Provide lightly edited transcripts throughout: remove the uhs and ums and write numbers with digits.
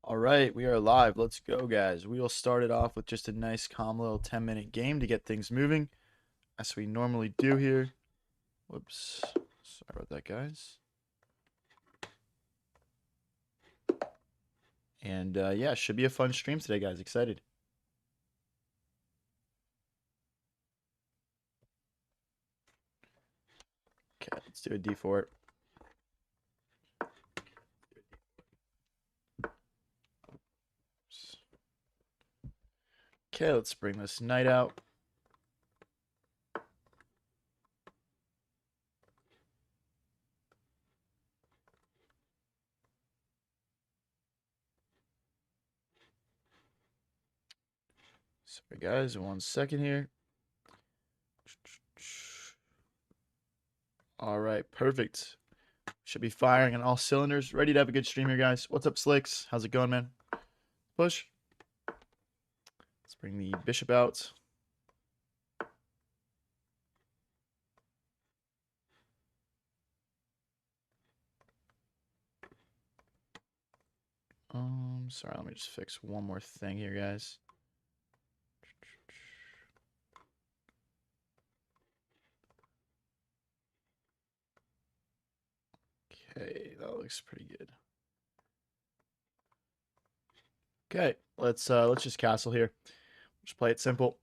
All right, we are live. Let's go, guys. We will start it off with just a nice, calm little 10-minute game to get things moving, as we normally do here. Whoops. Sorry about that, guys. And yeah, should be a fun stream today, guys. Excited. Okay, let's do a D for it. Okay, let's bring this knight out. Sorry, guys. 1 second here. All right, perfect. Should be firing on all cylinders. Ready to have a good stream here, guys. What's up, Slicks? How's it going, man? Push. Let's bring the bishop out. Sorry, let me just fix one more thing here, guys. Okay, that looks pretty good. Okay, let's just castle here. Just play it simple.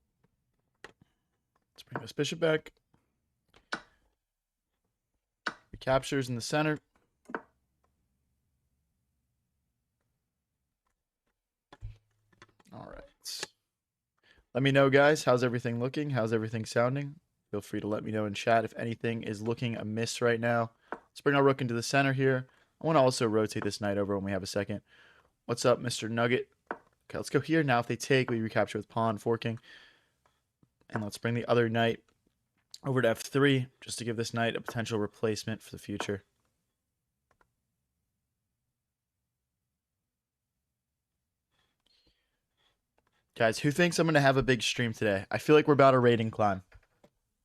Let's bring this bishop back. Recaptures in the center. All right. Let me know, guys. How's everything looking? How's everything sounding? Feel free to let me know in chat if anything is looking amiss right now. Let's bring our rook into the center here. I want to also rotate this knight over when we have a second. What's up, Mr. Nugget? Okay, let's go here. Now, if they take, we recapture with pawn, forking. And let's bring the other knight over to f3, just to give this knight a potential replacement for the future. Guys, who thinks I'm going to have a big stream today? I feel like we're about a rating climb.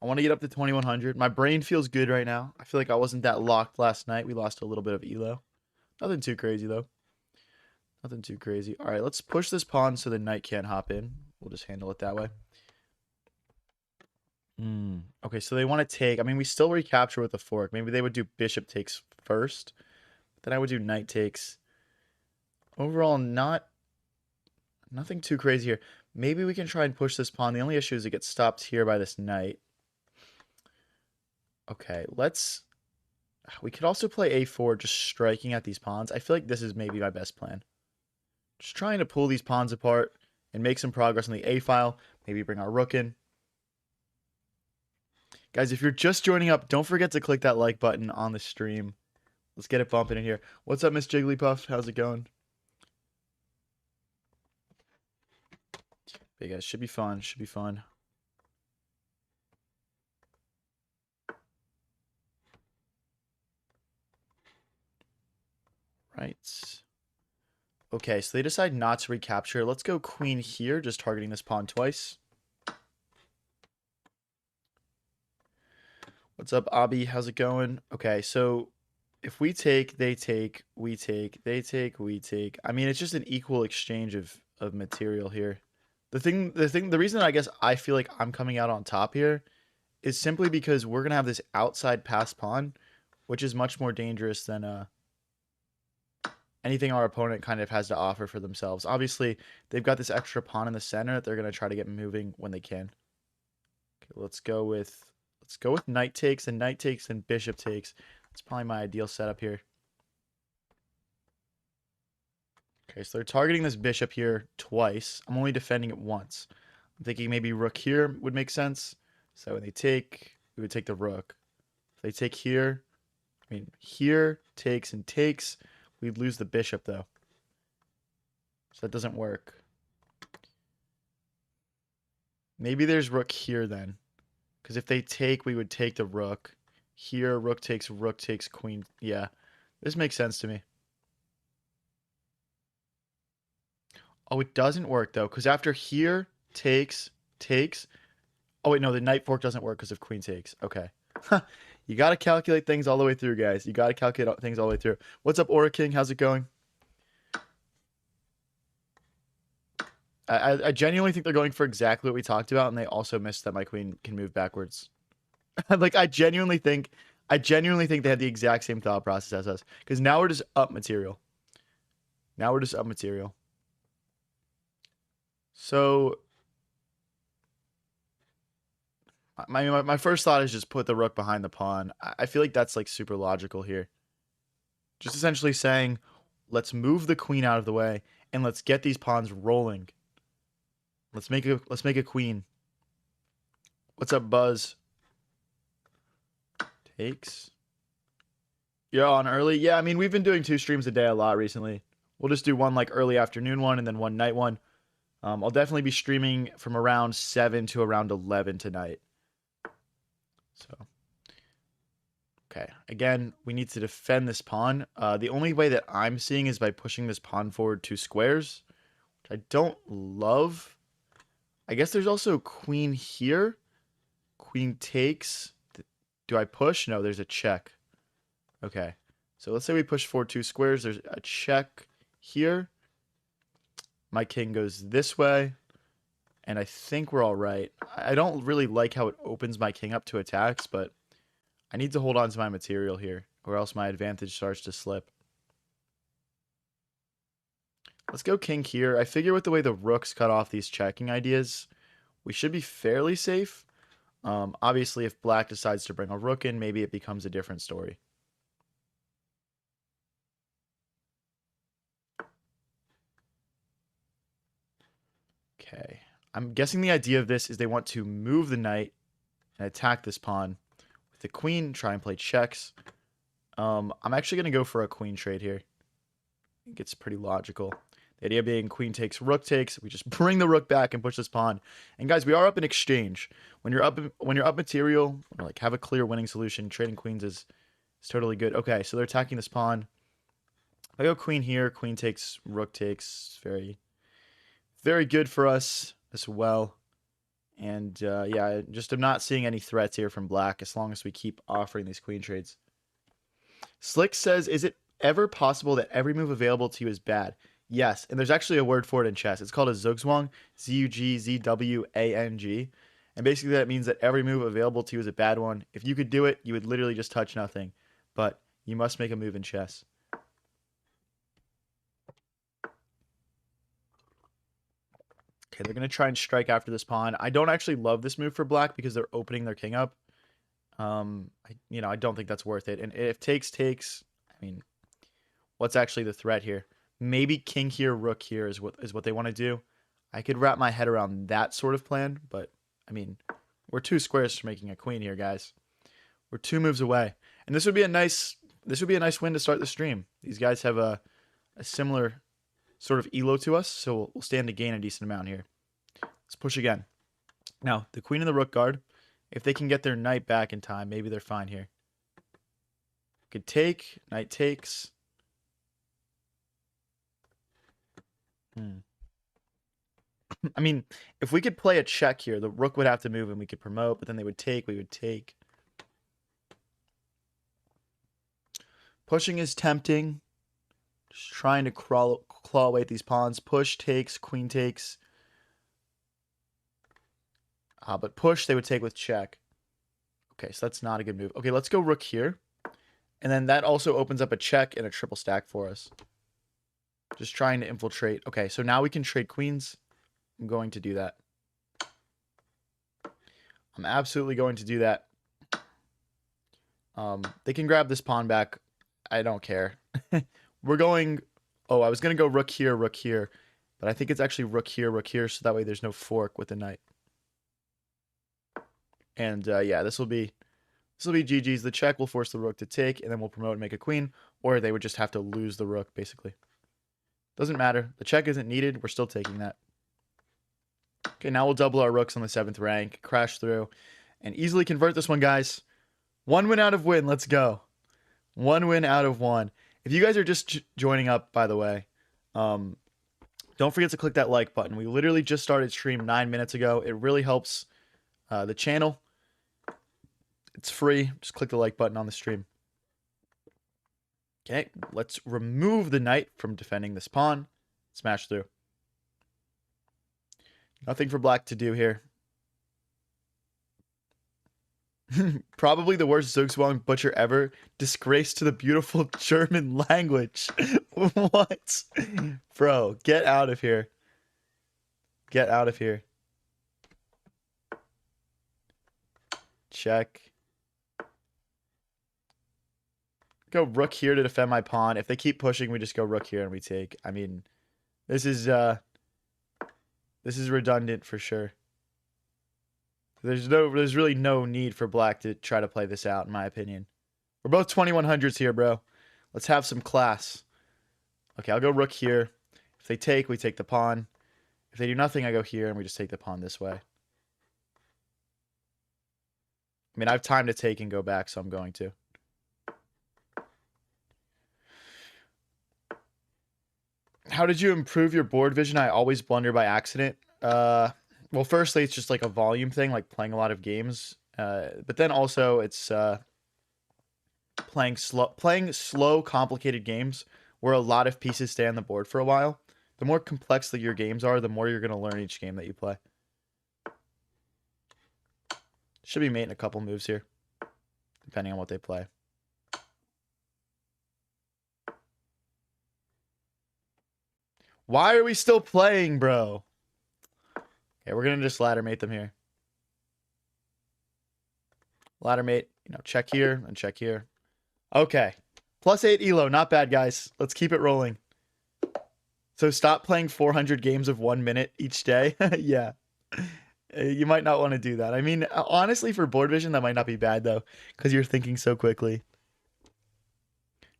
I want to get up to 2100. My brain feels good right now. I feel like I wasn't that locked last night. We lost a little bit of elo. Nothing too crazy, though. Nothing too crazy. All right, let's push this pawn so the knight can't hop in. We'll just handle it that way. Okay, so they want to take. I mean, we still recapture with a fork. Maybe they would do bishop takes first. Then I would do knight takes. Overall, nothing too crazy here. Maybe we can try and push this pawn. The only issue is it gets stopped here by this knight. Okay, we could also play a4, just striking at these pawns. I feel like this is maybe my best plan. Just trying to pull these pawns apart and make some progress on the a file. Maybe bring our rook in. Guys, if you're just joining up, don't forget to click that like button on the stream. Let's get it bumping in here. What's up, Miss Jigglypuff? How's it going? Hey, guys, should be fun. Should be fun. Right. Okay, so they decide not to recapture. Let's go queen here, just targeting this pawn twice. What's up, Abby? How's it going? Okay, so if we take, they take, we take, they take, we take. I mean, it's just an equal exchange of material here. The reason I guess I feel like I'm coming out on top here is simply because we're gonna have this outside pass pawn, which is much more dangerous than anything our opponent kind of has to offer for themselves. Obviously, they've got this extra pawn in the center that they're gonna try to get moving when they can. Okay, let's go with knight takes and knight takes and bishop takes. That's probably my ideal setup here. Okay, so they're targeting this bishop here twice. I'm only defending it once. I'm thinking maybe rook here would make sense. So when they take, we would take the rook. If they take here, I mean, here, takes and takes, we'd lose the bishop, though. So that doesn't work. Maybe there's rook here, then. Because if they take, we would take the rook. Here, rook takes, queen. Yeah, this makes sense to me. Oh, it doesn't work, though, because after here, takes. Oh, wait, no, the knight fork doesn't work because of queen takes. Okay. You got to calculate things all the way through, guys. You got to calculate things all the way through. What's up, Aura King? How's it going? I genuinely think they're going for exactly what we talked about, and they also missed that my queen can move backwards. Like I genuinely think they had the exact same thought process as us. Because now we're just up material. Now we're just up material. So my first thought is just put the rook behind the pawn. I feel like that's like super logical here. Just essentially saying, let's move the queen out of the way and let's get these pawns rolling. Let's make a queen. What's up, Buzz? Takes. You're on early? Yeah, I mean, we've been doing 2 streams a day a lot recently. We'll just do one like early afternoon one and then one night one. I'll definitely be streaming from around 7 to around 11 tonight. So, okay. Again, we need to defend this pawn. The only way that I'm seeing is by pushing this pawn forward 2 squares, which I don't love. I guess there's also queen here. Queen takes. Do I push? No, there's a check. Okay. So let's say we push forward 2 squares. There's a check here. My king goes this way. And I think we're all right. I don't really like how it opens my king up to attacks, but I need to hold on to my material here, or else my advantage starts to slip. Let's go king here. I figure with the way the rooks cut off these checking ideas, we should be fairly safe. Obviously, if black decides to bring a rook in, maybe it becomes a different story. Okay. I'm guessing the idea of this is they want to move the knight and attack this pawn. With the queen, try and play checks. I'm actually going to go for a queen trade here. I think it's pretty logical. The idea being queen takes, rook takes. We just bring the rook back and push this pawn. And guys, we are up in exchange. When you're up material, or like have a clear winning solution, trading queens is totally good. Okay, so they're attacking this pawn. If I go queen here, queen takes, rook takes. Very, very good for us as well. And yeah, just I'm not seeing any threats here from black as long as we keep offering these queen trades. Slick says, is it ever possible that every move available to you is bad? Yes, and there's actually a word for it in chess. It's called a zugzwang, Z-U-G-Z-W-A-N-G. And basically that means that every move available to you is a bad one. If you could do it, you would literally just touch nothing. But you must make a move in chess. Okay, they're going to try and strike after this pawn. I don't actually love this move for black because they're opening their king up. I don't think that's worth it. And if takes, I mean, what's actually the threat here? Maybe king here, rook here is what they want to do. I could wrap my head around that sort of plan, but I mean, we're 2 squares from making a queen here, guys. We're 2 moves away. And this would be a nice win to start the stream. These guys have a similar sort of elo to us, so we'll stand to gain a decent amount here. Let's push again. Now, the queen and the rook guard, if they can get their knight back in time, maybe they're fine here. Could take, knight takes. I mean, if we could play a check here, the rook would have to move and we could promote, but then they would take, we would take. Pushing is tempting. Just trying to claw away at these pawns. Push takes, queen takes. But push, they would take with check. Okay, so that's not a good move. Okay, let's go rook here. And then that also opens up a check and a triple stack for us. Just trying to infiltrate. Okay, so now we can trade queens. I'm going to do that. I'm absolutely going to do that. They can grab this pawn back. I don't care. We're going... Oh, I was going to go rook here, but I think it's actually rook here, so that way there's no fork with the knight. And yeah, this will be GG's. The check will force the rook to take, and then we'll promote and make a queen, or they would just have to lose the rook, basically. Doesn't matter. The check isn't needed. We're still taking that. Okay, now we'll double our rooks on the 7th rank, crash through, and easily convert this one, guys. 1 win out of win. Let's go. 1 win out of 1. If you guys are just joining up, by the way, don't forget to click that like button. We literally just started stream 9 minutes ago. It really helps the channel. It's free. Just click the like button on the stream. Okay, let's remove the knight from defending this pawn. Smash through. Nothing for black to do here. Probably the worst Zugzwang butcher ever. Disgrace to the beautiful German language. What? Bro, get out of here. Get out of here. Check. Go rook here to defend my pawn. If they keep pushing, we just go rook here and we take. I mean, this is redundant for sure. There's really no need for black to try to play this out, in my opinion. We're both 2100s here, bro. Let's have some class. Okay, I'll go rook here. If they take, we take the pawn. If they do nothing, I go here and we just take the pawn this way. I mean, I have time to take and go back, so I'm going to. How did you improve your board vision? I always blunder by accident. Well, firstly, it's just like a volume thing, like playing a lot of games. But then also it's playing slow, complicated games where a lot of pieces stay on the board for a while. The more complex that your games are, the more you're going to learn each game that you play. Should be mate in a couple moves here, depending on what they play. Why are we still playing, bro? Okay, we're going to just ladder mate them here. Ladder mate, check here and check here. Okay. +8 elo, not bad, guys. Let's keep it rolling. So stop playing 400 games of 1 minute each day. Yeah. You might not want to do that. I mean, honestly, for board vision, that might not be bad, though, because you're thinking so quickly.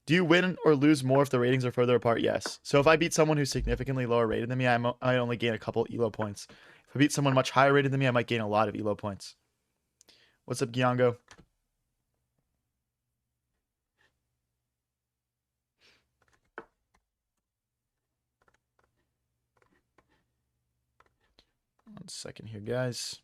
Do you win or lose more if the ratings are further apart? Yes. So if I beat someone who's significantly lower rated than me, I might only gain a couple elo points. If I beat someone much higher rated than me, I might gain a lot of elo points. What's up, Giongo? One second here, guys.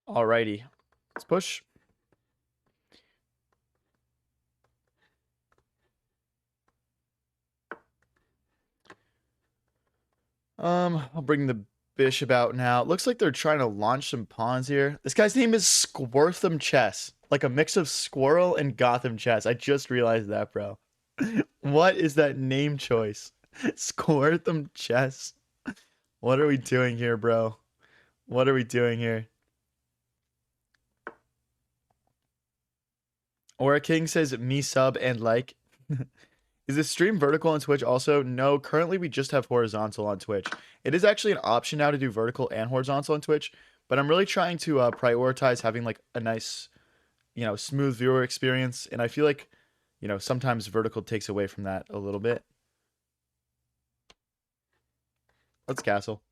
Alrighty. Let's push. I'll bring the bishop out now. It looks like they're trying to launch some pawns here. This guy's name is Squirtham Chess. Like a mix of Squirrel and Gotham Chess. I just realized that, bro. What is that name choice? Squirtham Chess. What are we doing here, bro? What are we doing here? Aura King says me sub and like. Is this stream vertical on Twitch also? No, currently we just have horizontal on Twitch. It is actually an option now to do vertical and horizontal on Twitch, but I'm really trying to prioritize having like a nice, smooth viewer experience, and I feel like, sometimes vertical takes away from that a little bit. Let's castle.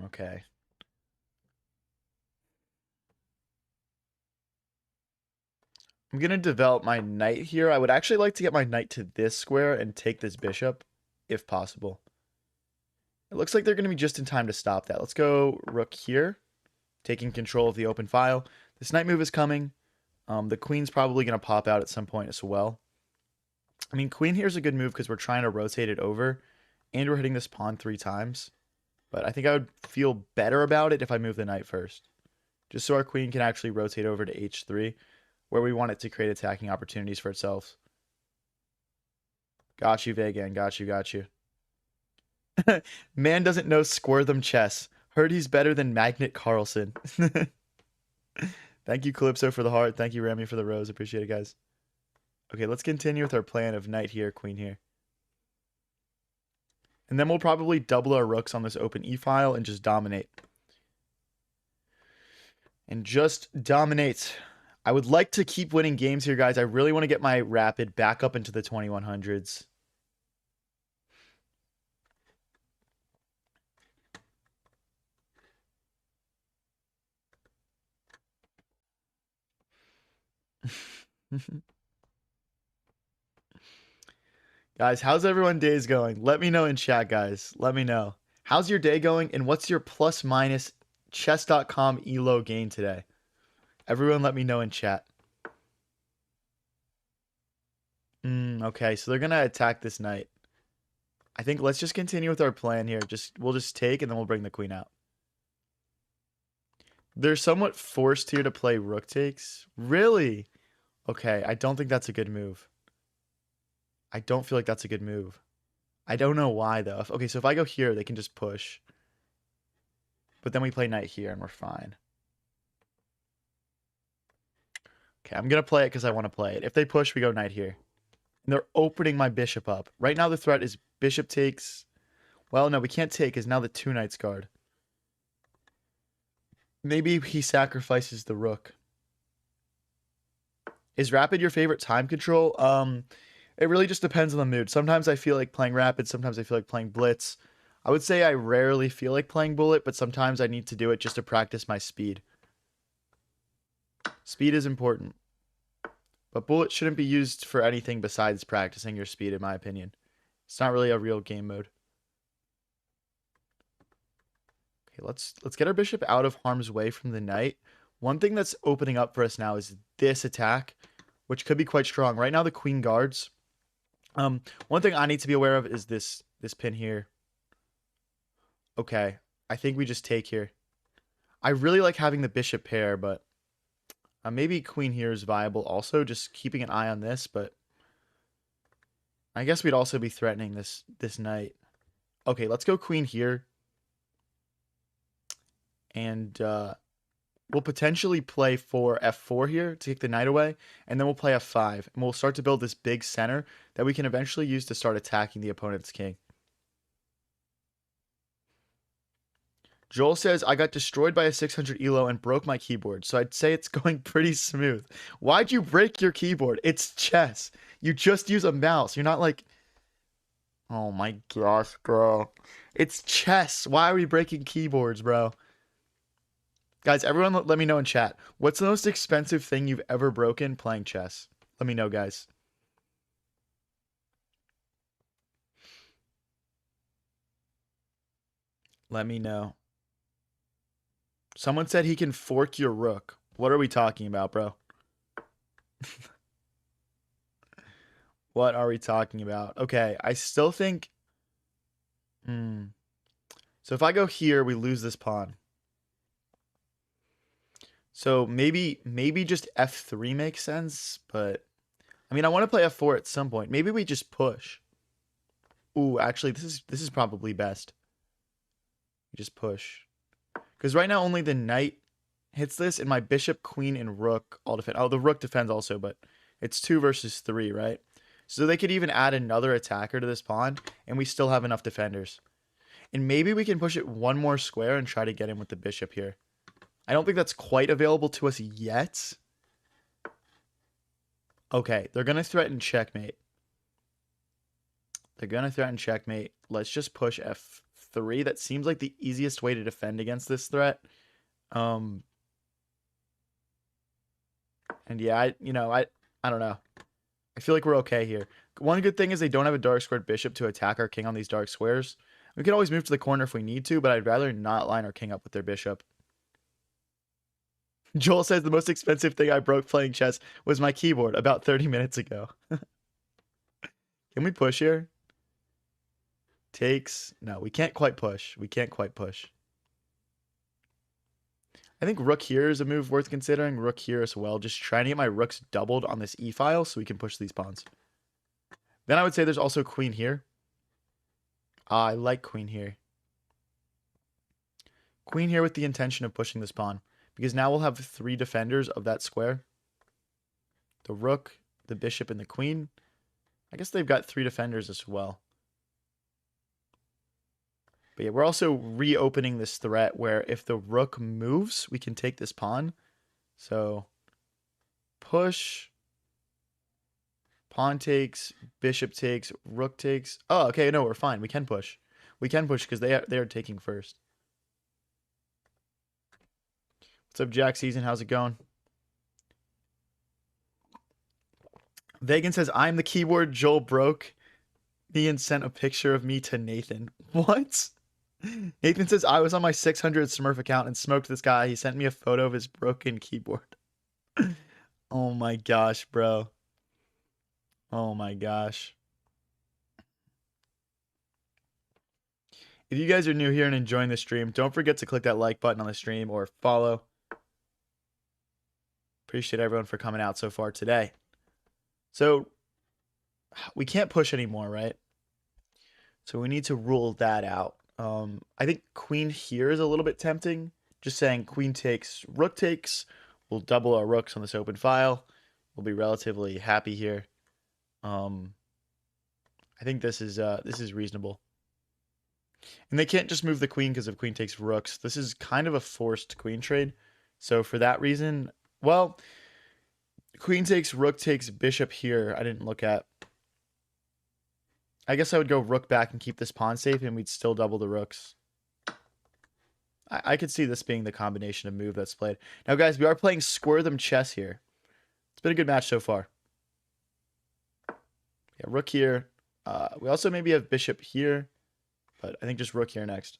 Okay. I'm going to develop my knight here. I would actually like to get my knight to this square and take this bishop, if possible. It looks like they're going to be just in time to stop that. Let's go rook here, taking control of the open file. This knight move is coming. The queen's probably going to pop out at some point as well. I mean, queen here is a good move because we're trying to rotate it over, and we're hitting this pawn 3 times. But I think I would feel better about it if I move the knight first, just so our queen can actually rotate over to h3, where we want it to create attacking opportunities for itself. Got you, Vegan. Got you. Man doesn't know Squirtham Chess. Heard he's better than Magnet Carlson. Thank you, Calypso, for the heart. Thank you, Remy, for the rose. Appreciate it, guys. Okay, let's continue with our plan of knight here, queen here. And then we'll probably double our rooks on this open e-file and just dominate. I would like to keep winning games here, guys. I really want to get my rapid back up into the 2100s. Guys, how's everyone days going? Let me know in chat, guys. Let me know. How's your day going and what's your plus minus chess.com elo gain today? Everyone let me know in chat. Okay, so they're gonna attack this knight. I think let's just continue with our plan here. We'll just take and then we'll bring the queen out. They're somewhat forced here to play rook takes. Really? Okay, I don't think that's a good move. I don't feel like that's a good move. I don't know why though. Okay, so if I go here, they can just push. But then we play knight here and we're fine. Okay, I'm gonna play it because I want to play it. If they push, we go knight here. And they're opening my bishop up. Right now the threat is bishop takes. Well, no, we can't take because now the two knights guard. Maybe he sacrifices the rook. Is rapid your favorite time control? It really just depends on the mood. Sometimes I feel like playing rapid, sometimes I feel like playing blitz. I would say I rarely feel like playing bullet, but sometimes I need to do it just to practice my speed. Speed is important. But bullet shouldn't be used for anything besides practicing your speed, in my opinion. It's not really a real game mode. Okay, let's get our bishop out of harm's way from the knight. One thing that's opening up for us now is this attack, which could be quite strong. Right now the queen guards. One thing I need to be aware of is this pin here. Okay, I think we just take here. I really like having the bishop pair, but maybe queen here is viable also, just keeping an eye on this, but I guess we'd also be threatening this knight. Okay, let's go queen here. And we'll potentially play for f4 here to kick the knight away, and then we'll play f5, and we'll start to build this big center that we can eventually use to start attacking the opponent's king. Joel says, I got destroyed by a 600 elo and broke my keyboard, so I'd say it's going pretty smooth. Why'd you break your keyboard? It's chess. You just use a mouse. You're not like... Oh my gosh, bro. It's chess. Why are we breaking keyboards, bro? Guys, everyone let me know in chat. What's the most expensive thing you've ever broken playing chess? Let me know, guys. Let me know. Someone said he can fork your rook. What are we talking about, bro? What are we talking about? Okay, I still think... So if I go here, we lose this pawn. So maybe just f3 makes sense, but... I mean, I want to play f4 at some point. Maybe we just push. Ooh, actually, this is probably best. We just push. Because right now only the knight hits this, and my bishop, queen, and rook all defend. Oh, the rook defends also, but it's 2 versus 3, right? So they could even add another attacker to this pawn, and we still have enough defenders. And maybe we can push it one more square and try to get in with the bishop here. I don't think that's quite available to us yet. Okay, they're going to threaten checkmate. They're going to threaten checkmate. Let's just push f3. That seems like the easiest way to defend against this threat. And yeah, I don't know. I feel like we're okay here. One good thing is they don't have a dark squared bishop to attack our king on these dark squares. We can always move to the corner if we need to, but I'd rather not line our king up with their bishop. Joel says the most expensive thing I broke playing chess was my keyboard about 30 minutes ago. Can we push here? Takes. No, we can't quite push. We can't quite push. I think rook here is a move worth considering. Rook here as well. Just trying to get my rooks doubled on this e-file so we can push these pawns. Then I would say there's also queen here. I like queen here. Queen here with the intention of pushing this pawn. Because now we'll have 3 defenders of that square. The rook, the bishop, and the queen. I guess they've got 3 defenders as well. But yeah, we're also reopening this threat where if the rook moves, we can take this pawn. So push, pawn takes, bishop takes, rook takes. Oh, okay, no, we're fine. We can push. We can push because they are taking first. What's up, Jack Season? How's it going? Vegan says, I'm the keyboard Joel broke. Ian sent a picture of me to Nathan. What? Nathan says, I was on my 600 Smurf account and smoked this guy. He sent me a photo of his broken keyboard. Oh my gosh, bro. Oh my gosh. If you guys are new here and enjoying the stream, don't forget to click that like button on the stream or follow. Appreciate everyone for coming out so far today. So we can't push anymore, right? So we need to rule that out. I think queen here is a little bit tempting. Just saying queen takes, rook takes. We'll double our rooks on this open file. We'll be relatively happy here. I think this is reasonable. And they can't just move the queen because of queen takes rooks. This is kind of a forced queen trade. So for that reason, well, queen takes, rook takes, bishop here. I didn't look at. I guess I would go rook back and keep this pawn safe, and we'd still double the rooks. I could see this being the combination of move that's played. Now, guys, we are playing Square Them Chess here. It's been a good match so far. Yeah, rook here. We also maybe have bishop here, but I think just rook here next.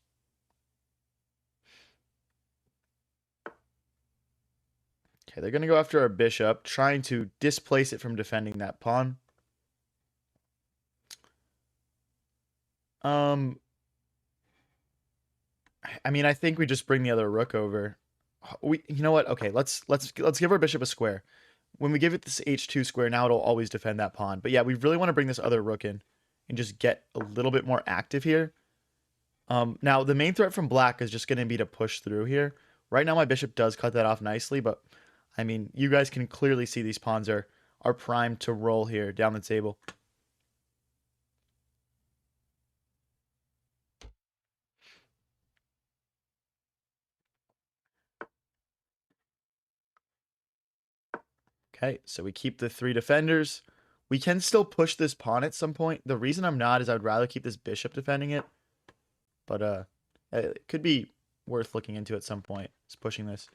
Okay, they're going to go after our bishop, trying to displace it from defending that pawn. I mean, I think we just bring the other rook over. You know what? Okay, let's give our bishop a square. When we give it this h2 square, now it'll always defend that pawn. But yeah, we really want to bring this other rook in and just get a little bit more active here. Now the main threat from black is just going to be to push through here. Right now my bishop does cut that off nicely, but I mean, you guys can clearly see these pawns are primed to roll here down the table. Okay, so we keep the 3 defenders. We can still push this pawn at some point. The reason I'm not is I would rather keep this bishop defending it. But it could be worth looking into at some point. Just pushing this.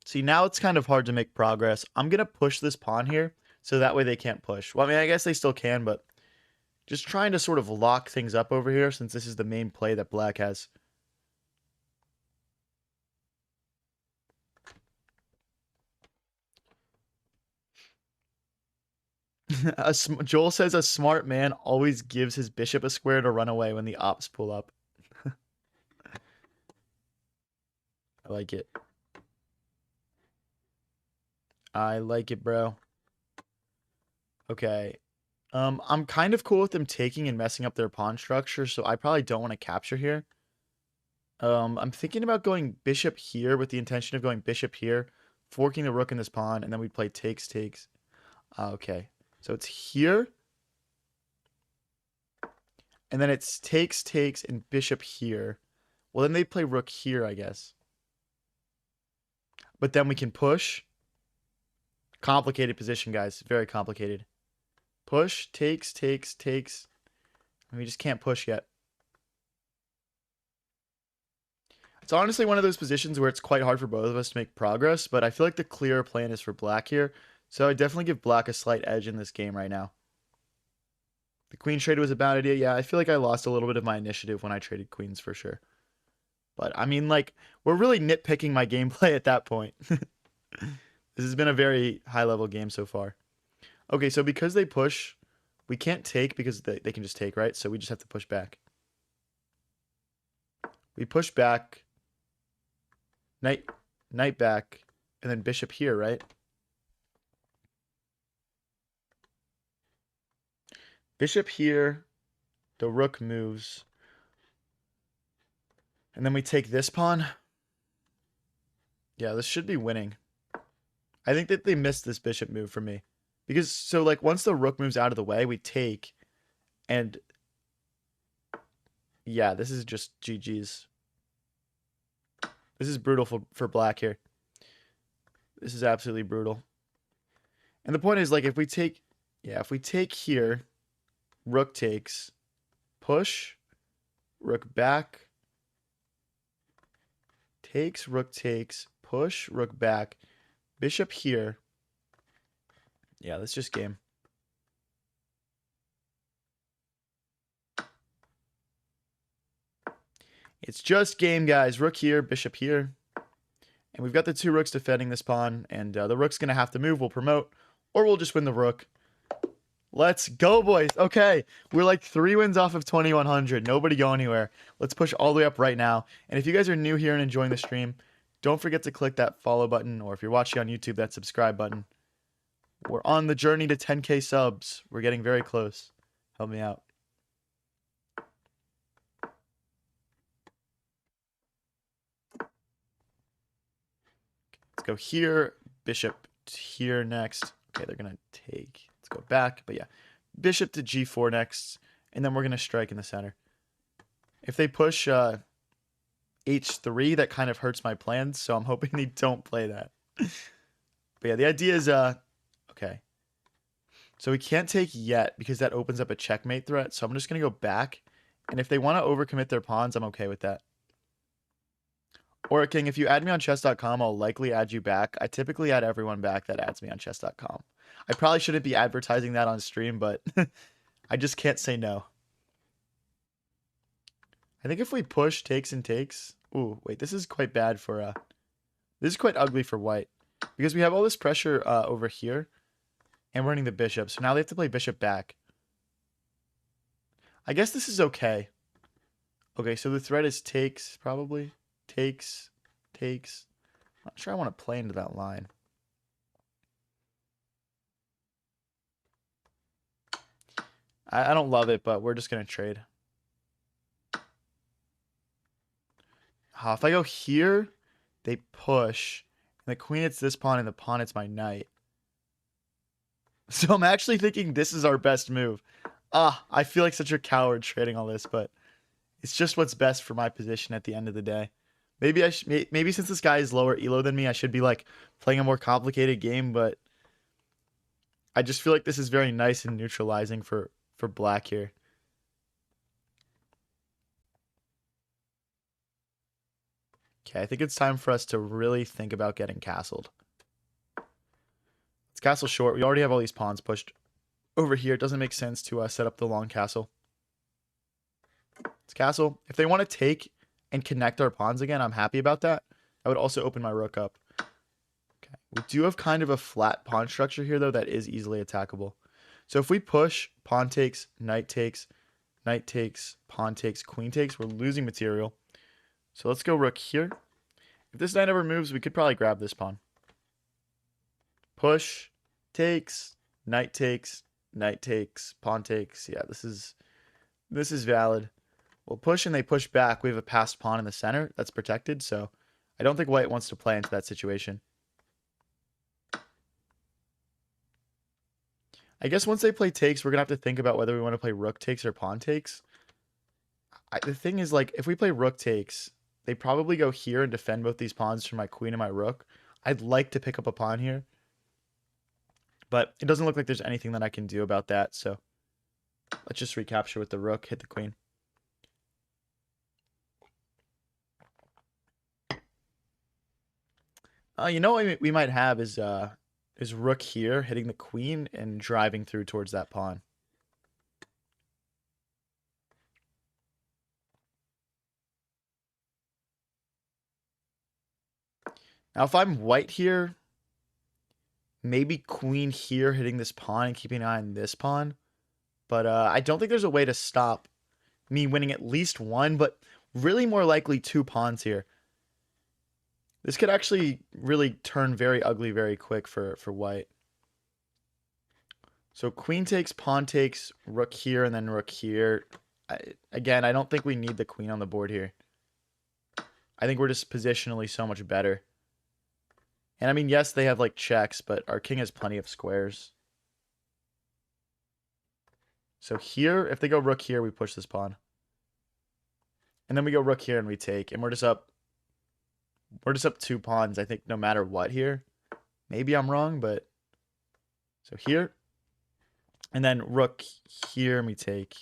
See, now it's kind of hard to make progress. I'm going to push this pawn here, so that way they can't push. Well, I mean, I guess they still can, but just trying to sort of lock things up over here, since this is the main play that black has. Joel says a smart man always gives his bishop a square to run away when the ops pull up. I like it. I like it, bro. Okay. I'm kind of cool with them taking and messing up their pawn structure, so I probably don't want to capture here. I'm thinking about going bishop here with the intention of going bishop here, forking the rook in this pawn, and then we play takes, takes. Okay. So it's here. And then it's takes, takes, and bishop here. Well, then they play rook here, I guess. But then we can push. Complicated position, guys. Very complicated. Push, takes, takes, takes. And we just can't push yet. It's honestly one of those positions where it's quite hard for both of us to make progress, but I feel like the clearer plan is for black here. So I definitely give black a slight edge in this game right now. The queen trade was a bad idea. Yeah, I feel like I lost a little bit of my initiative when I traded queens for sure. But I mean, like, we're really nitpicking my gameplay at that point. This has been a very high-level game so far. Okay, so because they push, we can't take because they can just take, right? So we just have to push back. We push back. Knight back. And then bishop here, right? Bishop here. The rook moves. And then we take this pawn. Yeah, this should be winning. I think that they missed this bishop move for me. Because, so like, once the rook moves out of the way, we take. And, yeah, this is just GG's. This is brutal for black here. This is absolutely brutal. And the point is, like, if we take here, rook takes, push, rook back, takes, rook takes, push, rook back, bishop here. Yeah, that's just game. It's just game, guys. Rook here, bishop here. And we've got the 2 rooks defending this pawn. And the rook's going to have to move. We'll promote. Or we'll just win the rook. Let's go, boys. Okay, we're like 3 wins off of 2,100. Nobody go anywhere. Let's push all the way up right now. And if you guys are new here and enjoying the stream, don't forget to click that follow button. Or if you're watching on YouTube, that subscribe button. We're on the journey to 10K subs. We're getting very close. Help me out. Let's go here. Bishop here next. Okay, they're going to take. Let's go back. But yeah, bishop to g4 next. And then we're going to strike in the center. If they push h3, that kind of hurts my plans. So I'm hoping they don't play that. But yeah, the idea is... okay. So we can't take yet because that opens up a checkmate threat. So I'm just going to go back. And if they want to overcommit their pawns, I'm okay with that. Or King, if you add me on chess.com, I'll likely add you back. I typically add everyone back that adds me on chess.com. I probably shouldn't be advertising that on stream, but I just can't say no. I think if we push takes and takes... Ooh, wait, this is quite bad for... this is quite ugly for white. Because we have all this pressure over here. And we're running the bishop. So now they have to play bishop back. I guess this is okay. Okay, so the threat is takes, probably. Takes. I'm not sure I want to play into that line. I don't love it, but we're just going to trade. If I go here, they push. And the queen hits this pawn, and the pawn hits my knight. So I'm actually thinking this is our best move. I feel like such a coward trading all this, but it's just what's best for my position at the end of the day. Maybe maybe since this guy is lower elo than me, I should be like playing a more complicated game, but I just feel like this is very nice and neutralizing for black here. Okay, I think it's time for us to really think about getting castled. It's castle short. We already have all these pawns pushed over here. It doesn't make sense to set up the long castle. It's castle. If they want to take and connect our pawns again, I'm happy about that. I would also open my rook up. Okay. We do have kind of a flat pawn structure here, though, that is easily attackable. So if we push, pawn takes, knight takes, pawn takes, queen takes, we're losing material. So let's go rook here. If this knight ever moves, we could probably grab this pawn. Push, takes, knight takes, pawn takes. Yeah, this is valid. We'll push and they push back. We have a passed pawn in the center that's protected, so I don't think white wants to play into that situation. I guess once they play takes, we're going to have to think about whether we want to play rook takes or pawn takes. The thing is, like, if we play rook takes, they probably go here and defend both these pawns for my queen and my rook. I'd like to pick up a pawn here, but it doesn't look like there's anything that I can do about that, so let's just recapture with the rook, hit the queen. You know what we might have is rook here hitting the queen and driving through towards that pawn. Now if I'm white here, maybe queen here hitting this pawn and keeping an eye on this pawn. But I don't think there's a way to stop me winning at least one, but really more likely 2 pawns here. This could actually really turn very ugly very quick for white. So queen takes, pawn takes, rook here, and then rook here. Again, I don't think we need the queen on the board here. I think we're just positionally so much better. And I mean, yes, they have like checks, but our king has plenty of squares. So here, if they go rook here, we push this pawn. And then we go rook here and we take. And we're just up 2 pawns, I think, no matter what here. Maybe I'm wrong, but... So here. And then rook here and we take.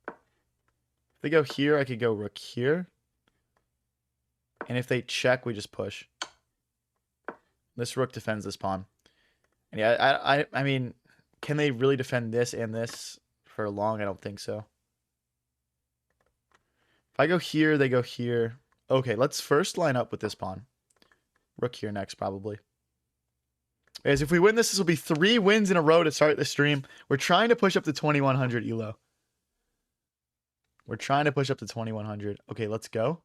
If they go here, I could go rook here. And if they check, we just push. This rook defends this pawn. And yeah, I mean, can they really defend this and this for long? I don't think so. If I go here, they go here. Okay, let's first line up with this pawn. Rook here next, probably. As if we win this, this will be 3 wins in a row to start the stream. We're trying to push up to 2100 elo. We're trying to push up to 2100. Okay, let's go.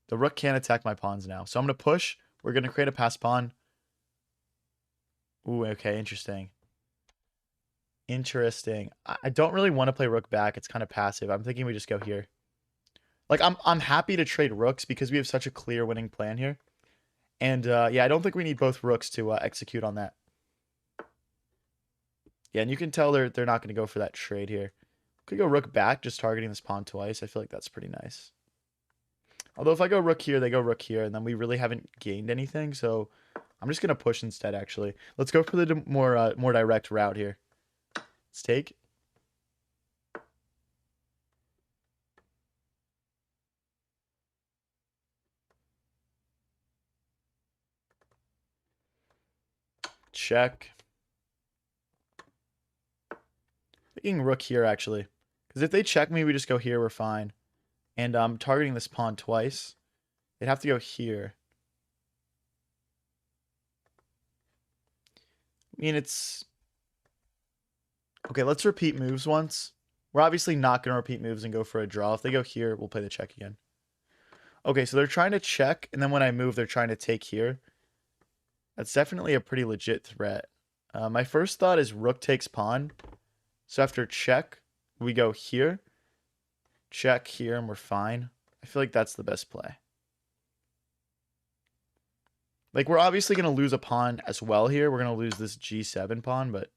The rook can't attack my pawns now. So I'm going to push. We're going to create a pass pawn. Ooh, okay, interesting. Interesting. I don't really want to play rook back. It's kind of passive. I'm thinking we just go here. Like, I'm happy to trade rooks because we have such a clear winning plan here. And, yeah, I don't think we need both rooks to execute on that. Yeah, and you can tell they're not going to go for that trade here. Could go rook back, just targeting this pawn twice. I feel like that's pretty nice. Although if I go rook here, they go rook here, and then we really haven't gained anything. So I'm just going to push instead, actually. Let's go for the more direct route here. Let's take. Check. Thinking rook here, actually. Because if they check me, we just go here, we're fine. And I'm targeting this pawn twice. They'd have to go here. I mean, it's... Okay, let's repeat moves once. We're obviously not going to repeat moves and go for a draw. If they go here, we'll play the check again. Okay, so they're trying to check, and then when I move, they're trying to take here. That's definitely a pretty legit threat. My first thought is rook takes pawn. So after check, we go here. Check here, and we're fine. I feel like that's the best play. Like, we're obviously going to lose a pawn as well here. We're going to lose this g7 pawn, but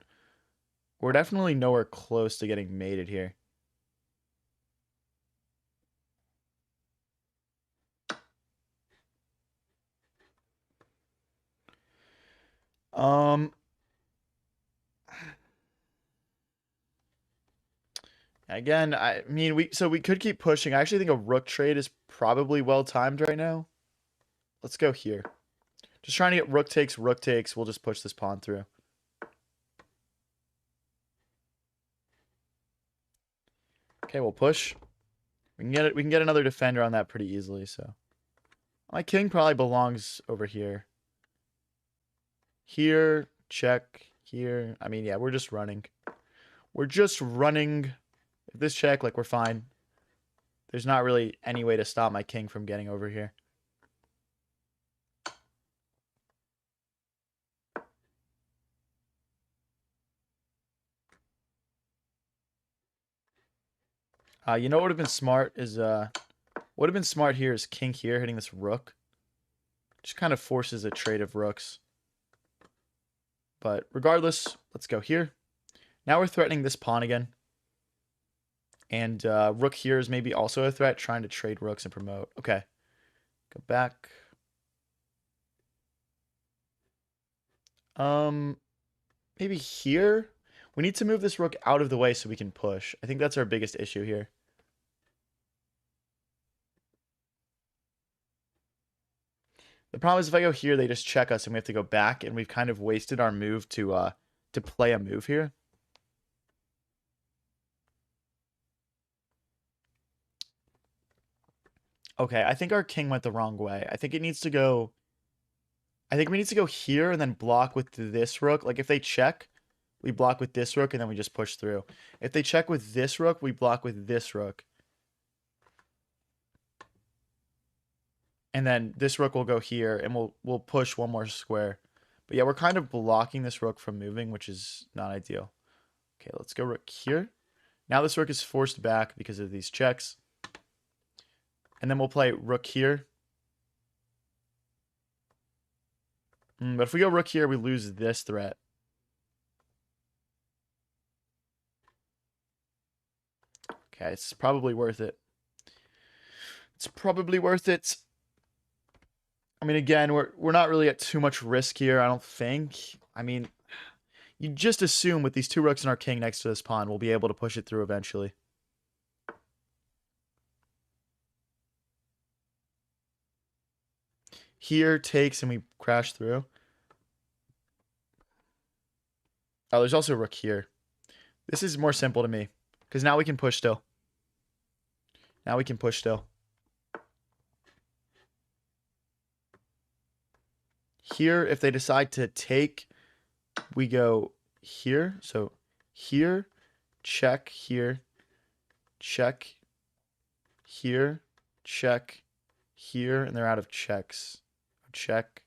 we're definitely nowhere close to getting mated here. Again, I mean, we could keep pushing. I actually think a rook trade is probably well timed right now. Let's go here. Just trying to get rook takes, rook takes. We'll just push this pawn through. Okay, we'll push. We can get it. We can get another defender on that pretty easily. So my king probably belongs over here. Here, check. Here. I mean, yeah, we're just running. We're just running. If this check, like, we're fine. There's not really any way to stop my king from getting over here. You know what would have been smart is would have been smart here is king here hitting this rook. Just kind of forces a trade of rooks. But regardless, let's go here. Now we're threatening this pawn again. And rook here is maybe also a threat, trying to trade rooks and promote. Okay. Go back. Maybe here? We need to move this rook out of the way so we can push. I think that's our biggest issue here. The problem is if I go here, they just check us and we have to go back, and we've kind of wasted our move to play a move here. Okay, I think our king went the wrong way. I think it needs to go... I think we need to go here and then block with this rook. Like, if they check, we block with this rook and then we just push through. If they check with this rook, we block with this rook. And then this rook will go here and we'll push one more square. But yeah, we're kind of blocking this rook from moving, which is not ideal. Okay, let's go rook here. Now this rook is forced back because of these checks. And then we'll play rook here. But if we go rook here, we lose this threat. Okay, it's probably worth it. It's probably worth it. I mean, again, we're not really at too much risk here, I don't think. I mean, you just assume with these two rooks and our king next to this pawn, we'll be able to push it through eventually. Here takes and we crash through. Oh, there's also rook here. This is more simple to me. Because now we can push still. Now we can push still. Here, if they decide to take, we go here. So here, check, here, check, here, check, here, and they're out of checks. Check.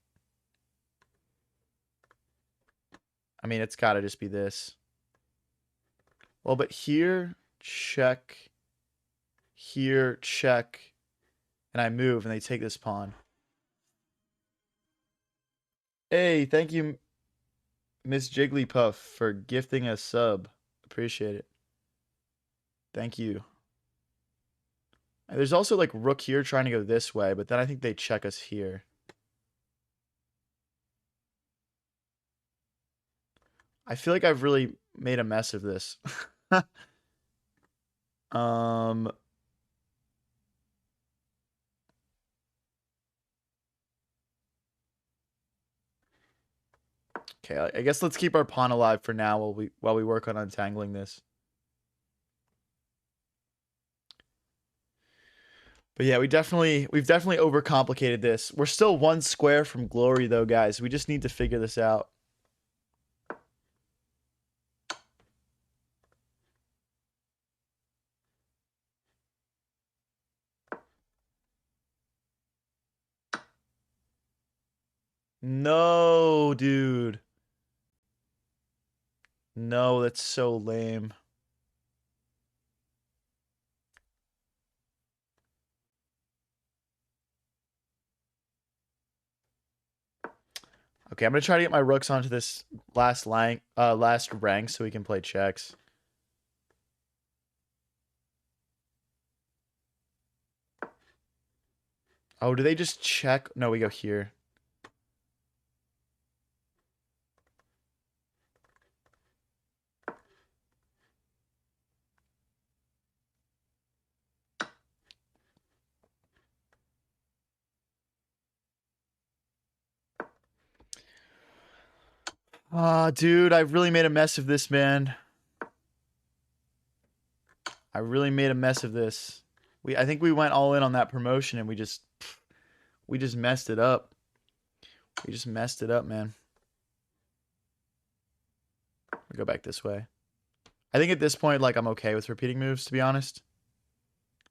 I mean, it's got to just be this. Well, but here, check, here, check, and I move, and they take this pawn. Hey, thank you, Miss Jigglypuff, for gifting a sub. Appreciate it. Thank you. And there's also like rook here trying to go this way, but then I think they check us here. I feel like I've really made a mess of this. Okay, I guess let's keep our pawn alive for now while we work on untangling this. But yeah, we've definitely overcomplicated this. We're still one square from glory though, guys. We just need to figure this out. No, dude. No, that's so lame. Okay, I'm gonna try to get my rooks onto this last rank so we can play checks. Oh, do they just check? No, we go here. Dude, I've really made a mess of this, man. I really made a mess of this. I think we went all in on that promotion and we just messed it up. We just messed it up, man. We go back this way. I think at this point, like, I'm okay with repeating moves, to be honest.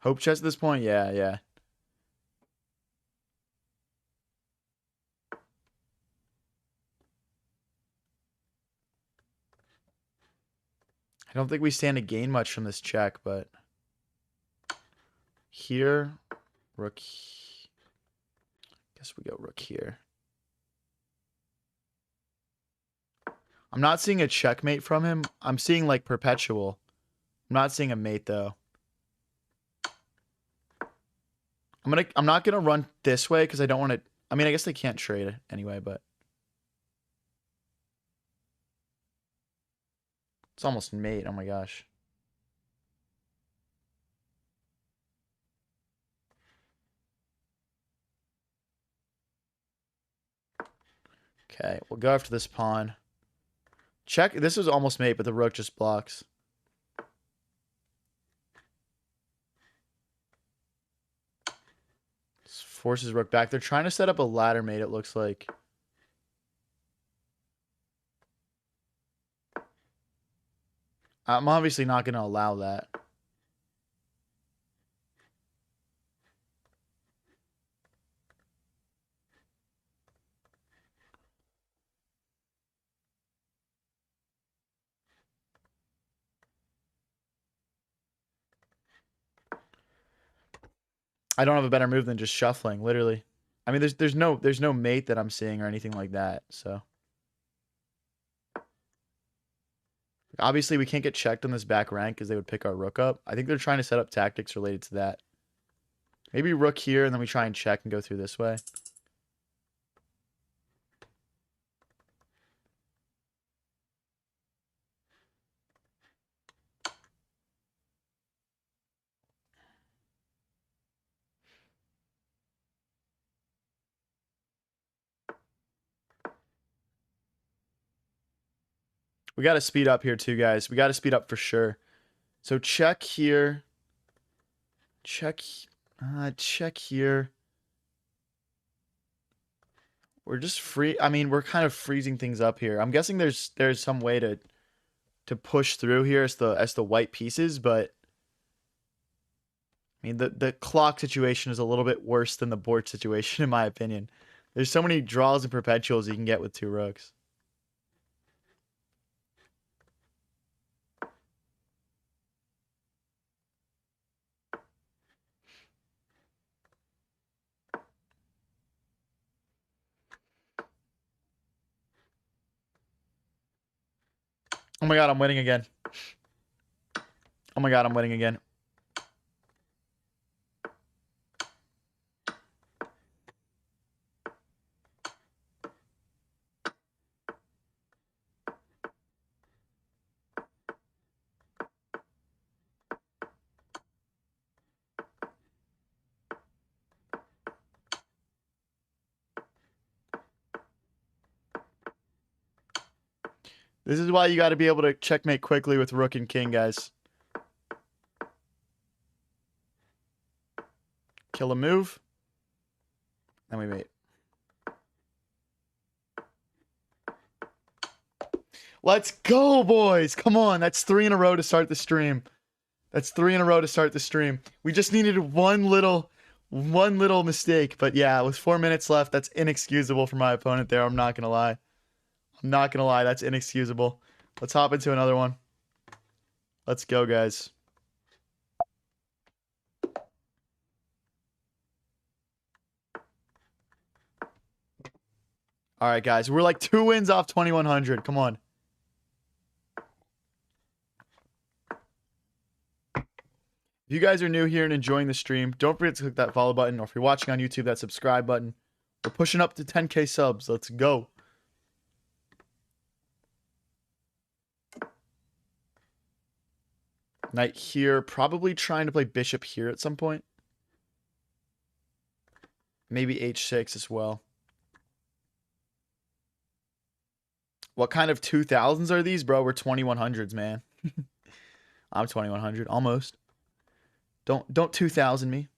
Hope chest at this point? Yeah, yeah. I don't think we stand to gain much from this check, but here, rook. Guess we go rook here. I'm not seeing a checkmate from him. I'm seeing like perpetual. I'm not seeing a mate though. I'm not gonna run this way because I don't want to. I mean, I guess they can't trade anyway, but it's almost mate. Oh my gosh. Okay, we'll go after this pawn. Check. This was almost mate, but the rook just blocks. Forces rook back. They're trying to set up a ladder mate, it looks like. I'm obviously not going to allow that. I don't have a better move than just shuffling, literally. I mean, there's no mate that I'm seeing or anything like that, so. Obviously, we can't get checked on this back rank because they would pick our rook up. I think they're trying to set up tactics related to that. Maybe rook here, and then we try and check and go through this way. We got to speed up here too, guys. We got to speed up for sure. So check here. Check here. We're just free. I mean, we're kind of freezing things up here. I'm guessing there's some way to push through here as the white pieces, but I mean the clock situation is a little bit worse than the board situation in my opinion. There's so many draws and perpetuals you can get with 2 rooks. Oh my god, I'm winning again. Oh my god, I'm winning again. This is why you got to be able to checkmate quickly with rook and king, guys. Kill a move. And we mate. Let's go, boys. Come on. That's 3 in a row to start the stream. That's 3 in a row to start the stream. We just needed one little mistake. But yeah, with 4 minutes left, that's inexcusable for my opponent there. I'm not going to lie. I'm not going to lie. That's inexcusable. Let's hop into another one. Let's go, guys. All right, guys. We're like 2 wins off 2,100. Come on. If you guys are new here and enjoying the stream, don't forget to click that follow button. Or if you're watching on YouTube, that subscribe button. We're pushing up to 10K subs. Let's go. Knight here. Probably trying to play bishop here at some point. Maybe h6 as well. What kind of 2000s are these, bro? We're 2100s, man. I'm 2100, almost. Don't 2000 me.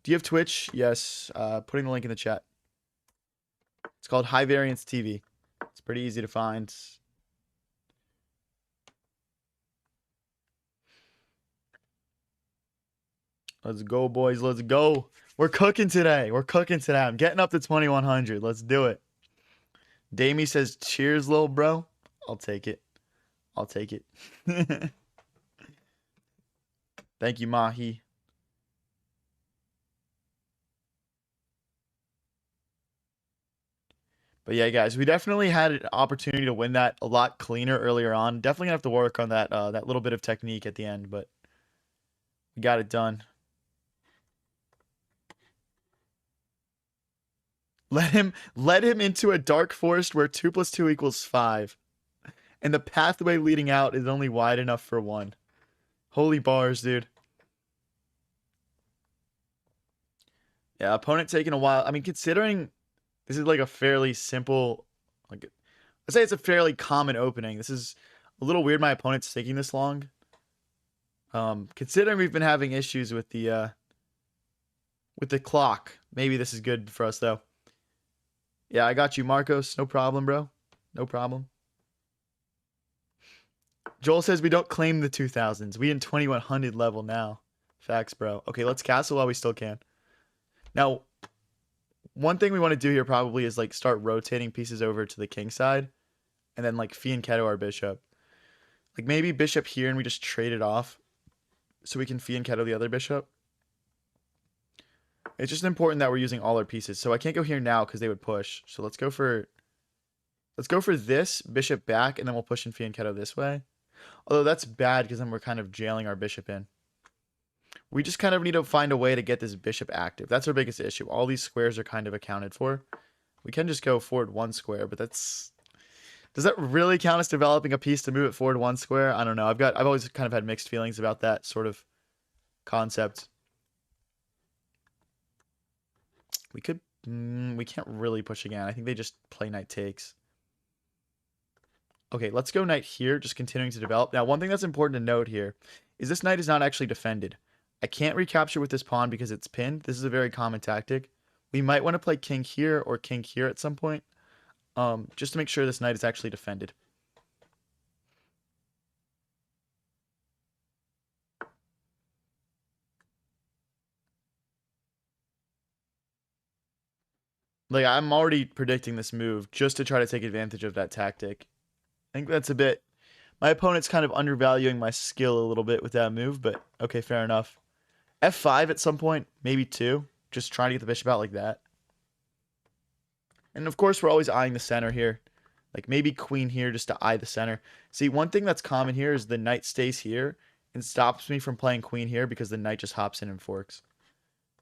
Do you have Twitch? Yes. Putting the link in the chat. It's called High Variance TV. It's pretty easy to find. Let's go, boys. Let's go. We're cooking today. We're cooking today. I'm getting up to 2100. Let's do it. Damie says, cheers, little bro. I'll take it. I'll take it. Thank you, Mahi. But yeah, guys, we definitely had an opportunity to win that a lot cleaner earlier on. Definitely gonna have to work on that that little bit of technique at the end, but we got it done. Let him into a dark forest where 2 + 2 = 5. And the pathway leading out is only wide enough for 1. Holy bars, dude. Yeah, opponent taking a while. I mean, considering this is like a fairly simple, like, let's say it's a fairly common opening. This is a little weird my opponent's taking this long. Considering we've been having issues with the clock. Maybe this is good for us, though. Yeah, I got you, Marcos. No problem, bro. No problem. Joel says we don't claim the 2000s. We in 2100 level now. Facts, bro. Okay, let's castle while we still can. Now, one thing we want to do here probably is like start rotating pieces over to the king side. And then like fianchetto our bishop. Like maybe bishop here and we just trade it off. So we can fianchetto the other bishop. It's just important that we're using all our pieces. So I can't go here now because they would push. So let's go for this, bishop back, and then we'll push in fianchetto this way. Although that's bad because then we're kind of jailing our bishop in. We just kind of need to find a way to get this bishop active. That's our biggest issue. All these squares are kind of accounted for. We can just go forward 1 square, but that's... Does that really count as developing a piece to move it forward 1 square? I don't know. I've always kind of had mixed feelings about that sort of concept. We could... we can't really push again. I think they just play knight takes. Okay, let's go knight here, just continuing to develop. Now, one thing that's important to note here is this knight is not actually defended. I can't recapture with this pawn because it's pinned. This is a very common tactic. We might want to play king here or king here at some point, just to make sure this knight is actually defended. Like, I'm already predicting this move just to try to take advantage of that tactic. I think that's a bit... My opponent's kind of undervaluing my skill a little bit with that move, but okay, fair enough. F5 at some point, maybe 2. Just trying to get the bishop out like that. And of course, we're always eyeing the center here. Like maybe queen here just to eye the center. See, one thing that's common here is the knight stays here and stops me from playing queen here because the knight just hops in and forks.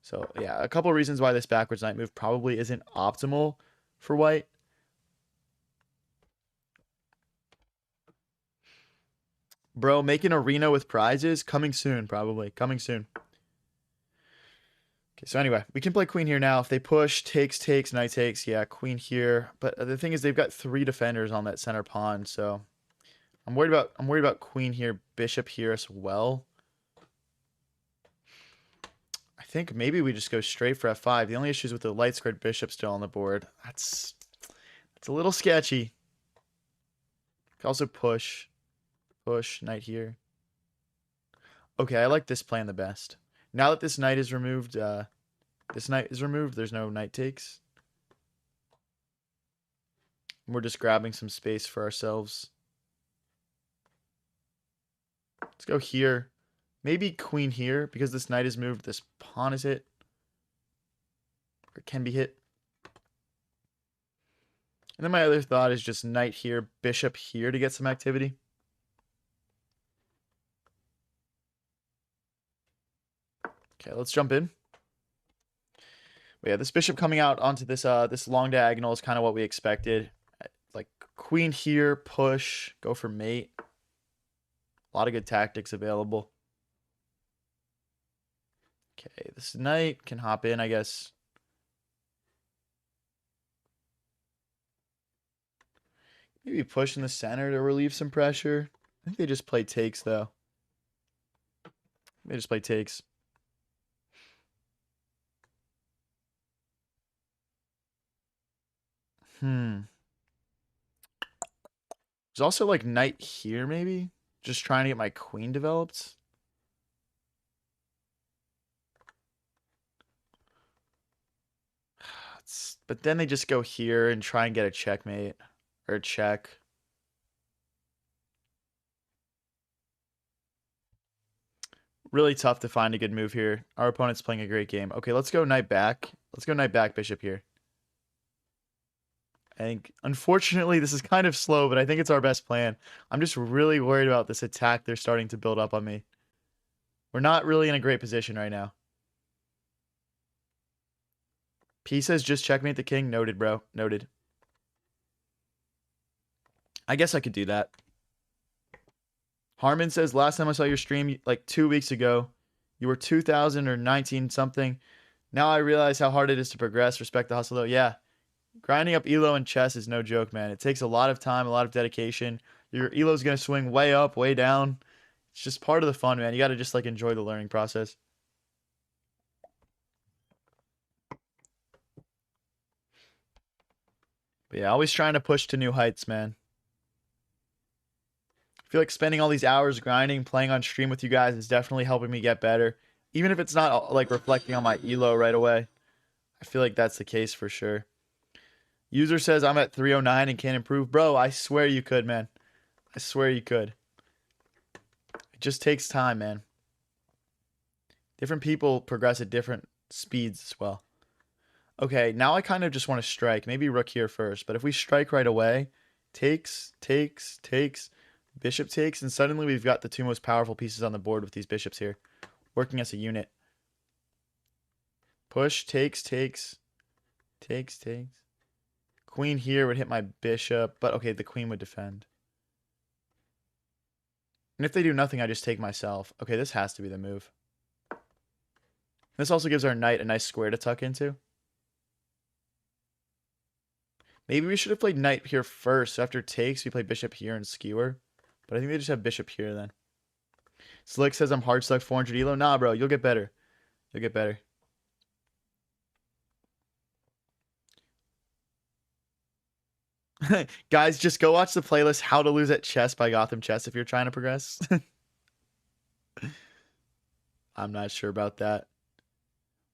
So yeah, a couple of reasons why this backwards knight move probably isn't optimal for white. Bro, make an arena with prizes? Coming soon, probably. Coming soon. Okay, so anyway, we can play queen here now. If they push, takes, knight takes. Yeah, queen here. But the thing is they've got 3 defenders on that center pawn, so I'm worried about queen here, bishop here as well. I think maybe we just go straight for f5. The only issue is with the light squared bishop still on the board. That's a little sketchy. Could also push, knight here. Okay, I like this plan the best. Now that this knight is removed, there's no knight takes. We're just grabbing some space for ourselves. Let's go here. Maybe queen here, because this knight is moved, this pawn is hit. Or can be hit. And then my other thought is just knight here, bishop here to get some activity. Okay, let's jump in. But yeah, this bishop coming out onto this this long diagonal is kind of what we expected. Like queen here, push, go for mate. A lot of good tactics available. Okay, this knight can hop in, I guess. Maybe push in the center to relieve some pressure. I think they just play takes, though. They just play takes. There's also like knight here, maybe? Just trying to get my queen developed. But then they just go here and try and get a checkmate. Or a check. Really tough to find a good move here. Our opponent's playing a great game. Okay, let's go knight back. Let's go knight back, bishop here. I think, unfortunately, this is kind of slow, but I think it's our best plan. I'm just really worried about this attack they're starting to build up on me. We're not really in a great position right now. P says just checkmate the king. Noted, bro. Noted. I guess I could do that. Harmon says, last time I saw your stream, like 2 weeks ago, you were 2,000 or 19 something. Now I realize how hard it is to progress. Respect the hustle, though. Yeah. Grinding up elo in chess is no joke, man. It takes a lot of time, a lot of dedication. Your elo's going to swing way up, way down. It's just part of the fun, man. You got to just like enjoy the learning process. But yeah, always trying to push to new heights, man. I feel like spending all these hours grinding, playing on stream with you guys is definitely helping me get better. Even if it's not like reflecting on my elo right away. I feel like that's the case for sure. User says I'm at 309 and can't improve. Bro, I swear you could, man. I swear you could. It just takes time, man. Different people progress at different speeds as well. Okay, now I kind of just want to strike. Maybe rook here first. But if we strike right away, takes, bishop takes, and suddenly we've got the 2 most powerful pieces on the board with these bishops here, working as a unit. Push, takes. Queen here would hit my bishop, but okay, the queen would defend. And if they do nothing, I just take myself. Okay, this has to be the move. This also gives our knight a nice square to tuck into. Maybe we should have played knight here first. So after takes, we play bishop here and skewer. But I think they just have bishop here then. Slick says I'm hard stuck 400 elo. Nah, bro, you'll get better. You'll get better. Guys, just go watch the playlist How to Lose at Chess by Gotham Chess if you're trying to progress. I'm not sure about that.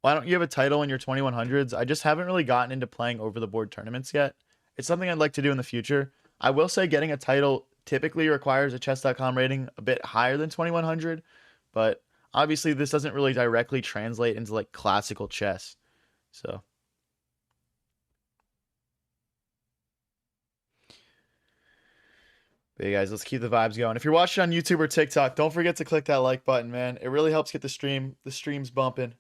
Why don't you have a title in your 2100s? I just haven't really gotten into playing over the board tournaments yet. It's something I'd like to do in the future. I will say getting a title typically requires a chess.com rating a bit higher than 2100, but obviously this doesn't really directly translate into like classical chess. So but yeah, guys, let's keep the vibes going. If you're watching on YouTube or TikTok, don't forget to click that like button, man. It really helps get the streams bumping.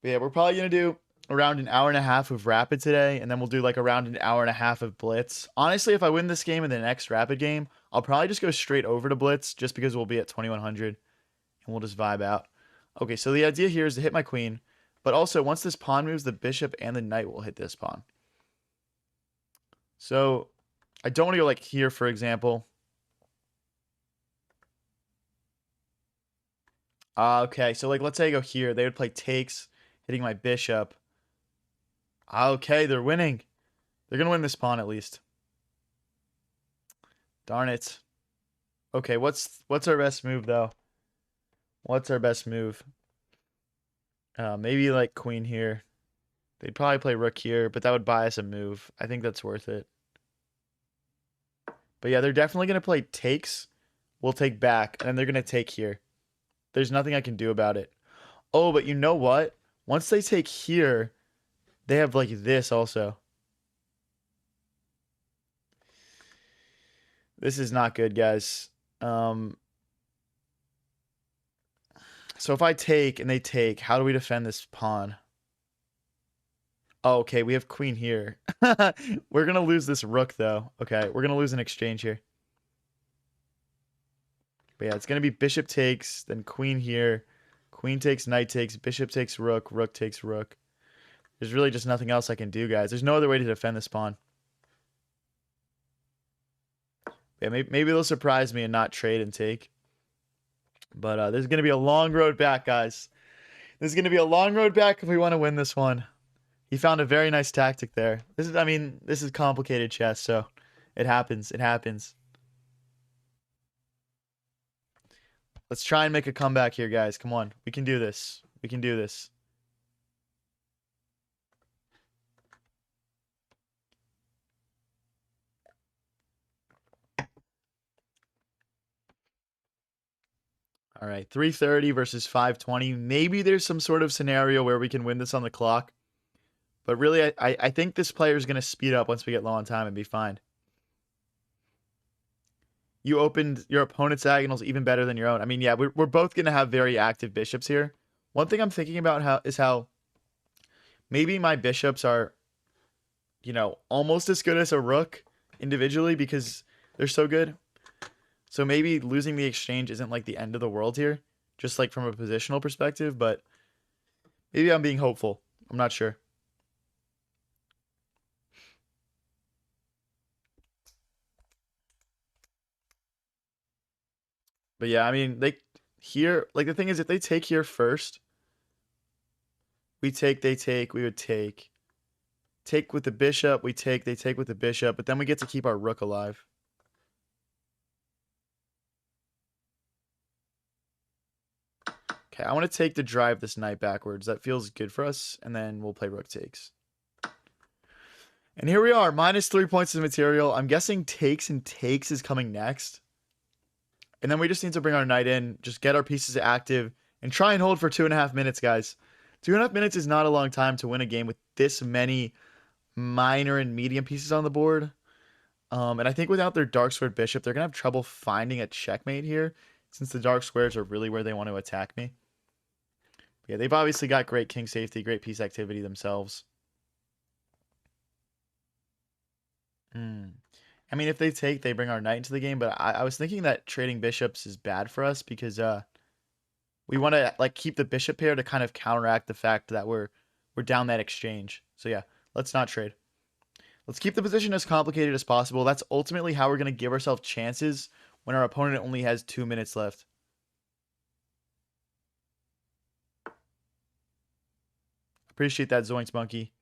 But yeah, we're probably gonna do around an hour and a half of rapid today, and then we'll do like around an hour and a half of blitz. Honestly, if I win this game and the next rapid game, I'll probably just go straight over to blitz just because we'll be at 2100 and we'll just vibe out. Okay, so the idea here is to hit my queen, but also once this pawn moves, the bishop and the knight will hit this pawn. So I don't want to go like here, for example. Okay, so like let's say I go here. They would play takes, hitting my bishop. Okay, they're winning. They're going to win this pawn at least. Darn it. Okay, what's our best move, though? What's our best move? Maybe like queen here. They'd probably play rook here, but that would buy us a move. I think that's worth it. But yeah, they're definitely going to play takes. We'll take back, and then they're going to take here. There's nothing I can do about it. Oh, but you know what? Once they take here, they have like this also. This is not good, guys. So if I take and they take, how do we defend this pawn? Oh, okay, we have queen here. We're going to lose this rook, though. Okay, we're going to lose an exchange here. But yeah, it's going to be bishop takes, then queen here. Queen takes, knight takes, bishop takes rook, rook takes rook. There's really just nothing else I can do, guys. There's no other way to defend this pawn. Yeah, maybe they'll surprise me and not trade and take. But there's going to be a long road back, guys. There's going to be a long road back if we want to win this one. He found a very nice tactic there. This is complicated chess, so it happens. It happens. Let's try and make a comeback here, guys. Come on. We can do this. We can do this. All right, 330 versus 520. Maybe there's some sort of scenario where we can win this on the clock. But really, I think this player is going to speed up once we get low on time and be fine. You opened your opponent's diagonals even better than your own. I mean, yeah, we're both going to have very active bishops here. One thing I'm thinking about is how maybe my bishops are, almost as good as a rook individually because they're so good. So maybe losing the exchange isn't like the end of the world here, just like from a positional perspective, but maybe I'm being hopeful. I'm not sure. But yeah, I mean, the thing is, if they take here first, we take, they take, we would take. Take with the bishop, we take, they take with the bishop, but then we get to keep our rook alive. Okay, I want to take to drive this knight backwards. That feels good for us, and then we'll play rook takes. And here we are, minus 3 points of material. I'm guessing takes and takes is coming next. And then we just need to bring our knight in, just get our pieces active, and try and hold for 2.5 minutes, guys. 2.5 minutes is not a long time to win a game with this many minor and medium pieces on the board. And I think without their dark squared bishop, they're going to have trouble finding a checkmate here, since the dark squares are really where they want to attack me. But yeah, they've obviously got great king safety, great piece activity themselves. I mean, if they take, they bring our knight into the game, but I was thinking that trading bishops is bad for us because we want to like keep the bishop pair to kind of counteract the fact that we're down that exchange. So yeah, let's not trade. Let's keep the position as complicated as possible. That's ultimately how we're going to give ourselves chances when our opponent only has 2 minutes left. Appreciate that, Zoinks Monkey.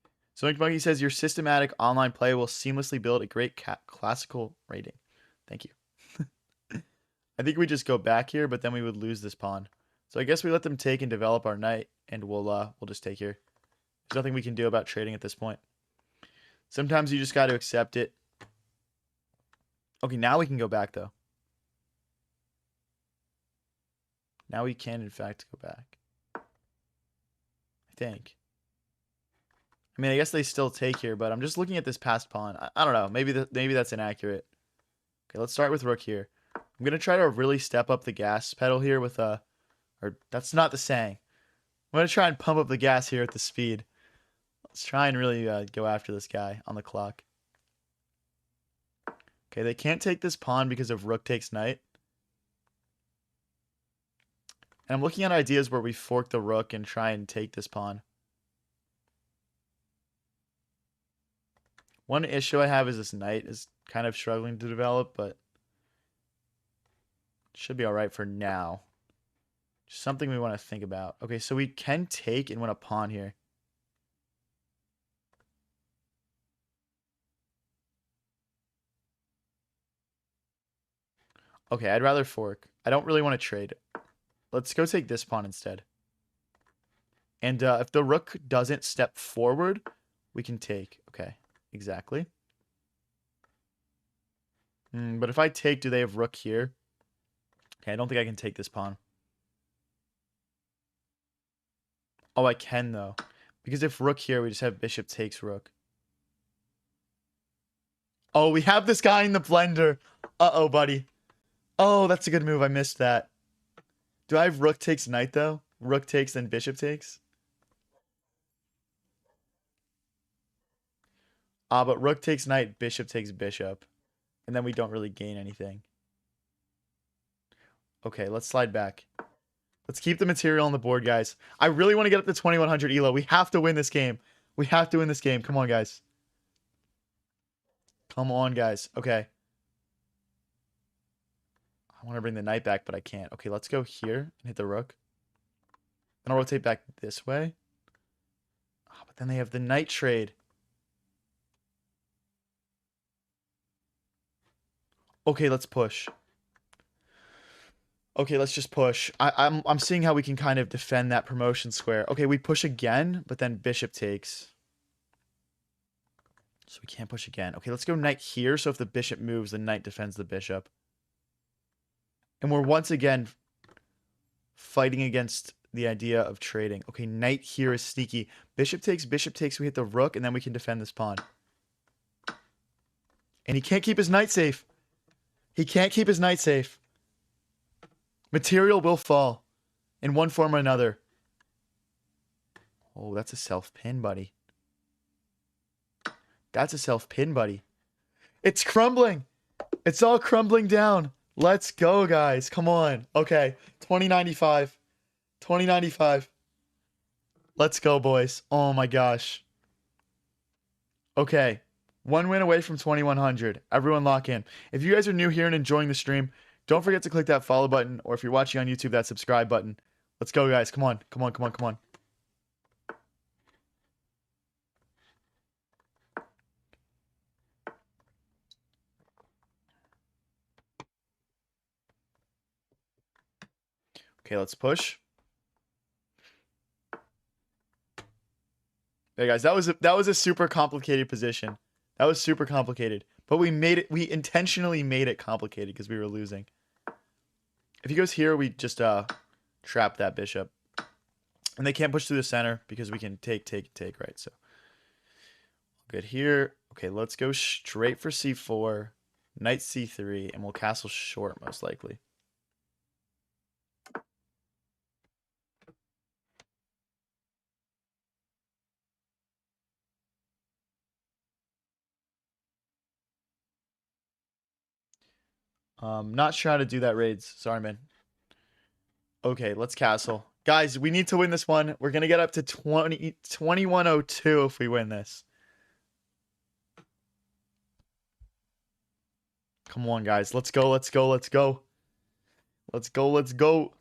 Zoinks Monkey says your systematic online play will seamlessly build a great classical rating. Thank you. I think we just go back here, but then we would lose this pawn. So I guess we let them take and develop our knight, and we'll just take here. There's nothing we can do about trading at this point. Sometimes you just got to accept it. Okay, now we can go back, though. Now we can, in fact, go back. I think. I mean, I guess they still take here, but I'm just looking at this passed pawn. I don't know. Maybe that's inaccurate. Okay, let's start with rook here. I'm going to try to really step up the gas pedal here with a... Or that's not the saying. I'm going to try and pump up the gas here at the speed. Let's try and really go after this guy on the clock. Okay, they can't take this pawn because of rook takes knight. And I'm looking at ideas where we fork the rook and try and take this pawn. One issue I have is this knight is kind of struggling to develop, but should be all right for now. Just something we want to think about. Okay, so we can take and win a pawn here. Okay, I'd rather fork. I don't really want to trade. Let's go take this pawn instead. And if the rook doesn't step forward, we can take. Okay, exactly. But if I take, do they have rook here? Okay, I don't think I can take this pawn. Oh, I can, though. Because if rook here, we just have bishop takes rook. Oh, we have this guy in the blender. Uh-oh, buddy. Oh, that's a good move. I missed that. Do I have rook takes knight, though? Rook takes, then bishop takes? But rook takes knight, bishop takes bishop. And then we don't really gain anything. Okay, let's slide back. Let's keep the material on the board, guys. I really want to get up to 2100 elo. We have to win this game. We have to win this game. Come on, guys. Come on, guys. Okay. I want to bring the knight back, but I can't. Okay, let's go here and hit the rook. Then I'll rotate back this way. Oh, but then they have the knight trade. Okay, let's push. Okay, let's just push. I'm seeing how we can kind of defend that promotion square. Okay, we push again, but then bishop takes. So we can't push again. Okay, let's go knight here. So if the bishop moves, the knight defends the bishop. And we're once again fighting against the idea of trading. Okay, knight here is sneaky. Bishop takes, we hit the rook, and then we can defend this pawn. And he can't keep his knight safe. He can't keep his knight safe. Material will fall in one form or another. Oh, that's a self-pin, buddy. That's a self-pin, buddy. It's crumbling. It's all crumbling down. Let's go, guys. Come on. Okay, 2095. 2095. Let's go, boys. Oh, my gosh. Okay. One win away from 2100. Everyone lock in. If you guys are new here and enjoying the stream, don't forget to click that follow button, or if you're watching on YouTube, that subscribe button. Let's go, guys. Come on. Come on, come on, come on. Okay, let's push. There, guys. That was a super complicated position. That was super complicated. But we made it. We intentionally made it complicated because we were losing. If he goes here, we just trap that bishop. And they can't push through the center because we can take, right? So good here. Okay, let's go straight for c4, knight c3, and we'll castle short most likely. Not sure how to do that, Raids. Sorry, man. Okay, let's castle. Guys, we need to win this one. We're going to get up to 2102 if we win this. Come on, guys. Let's go. Let's go. Let's go. Let's go. Let's go.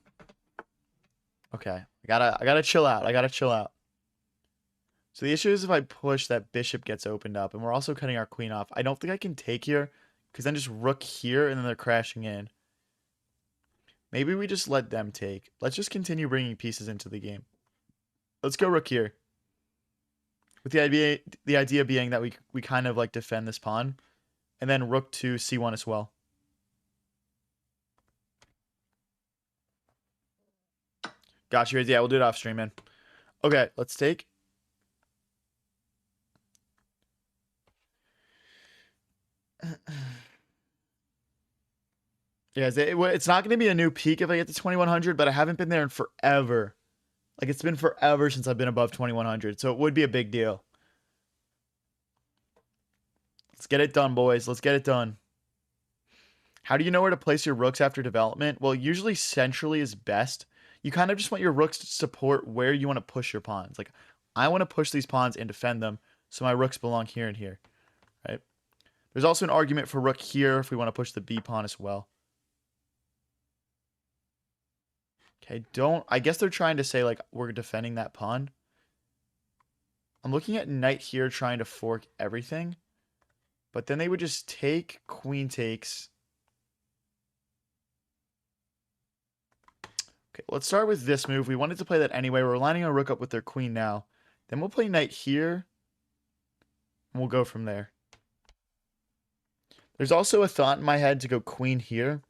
Okay. I gotta chill out. I gotta chill out. So the issue is if I push, that bishop gets opened up, and we're also cutting our queen off. I don't think I can take here, because then just rook here, and then they're crashing in. Maybe we just let them take. Let's just continue bringing pieces into the game. Let's go rook here. With the idea being that we kind of like defend this pawn, and then rook to c1 as well. Got you. Yeah, we'll do it off stream, man. Okay, let's take. Yeah, it's not going to be a new peak if I get to 2100, but I haven't been there in forever. Like, it's been forever since I've been above 2100, so it would be a big deal. Let's get it done, boys. Let's get it done. How do you know where to place your rooks after development? Well, usually centrally is best. You kind of just want your rooks to support where you want to push your pawns. Like, I want to push these pawns and defend them, so my rooks belong here and here, right? There's also an argument for rook here if we want to push the b pawn as well. Okay, I guess they're trying to say, like, we're defending that pawn. I'm looking at knight here trying to fork everything. But then they would just take, queen takes. Okay, let's start with this move. We wanted to play that anyway. We're lining our rook up with their queen now. Then we'll play knight here. And we'll go from there. There's also a thought in my head to go queen here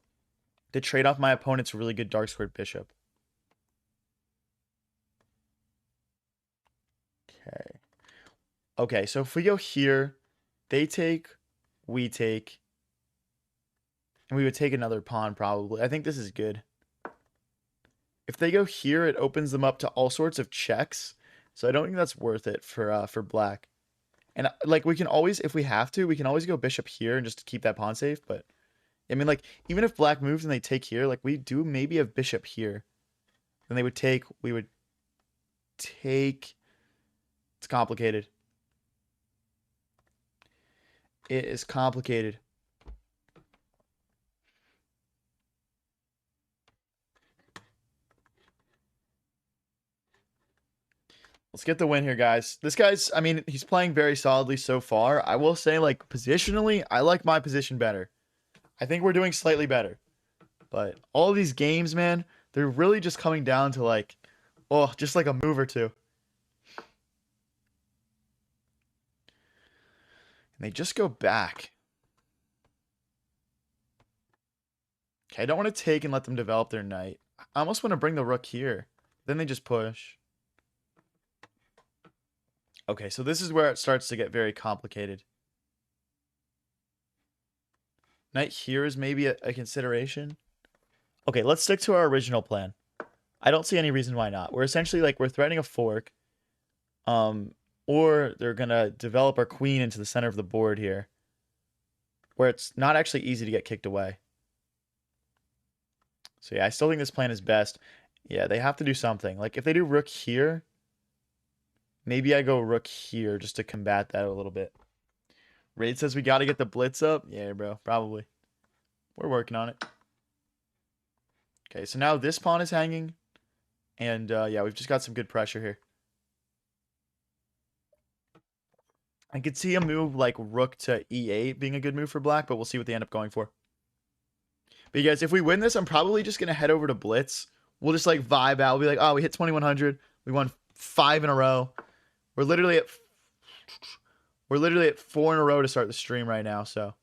to trade off my opponent's really good dark squared bishop. Okay. Okay, so if we go here, they take, we take, and we would take another pawn probably. I think this is good. If they go here, it opens them up to all sorts of checks. So I don't think that's worth it for black. And like we can always, if we have to, we can always go bishop here and just keep that pawn safe. But I mean, like, even if black moves and they take here, like we do maybe have bishop here. Then they would take, we would take. It's complicated. It is complicated. Let's get the win here, guys. This guy's, I mean, he's playing very solidly so far. I will say, like, positionally, I like my position better. I think we're doing slightly better. But all of these games, man, they're really just coming down to, like, oh, just like a move or two. And they just go back. Okay, I don't want to take and let them develop their knight. I almost want to bring the rook here. Then they just push. Okay, so this is where it starts to get very complicated. Knight here is maybe a consideration. Okay, let's stick to our original plan. I don't see any reason why not. We're essentially like, we're threatening a fork. Or they're going to develop our queen into the center of the board here. Where it's not actually easy to get kicked away. So yeah, I still think this plan is best. Yeah, they have to do something. Like if they do rook here, maybe I go rook here just to combat that a little bit. Raid says we got to get the blitz up. Yeah, bro, probably. We're working on it. Okay, so now this pawn is hanging. And yeah, we've just got some good pressure here. I could see a move like rook to e8 being a good move for black, but we'll see what they end up going for. But you guys, if we win this, I'm probably just going to head over to Blitz. We'll just like vibe out. We'll be like, oh, we hit 2100. We won 5 in a row. We're literally at 4 in a row to start the stream right now, so.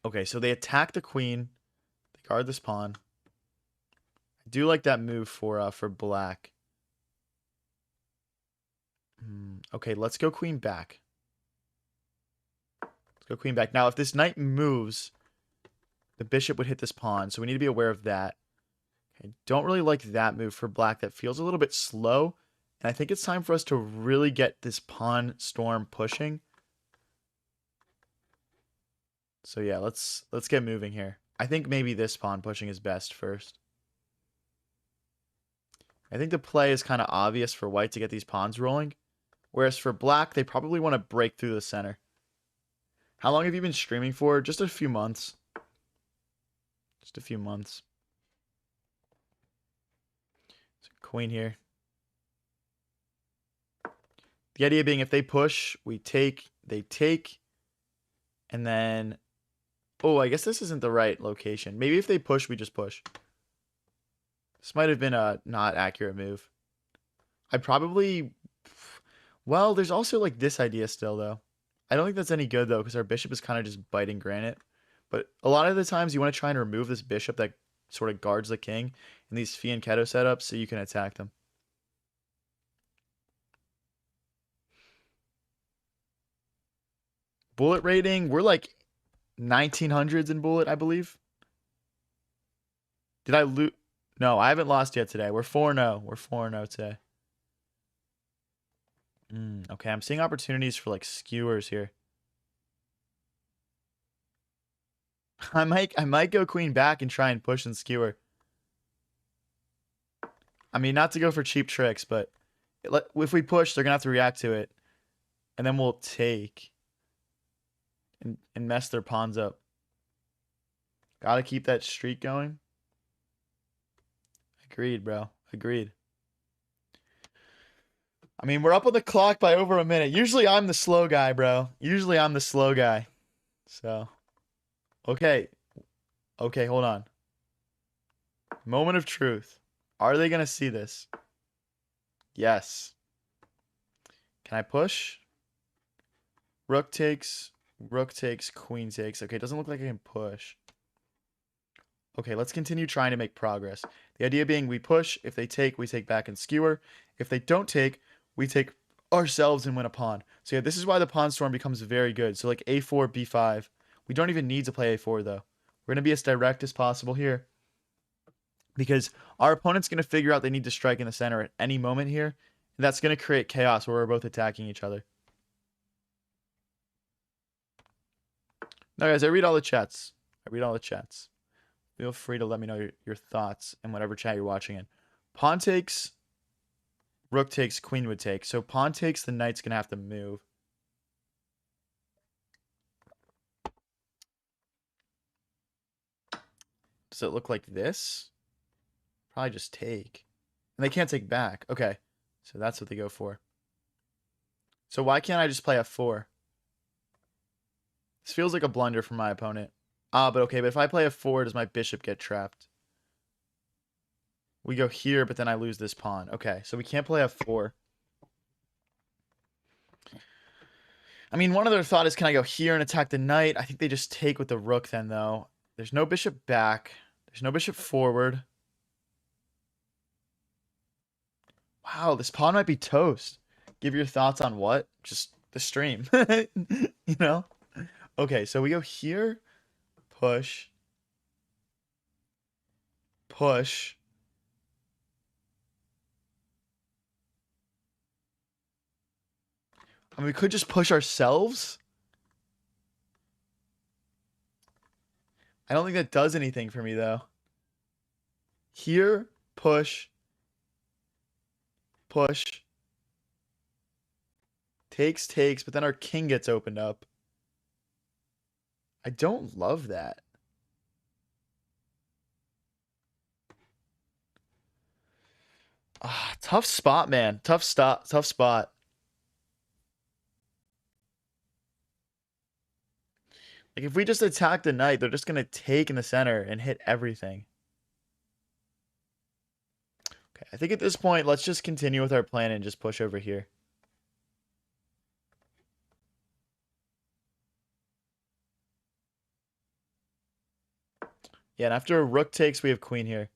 Okay, so they attack the queen. They guard this pawn. I do like that move for black. Okay, let's go queen back. Go queen back. Now, if this knight moves, the bishop would hit this pawn, so we need to be aware of that. Okay, don't really like that move for black. That feels a little bit slow, and I think it's time for us to really get this pawn storm pushing. So yeah, let's get moving here. I think maybe this pawn pushing is best first. I think the play is kind of obvious for white to get these pawns rolling, whereas for black, they probably want to break through the center. How long have you been streaming for? Just a few months. Just a few months. So queen here. The idea being if they push, we take, they take, and then... Oh, I guess this isn't the right location. Maybe if they push, we just push. This might have been a not accurate move. I probably... Well, there's also like this idea still, though. I don't think that's any good, though, because our bishop is kind of just biting granite. But a lot of the times you want to try and remove this bishop that sort of guards the king in these fianchetto setups so you can attack them. Bullet rating, we're like 1900s in bullet, I believe. Did I lose? No, I haven't lost yet today. We're 4-0. We're 4-0 today. Okay, I'm seeing opportunities for like skewers here. I might go queen back and try and push and skewer. I mean, not to go for cheap tricks, but if we push, they're gonna have to react to it, and then we'll take and mess their pawns up. Gotta keep that streak going. Agreed, bro. Agreed. I mean, we're up on the clock by over a minute. Usually I'm the slow guy, bro. Usually I'm the slow guy. So, okay. Okay, hold on. Moment of truth. Are they going to see this? Yes. Can I push? Rook takes, queen takes. Okay, it doesn't look like I can push. Okay, let's continue trying to make progress. The idea being we push. If they take, we take back and skewer. If they don't take, we take ourselves and win a pawn. So yeah, this is why the pawn storm becomes very good. So like a4, b5. We don't even need to play a4 though. We're going to be as direct as possible here. Because our opponent's going to figure out they need to strike in the center at any moment here. And that's going to create chaos where we're both attacking each other. Now guys, I read all the chats. Feel free to let me know your thoughts in whatever chat you're watching in. Pawn takes, rook takes, queen would take. So pawn takes, the knight's going to have to move. Does it look like this? Probably just take. And they can't take back. Okay. So that's what they go for. So why can't I just play f4? This feels like a blunder for my opponent. But okay. But if I play f4, does my bishop get trapped? We go here, but then I lose this pawn. Okay. So we can't play f4. I mean, one other thought is, can I go here and attack the knight? I think they just take with the rook then, though. There's no bishop back. There's no bishop forward. Wow, this pawn might be toast. Give your thoughts on what? Just the stream. You know? Okay, so we go here. Push. Push. I mean, we could just push ourselves. I don't think that does anything for me, though. Here, push. Push. Takes, but then our king gets opened up. I don't love that. Tough spot, man. Tough spot. Like, if we just attack the knight, they're just going to take in the center and hit everything. Okay, I think at this point, let's just continue with our plan and just push over here. Yeah, and after a rook takes, we have queen here.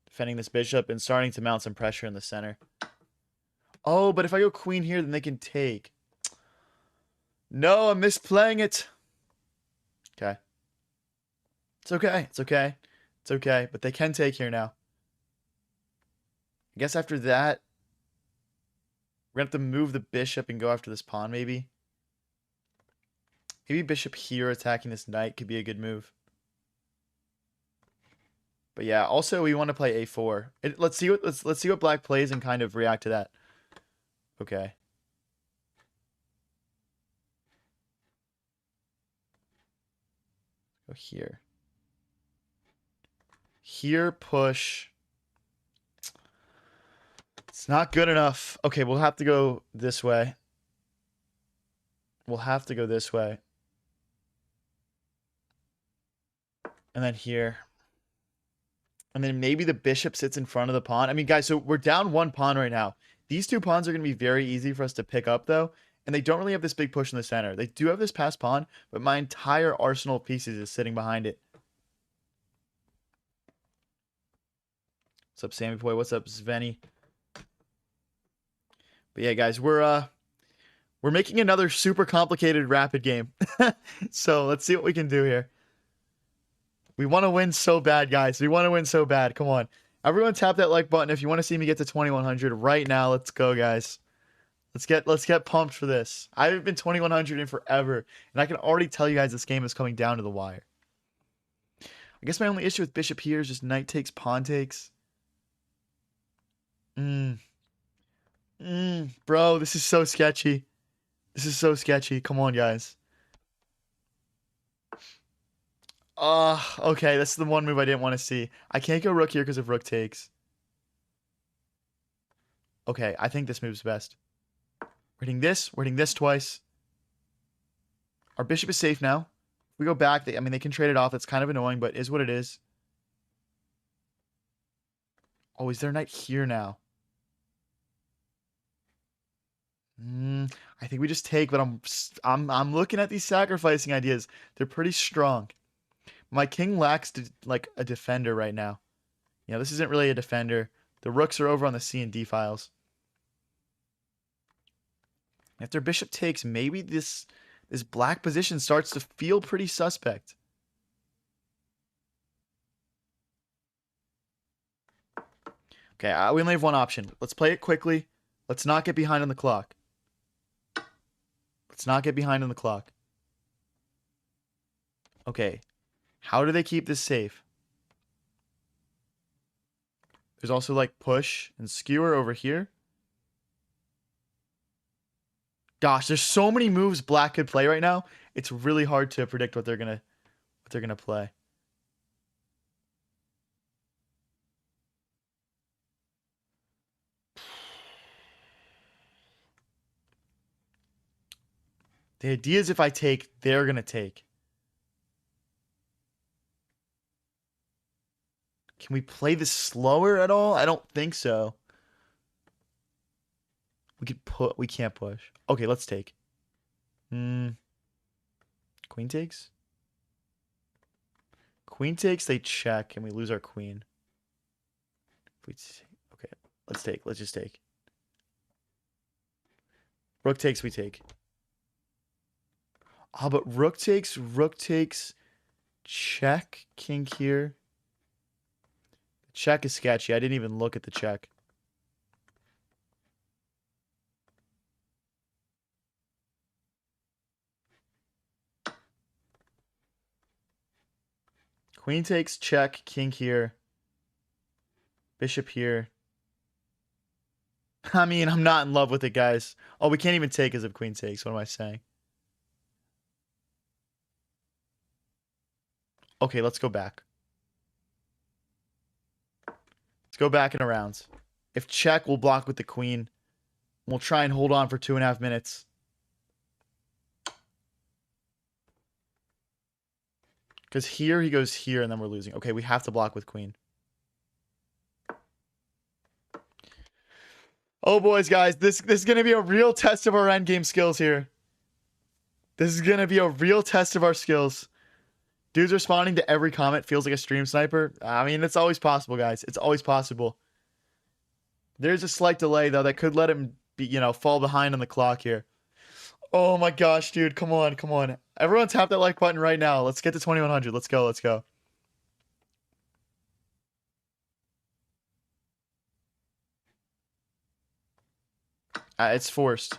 Defending this bishop and starting to mount some pressure in the center. Oh, but if I go queen here, then they can take. No, I'm misplaying it. Okay. It's okay. It's okay. It's okay. But they can take here now. I guess after that, we're going to have to move the bishop and go after this pawn, maybe. Maybe bishop here attacking this knight could be a good move. But yeah, also we want to play a4. Let's see what black plays and kind of react to that. Okay. So here. Here, push. It's not good enough. Okay, we'll have to go this way. We'll have to go this way. And then here. And then maybe the bishop sits in front of the pawn. I mean, guys, so we're down one pawn right now. These two pawns are going to be very easy for us to pick up, though. And they don't really have this big push in the center. They do have this passed pawn, but my entire arsenal of pieces is sitting behind it. What's up, Sammy Boy? What's up, Sveni? But yeah, guys, we're making another super complicated rapid game. So let's see what we can do here. We want to win so bad, guys. We want to win so bad. Come on. Everyone tap that like button if you want to see me get to 2100 right now. Let's go, guys. Let's get pumped for this. I haven't been 2100 in forever, and I can already tell you guys this game is coming down to the wire. I guess my only issue with bishop here is just knight takes, pawn takes. Bro, this is so sketchy. This is so sketchy. Come on, guys. Okay, that's the one move I didn't want to see. I can't go rook here because of rook takes. Okay, I think this move's best. We're hitting this twice. Our bishop is safe now. If we go back, I mean, they can trade it off. It's kind of annoying, but is what it is. Oh, is there knight here now? I think we just take, but I'm looking at these sacrificing ideas. They're pretty strong. My king lacks like a defender right now. You know, this isn't really a defender. The rooks are over on the C and D files. If their bishop takes, maybe this black position starts to feel pretty suspect. Okay, we only have one option. Let's play it quickly. Let's not get behind on the clock. Let's not get behind on the clock. Okay. How do they keep this safe? There's also like push and skewer over here. Gosh, there's so many moves black could play right now. It's really hard to predict what they're gonna play. The idea is if I take, they're gonna take. Can we play this slower at all? I don't think so. We can't push. Okay, let's take. Queen takes? Queen takes, they check, and we lose our queen. Okay, let's take. Let's just take. Rook takes, we take. Ah, but rook takes, check, king here. The check is sketchy. I didn't even look at the check. Queen takes, check, king here. Bishop here. I mean, I'm not in love with it, guys. Oh, we can't even take as if queen takes. What am I saying? Okay, let's go back. Let's go back in a round. If check, we'll block with the queen. We'll try and hold on for 2.5 minutes. Because here he goes here, and then we're losing. Okay, we have to block with queen. Oh, boys, guys. This is going to be a real test of our endgame skills here. This is going to be a real test of our skills. Dude's responding to every comment. Feels like a stream sniper. I mean, it's always possible, guys. It's always possible. There's a slight delay, though, that could let him be, you know, fall behind on the clock here. Oh, my gosh, dude. Come on, come on. Everyone tap that like button right now. Let's get to 2100. Let's go, let's go. It's forced.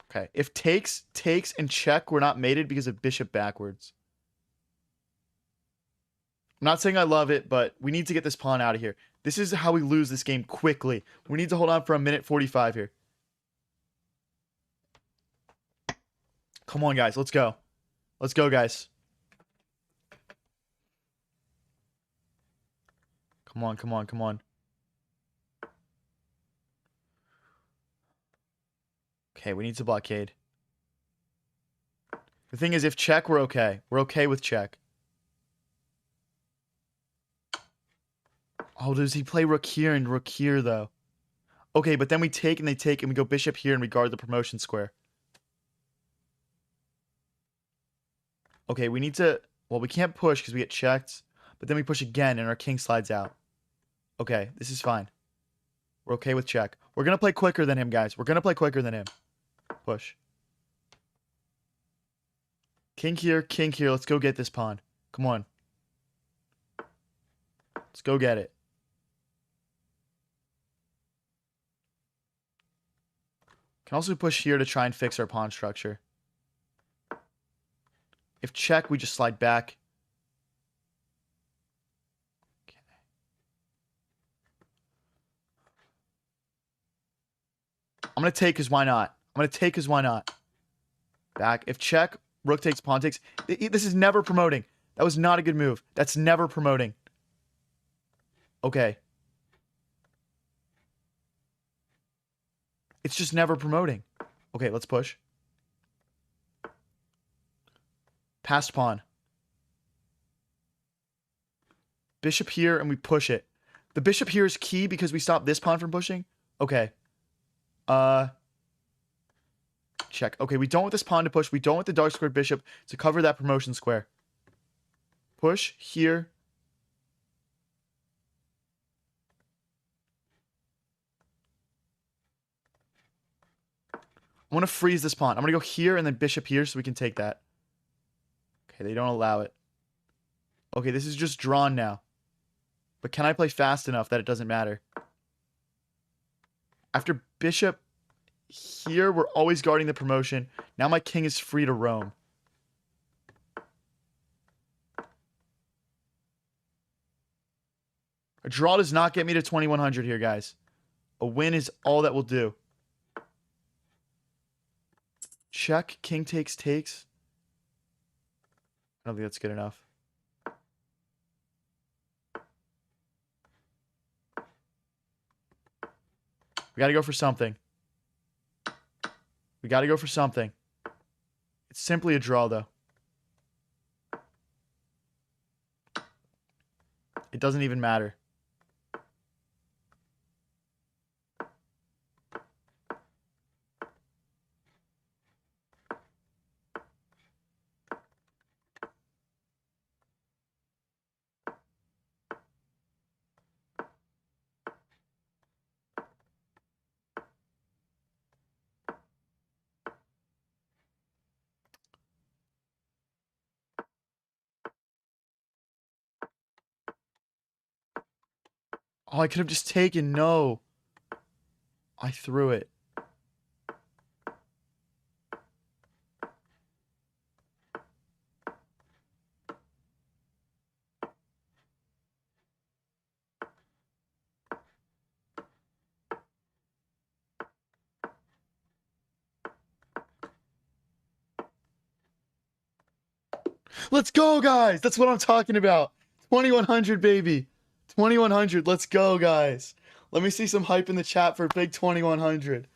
Okay, if takes, and check were not mated because of bishop backwards. I'm not saying I love it, but we need to get this pawn out of here. This is how we lose this game quickly. We need to hold on for a minute 45 here. Come on, guys. Let's go. Let's go, guys. Come on, come on, come on. Okay, we need to blockade. The thing is, if check, we're okay. We're okay with check. Oh, does he play rook here and rook here, though? Okay, but then we take and they take, and we go bishop here and we guard the promotion square. Okay, we need to... Well, we can't push because we get checked. But then we push again and our king slides out. Okay, this is fine. We're okay with check. We're going to play quicker than him, guys. We're going to play quicker than him. Push. King here, king here. Let's go get this pawn. Come on. Let's go get it. Can also push here to try and fix our pawn structure. If check, we just slide back. Okay. I'm going to take because why not? I'm going to take because why not? Back. If check, rook takes, pawn takes. This is never promoting. That was not a good move. That's never promoting. Okay. It's just never promoting. Okay, let's push. Passed pawn. Bishop here, and we push it. The bishop here is key because we stop this pawn from pushing. Okay. Check. Okay, we don't want this pawn to push. We don't want the dark squared bishop to cover that promotion square. Push here. I want to freeze this pawn. I'm going to go here and then bishop here so we can take that. Okay, they don't allow it. Okay, this is just drawn now. But can I play fast enough that it doesn't matter? After bishop here, we're always guarding the promotion. Now my king is free to roam. A draw does not get me to 2100 here, guys. A win is all that will do. Check, king takes, takes. I don't think that's good enough. We got to go for something. We got to go for something. It's simply a draw, though. It doesn't even matter. Oh, I could have just taken. No. I threw it. Let's go, guys. That's what I'm talking about. 2100, baby. 2100. Let's go, guys. Let me see some hype in the chat for big 2100.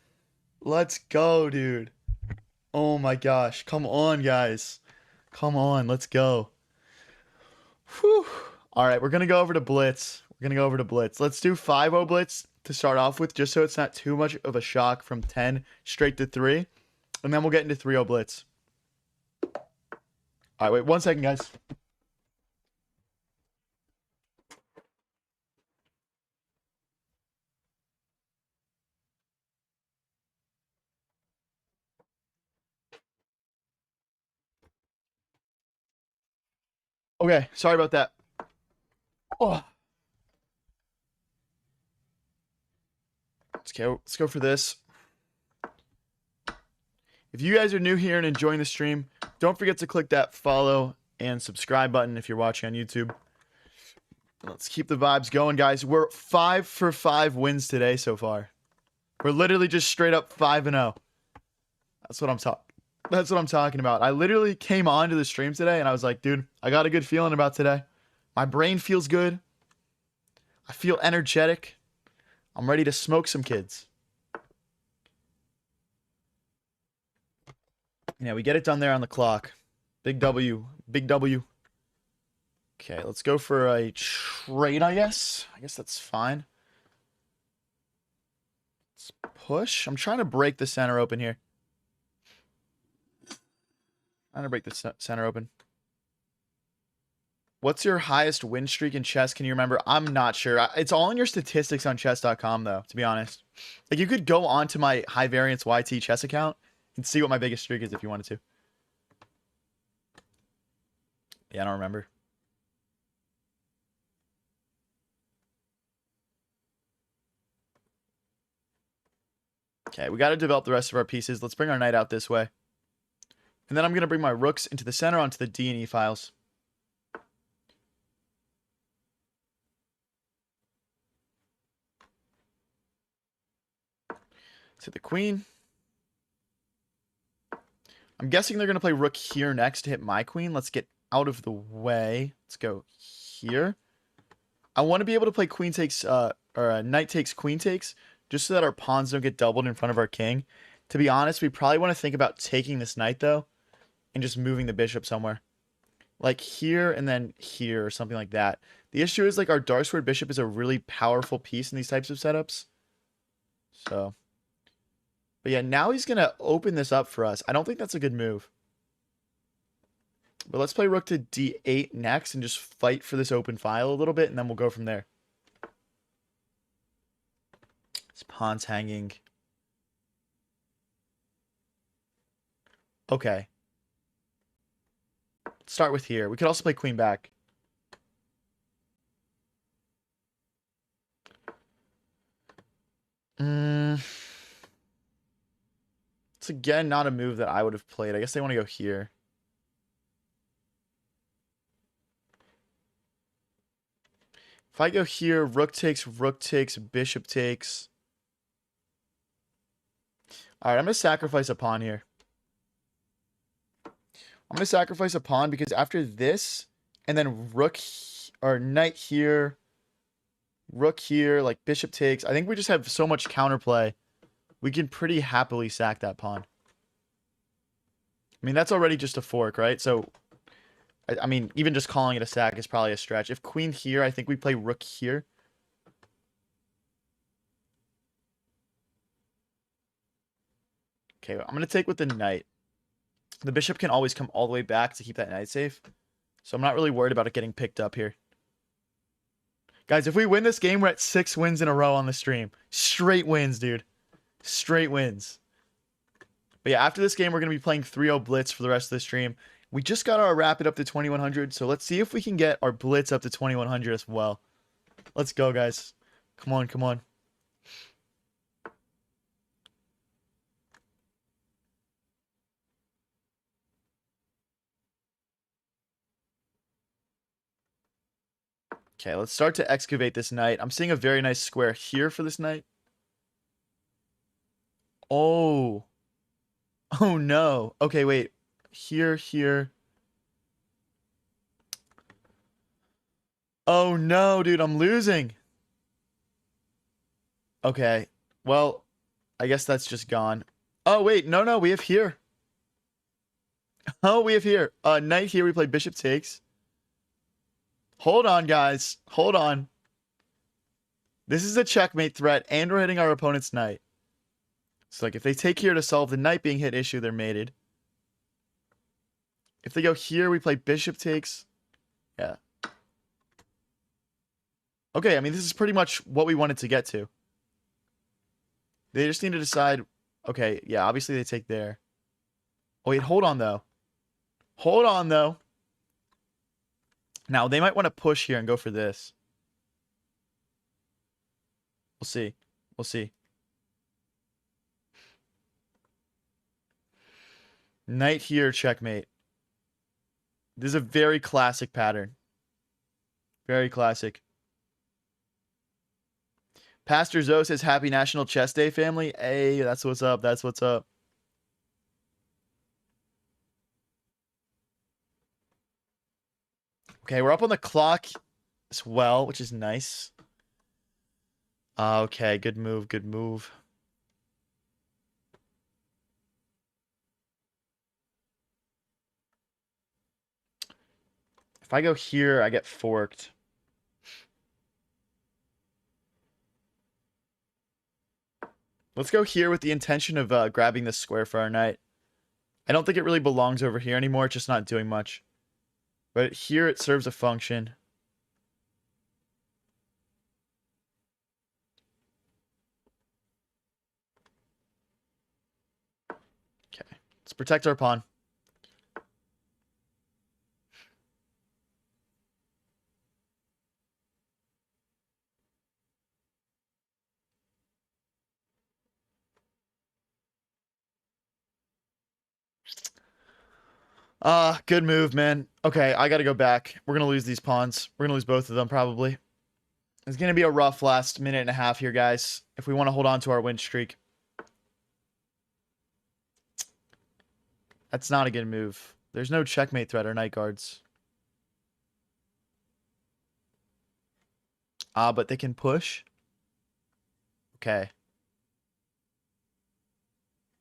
Let's go, dude. Oh my gosh. Come on, guys. Come on. Let's go. Whew. All right, we're going to go over to Blitz. We're going to go over to Blitz. Let's do 5-0 Blitz to start off with, just so it's not too much of a shock from 10 straight to 3. And then we'll get into 3-0 Blitz. All right, wait 1 second, guys. Okay, sorry about that. Oh. Let's go for this. If you guys are new here and enjoying the stream, don't forget to click that follow and subscribe button if you're watching on YouTube. Let's keep the vibes going, guys. We're 5 for 5 wins today so far. We're literally just straight up 5-0. That's what I'm talking about. I literally came onto the stream today and I was like, dude, I got a good feeling about today. My brain feels good. I feel energetic. I'm ready to smoke some kids. Yeah, we get it done there on the clock. Big W. Big W. Okay, let's go for a trade, I guess. I guess that's fine. Let's push. I'm trying to break the center open here. I'm trying to break the center open. What's your highest win streak in chess? Can you remember? I'm not sure. It's all in your statistics on chess.com, though, to be honest. Like, you could go onto my high variance YT chess account and see what my biggest streak is if you wanted to. Yeah, I don't remember. Okay, we got to develop the rest of our pieces. Let's bring our knight out this way. And then I'm going to bring my rooks into the center onto the D and E files. Let's hit the queen. I'm guessing they're going to play rook here next to hit my queen. Let's get out of the way. Let's go here. I want to be able to play queen takes, knight takes, queen takes, just so that our pawns don't get doubled in front of our king. To be honest, we probably want to think about taking this knight, though, and just moving the bishop somewhere. Like here and then here or something like that. The issue is, like, our dark squared bishop is a really powerful piece in these types of setups. So, but yeah, now he's going to open this up for us. I don't think that's a good move. But let's play rook to d8 next and just fight for this open file a little bit, and then we'll go from there. This pawn's hanging. Okay. Let's start with here. We could also play queen back. It's again not a move that I would have played. I guess they want to go here. If I go here, rook takes, bishop takes. All right, I'm going to sacrifice a pawn here. I'm going to sacrifice a pawn because after this, and then rook or knight here, rook here, like bishop takes, I think we just have so much counterplay. We can pretty happily sack that pawn. I mean, that's already just a fork, right? So, I mean, even just calling it a sack is probably a stretch. If queen here, I think we play rook here. Okay, I'm going to take with the knight. The bishop can always come all the way back to keep that knight safe. So I'm not really worried about it getting picked up here. Guys, if we win this game, we're at 6 wins in a row on the stream. Straight wins, dude. Straight wins. But yeah, after this game, we're going to be playing 3-0 Blitz for the rest of the stream. We just got our Rapid up to 2100, so let's see if we can get our Blitz up to 2100 as well. Let's go, guys. Come on, come on. Okay, let's start to excavate this knight. I'm seeing a very nice square here for this knight. Oh. Oh, no. Okay, wait. Here, here. Oh, no, dude. I'm losing. Okay. Well, I guess that's just gone. Oh, wait. No, no. We have here. Oh, we have here. Knight here. We play bishop takes. Hold on, guys. Hold on. This is a checkmate threat, and we're hitting our opponent's knight. So, like, if they take here to solve the knight being hit issue, they're mated. If they go here, we play bishop takes. Yeah. Okay, I mean, this is pretty much what we wanted to get to. They just need to decide. Okay, yeah, obviously they take there. Oh, wait, hold on, though. Hold on, though. Now, they might want to push here and go for this. We'll see. We'll see. Knight here, checkmate. This is a very classic pattern. Very classic. Pastor Zoe says happy National Chess Day, family. Hey, that's what's up. That's what's up. Okay, we're up on the clock as well, which is nice. Okay, good move, good move. If I go here, I get forked. Let's go here with the intention of grabbing this square for our knight. I don't think it really belongs over here anymore. It's just not doing much. But here it serves a function. Okay, let's protect our pawn. Good move, man. Okay, I gotta go back. We're gonna lose these pawns. We're gonna lose both of them, probably. It's gonna be a rough last minute and a half here, guys, if we want to hold on to our win streak. That's not a good move. There's no checkmate threat or knight guards. But they can push. Okay.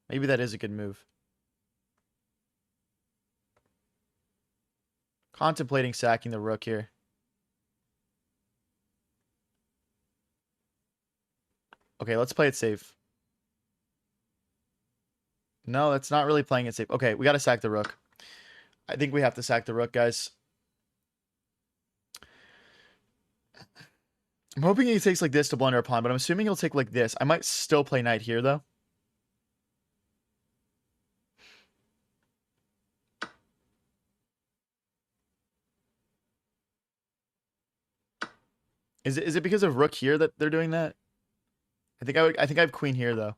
Maybe that is a good move. Contemplating sacking the rook here. Okay, let's play it safe. No, that's not really playing it safe. Okay, we got to sack the rook. I think we have to sack the rook, guys. I'm hoping he takes like this to blunder a pawn, but I'm assuming he'll take like this. I might still play knight here, though. Is it because of rook here that they're doing that? I think I have queen here, though.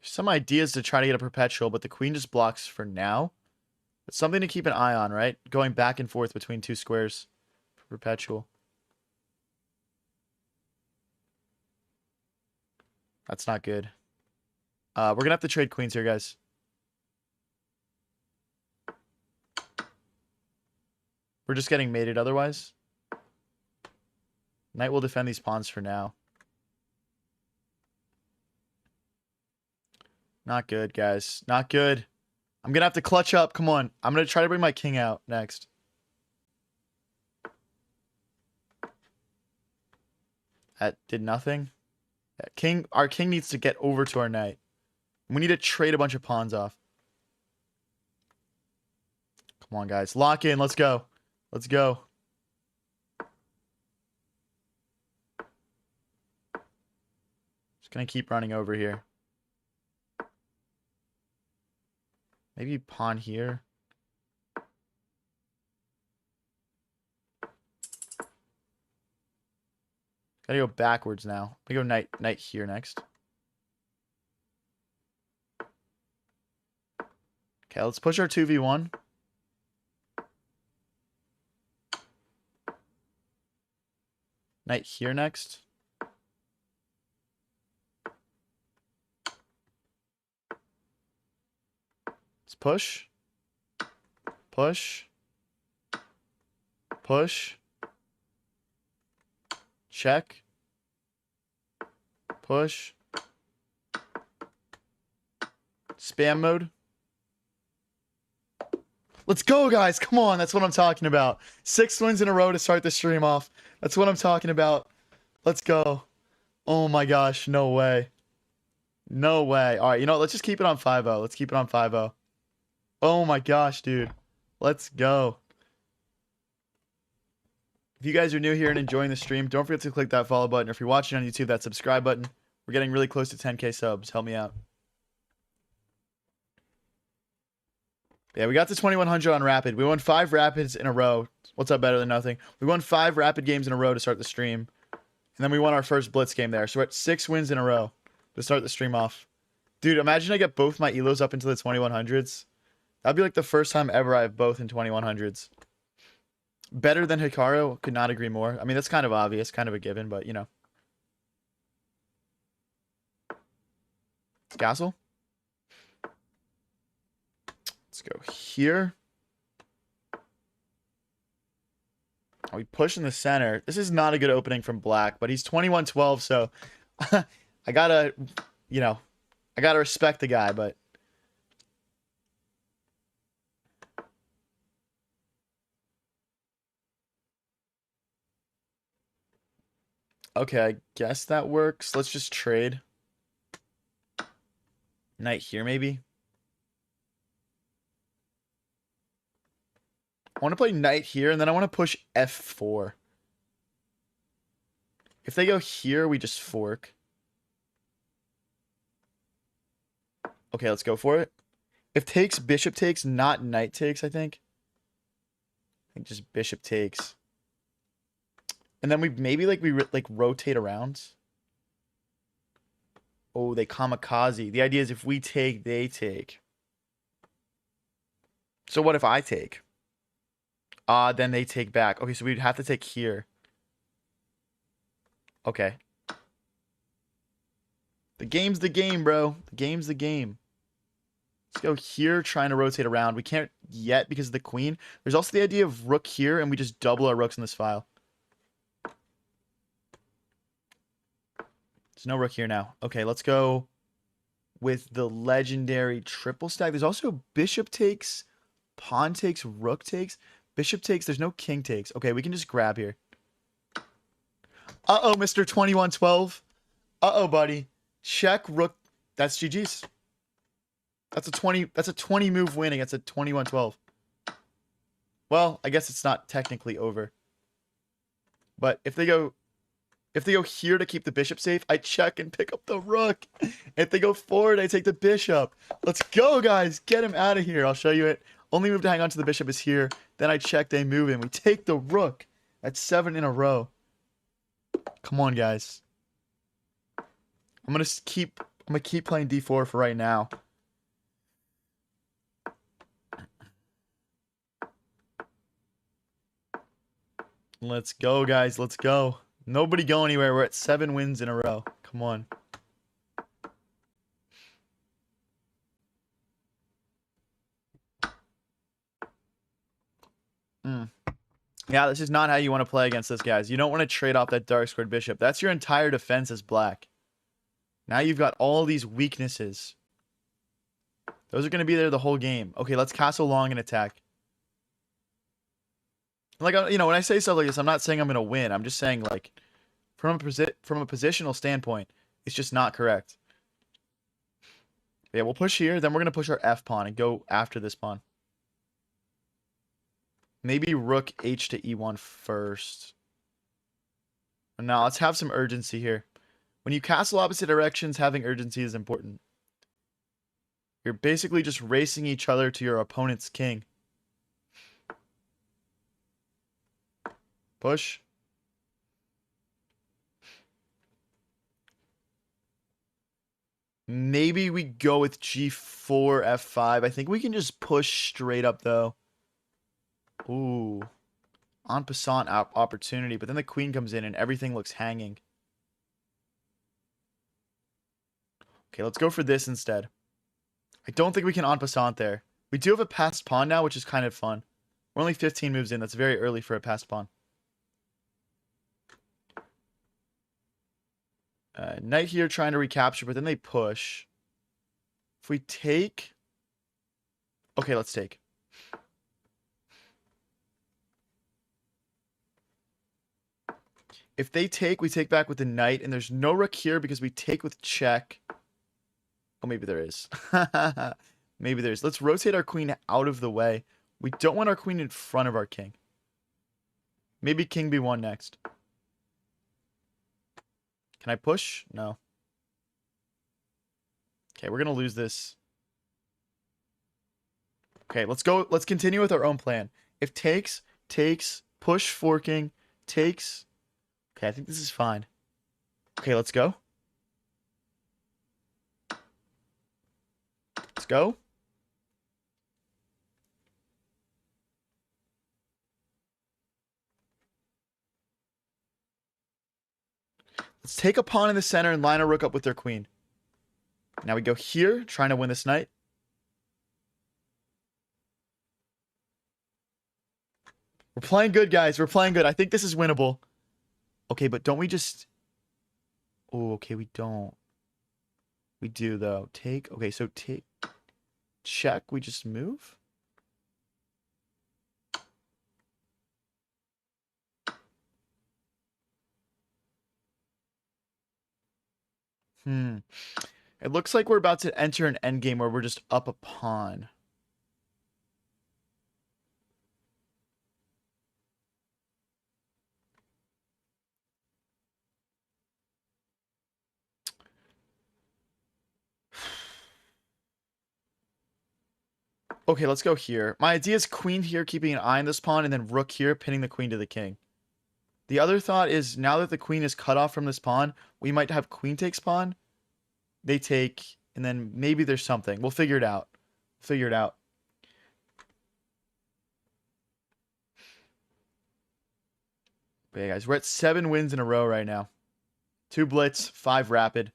There's some ideas to try to get a perpetual, but the queen just blocks for now. It's something to keep an eye on, right? Going back and forth between two squares for perpetual. That's not good. We're going to have to trade queens here, guys. We're just getting mated otherwise. Knight will defend these pawns for now. Not good, guys. Not good. I'm going to have to clutch up. Come on. I'm going to try to bring my king out next. That did nothing. Our king needs to get over to our knight. We need to trade a bunch of pawns off. Come on, guys. Lock in. Let's go. Let's go. Just going to keep running over here. Maybe pawn here. Gotta go backwards now. We go knight here next. Okay, let's push our 2v1. Knight here next. Let's push. Push. Push. Check. Push. Spam mode. Let's go, guys. Come on. That's what I'm talking about. 6 wins in a row to start the stream off. That's what I'm talking about. Let's go. Oh my gosh. No way. No way. All right. You know what? Let's just keep it on 5-0. Let's keep it on 5-0. Oh my gosh, dude. Let's go. If you guys are new here and enjoying the stream, don't forget to click that follow button. Or if you're watching on YouTube, that subscribe button. We're getting really close to 10K subs. Help me out. Yeah, we got to 2100 on Rapid. We won 5 Rapids in a row. What's up, better than nothing? We won 5 Rapid games in a row to start the stream. And then we won our first Blitz game there. So we're at 6 wins in a row to start the stream off. Dude, imagine I get both my elos up into the 2100s. That'd be like the first time ever I have both in 2100s. Better than Hikaru. Could not agree more. I mean, that's kind of obvious, kind of a given, but you know. Castle. Let's go here. We push in the center. This is not a good opening from Black, but he's 21-12, so I gotta, you know, I gotta respect the guy, but okay, I guess that works. Let's just trade. Knight here, maybe. I want to play knight here, and then I want to push f4. If they go here, we just fork. Okay, let's go for it. If takes, bishop takes, not knight takes, I think. I think just bishop takes. And then we maybe like rotate around. Oh, they kamikaze. The idea is if we take, they take. So what if I take? Then they take back. Okay, so we'd have to take here. Okay. The game's the game, bro. The game's the game. Let's go here, trying to rotate around. We can't yet because of the queen. There's also the idea of rook here, and we just double our rooks in this file. There's no rook here now. Okay, let's go with the legendary triple stack. There's also bishop takes, pawn takes, rook takes. Bishop takes. There's no king takes. Okay, we can just grab here. Uh-oh, Mr. 21-12. Uh-oh, buddy. Check rook. That's GG's. That's a 20 move win against a 21-12. Well, I guess it's not technically over. But if they go here to keep the bishop safe, I check and pick up the rook. If they go forward, I take the bishop. Let's go, guys. Get him out of here. I'll show you it. Only move to hang on to the bishop is here. Then I check, they move in. We take the rook. That's 7 in a row. Come on, guys. I'm gonna keep playing d4 for right now. Let's go, guys. Let's go. Nobody go anywhere. We're at 7 wins in a row. Come on. Yeah, this is not how you want to play against this, guys. You don't want to trade off that dark squared bishop. That's your entire defense as black. Now you've got all these weaknesses. Those are going to be there the whole game. Okay, let's castle long and attack. Like, you know, when I say stuff like this, I'm not saying I'm going to win. I'm just saying, like, from a positional standpoint, it's just not correct. Yeah, we'll push here. Then we're going to push our F pawn and go after this pawn. Maybe rook h to e1 first. Now, let's have some urgency here. When you castle opposite directions, having urgency is important. You're basically just racing each other to your opponent's king. Push. Maybe we go with g4, f5. I think we can just push straight up, though. Ooh. En passant opportunity, but then the queen comes in and everything looks hanging. Okay, let's go for this instead. I don't think we can en passant there. We do have a passed pawn now, which is kind of fun. We're only 15 moves in. That's very early for a passed pawn. Knight here trying to recapture, but then they push. If we take... Okay, let's take. If they take, we take back with the knight, and there's no rook here because we take with check. Oh, maybe there is. Maybe there is. Let's rotate our queen out of the way. We don't want our queen in front of our king. Maybe king b1 next. Can I push? No. Okay, we're going to lose this. Okay, let's go. Let's continue with our own plan. If takes, takes, push forking, takes. Okay, I think this is fine. Okay, let's go. Let's go. Let's take a pawn in the center and line a rook up with their queen. Now we go here, trying to win this knight. We're playing good, guys. We're playing good. I think this is winnable. Okay, but don't we just... Oh, okay, we don't. We do, though. Take. Okay, so take. Check. We just move. It looks like we're about to enter an endgame where we're just up a pawn. Okay, let's go here. My idea is queen here, keeping an eye on this pawn, and then rook here, pinning the queen to the king. The other thought is, now that the queen is cut off from this pawn, we might have queen takes pawn. They take, and then maybe there's something. We'll figure it out. Figure it out. But yeah, guys, we're at 7 wins in a row right now. 2 blitz, 5 rapid.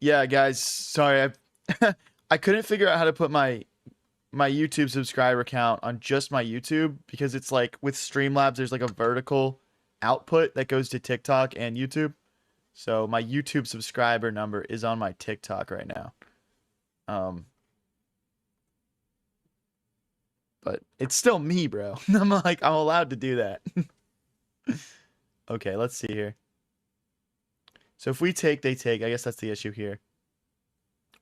Yeah, guys, sorry. I couldn't figure out how to put my YouTube subscriber count on just my YouTube because it's like with Streamlabs there's like a vertical output that goes to TikTok and YouTube. So my YouTube subscriber number is on my TikTok right now. But it's still me, bro. I'm allowed to do that. Okay, let's see here. So if we take, they take. I guess that's the issue here.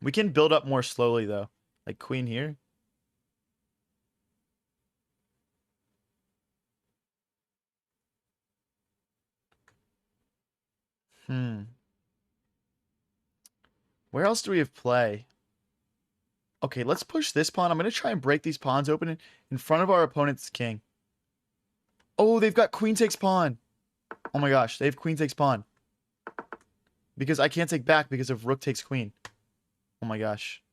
We can build up more slowly, though. Like queen here. Where else do we have play? Okay, let's push this pawn. I'm going to try and break these pawns open in front of our opponent's king. Oh, they've got queen takes pawn. Oh my gosh, they have queen takes pawn. Because I can't take back because of rook takes queen. Oh my gosh.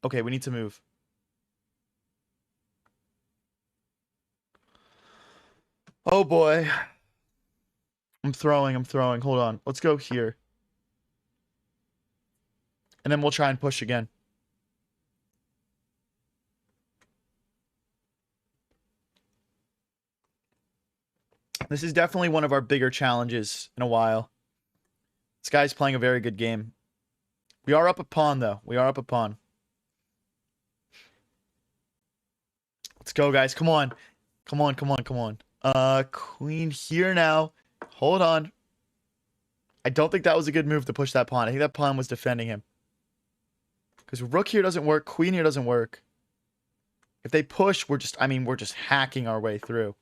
Okay, we need to move. Oh boy. I'm throwing. Hold on. Let's go here. And then we'll try and push again. This is definitely one of our bigger challenges in a while. This guy's playing a very good game. We are up a pawn, though. We are up a pawn. Let's go, guys. Come on. Come on, come on, come on. Queen here now. Hold on. I don't think that was a good move to push that pawn. I think that pawn was defending him. Because rook here doesn't work. Queen here doesn't work. If they push, we're just hacking our way through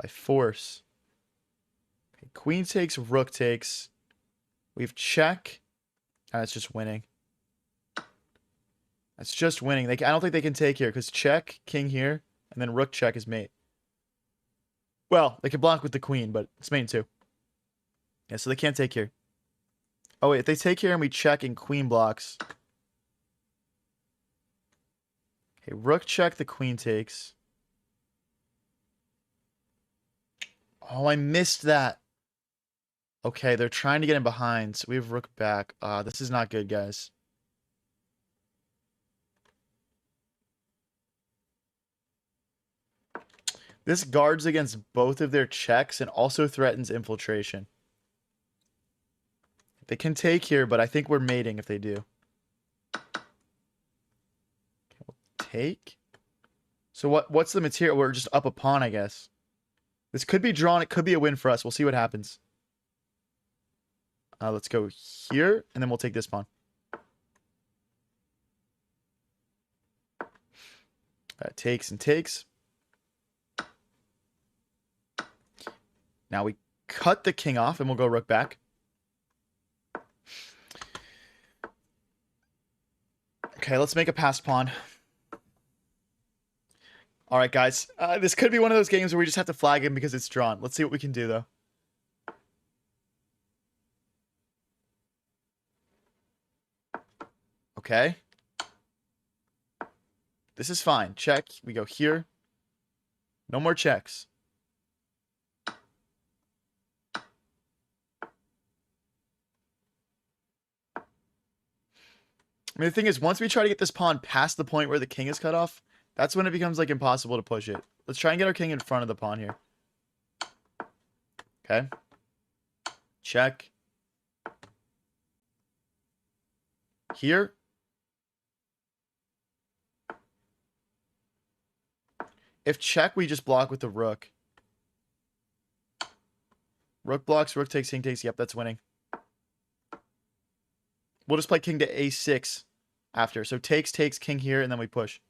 by force. Okay, queen takes, rook takes. We have check. And it's just winning. That's just winning. I don't think they can take here because check, king here, and then rook check is mate. Well, they can block with the queen, but it's mate too. Yeah, so they can't take here. Oh, wait, if they take here and we check and queen blocks. Okay, rook check, the queen takes. Oh, I missed that. Okay, they're trying to get in behind, so we have rook back. This is not good, guys. This guards against both of their checks and also threatens infiltration. They can take here, but I think we're mating if they do. Okay, we'll take. So what's the material? We're just up a pawn, I guess. This could be drawn. It could be a win for us. We'll see what happens. Let's go here, and then we'll take this pawn. Takes and takes. Now we cut the king off and we'll go rook back. Okay, let's make a passed pawn. All right, guys. This could be one of those games where we just have to flag him because it's drawn. Let's see what we can do, though. Okay. This is fine. Check. We go here. No more checks. I mean, the thing is, once we try to get this pawn past the point where the king is cut off, that's when it becomes, like, impossible to push it. Let's try and get our king in front of the pawn here. Okay. Check. Here. If check, we just block with the rook. Rook blocks, rook takes, king takes. Yep, that's winning. We'll just play king to a6 after. So takes, king here, and then we push.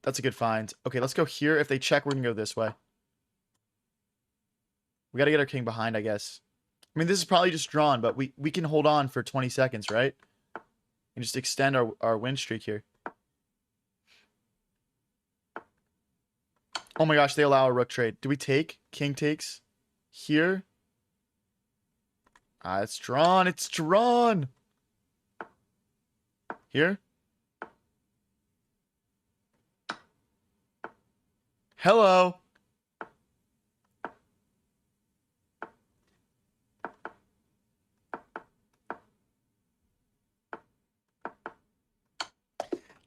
That's a good find. Okay, let's go here. If they check, we're going to go this way. We got to get our king behind, I guess. I mean, this is probably just drawn, but we can hold on for 20 seconds, right? And just extend our win streak here. Oh my gosh, they allow a rook trade. Do we take? King takes. Here. Ah, it's drawn. It's drawn. Here. Hello.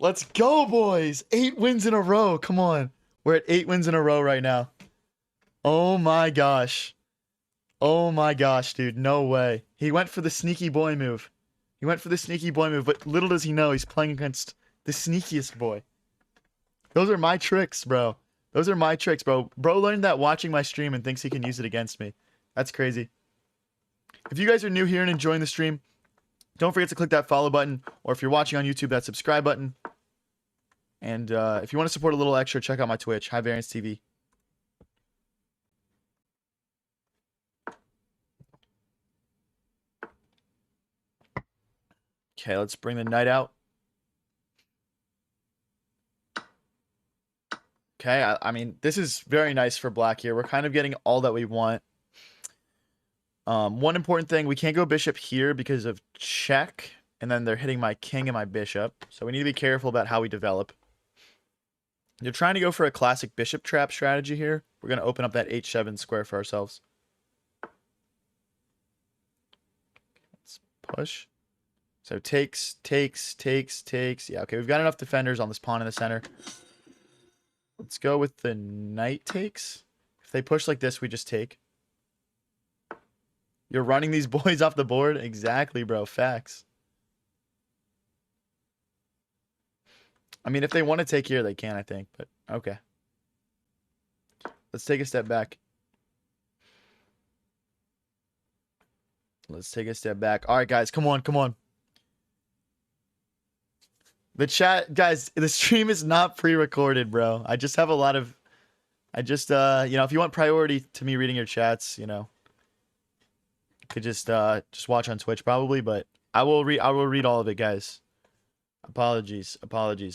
Let's go, boys. 8 wins in a row. Come on. We're at 8 wins in a row right now. Oh my gosh. Oh my gosh, dude. No way. He went for the sneaky boy move. He went for the sneaky boy move, but little does he know he's playing against the sneakiest boy. Those are my tricks, bro. Those are my tricks, bro. Bro learned that watching my stream and thinks he can use it against me. That's crazy. If you guys are new here and enjoying the stream, don't forget to click that follow button. Or if you're watching on YouTube, that subscribe button. And if you want to support a little extra, check out my Twitch, High Variance TV. Okay, let's bring the knight out. Okay, I mean, this is very nice for black here. We're kind of getting all that we want. One important thing, we can't go bishop here because of check. And then they're hitting my king and my bishop. So we need to be careful about how we develop. You're trying to go for a classic bishop trap strategy here. We're going to open up that h7 square for ourselves. Let's push. So takes. Yeah, okay, we've got enough defenders on this pawn in the center. Let's go with the knight takes. If they push like this, we just take. You're running these boys off the board? Exactly, bro. Facts. I mean, if they want to take here, they can, I think. But, okay. Let's take a step back. Let's take a step back. All right, guys. Come on, come on. The chat, guys, the stream is not pre-recorded, bro. I just have a lot of... you know, if you want priority to me reading your chats, you know, you could just watch on Twitch probably, but I will read all of it, guys. Apologies.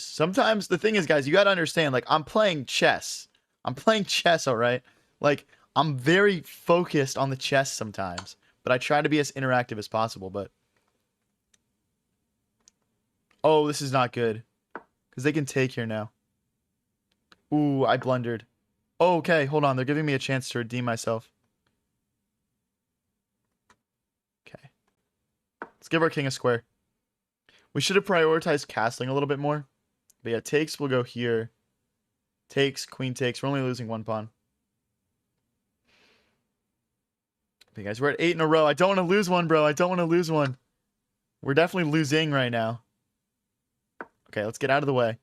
Sometimes the thing is, guys, you got to understand, like, I'm playing chess. All right? Like, I'm very focused on the chess sometimes, but I try to be as interactive as possible, but... Oh, this is not good. Because they can take here now. Ooh, I blundered. Oh, okay, hold on. They're giving me a chance to redeem myself. Okay. Let's give our king a square. We should have prioritized castling a little bit more. But yeah, takes will go here. Takes, queen takes. We're only losing one pawn. Okay, guys, we're at 8 in a row. I don't want to lose one, bro. I don't want to lose one. We're definitely losing right now. Okay, let's get out of the way.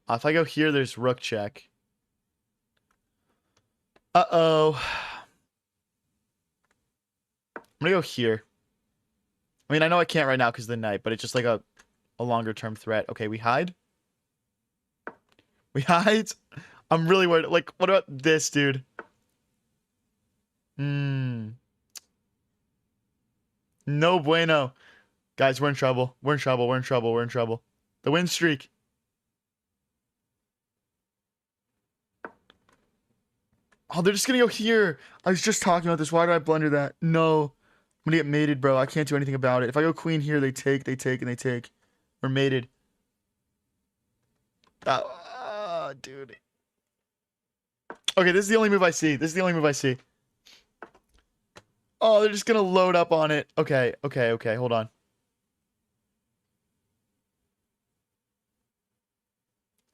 If I go here, there's rook check. Uh-oh. I'm gonna go here. I mean, I know I can't right now because of the knight, but it's just like a longer term threat. Okay, we hide. We hide. I'm really worried. Like, what about this, dude? Hmm. No bueno. Guys, we're in trouble. We're in trouble. We're in trouble. We're in trouble. The win streak. Oh, they're just gonna go here. I was just talking about this. Why did I blunder that? No. I'm gonna get mated, bro. I can't do anything about it. If I go queen here, they take, and they take. We're mated. Dude. Okay, this is the only move I see. This is the only move I see. Oh, they're just gonna load up on it. Okay, okay, okay. Hold on.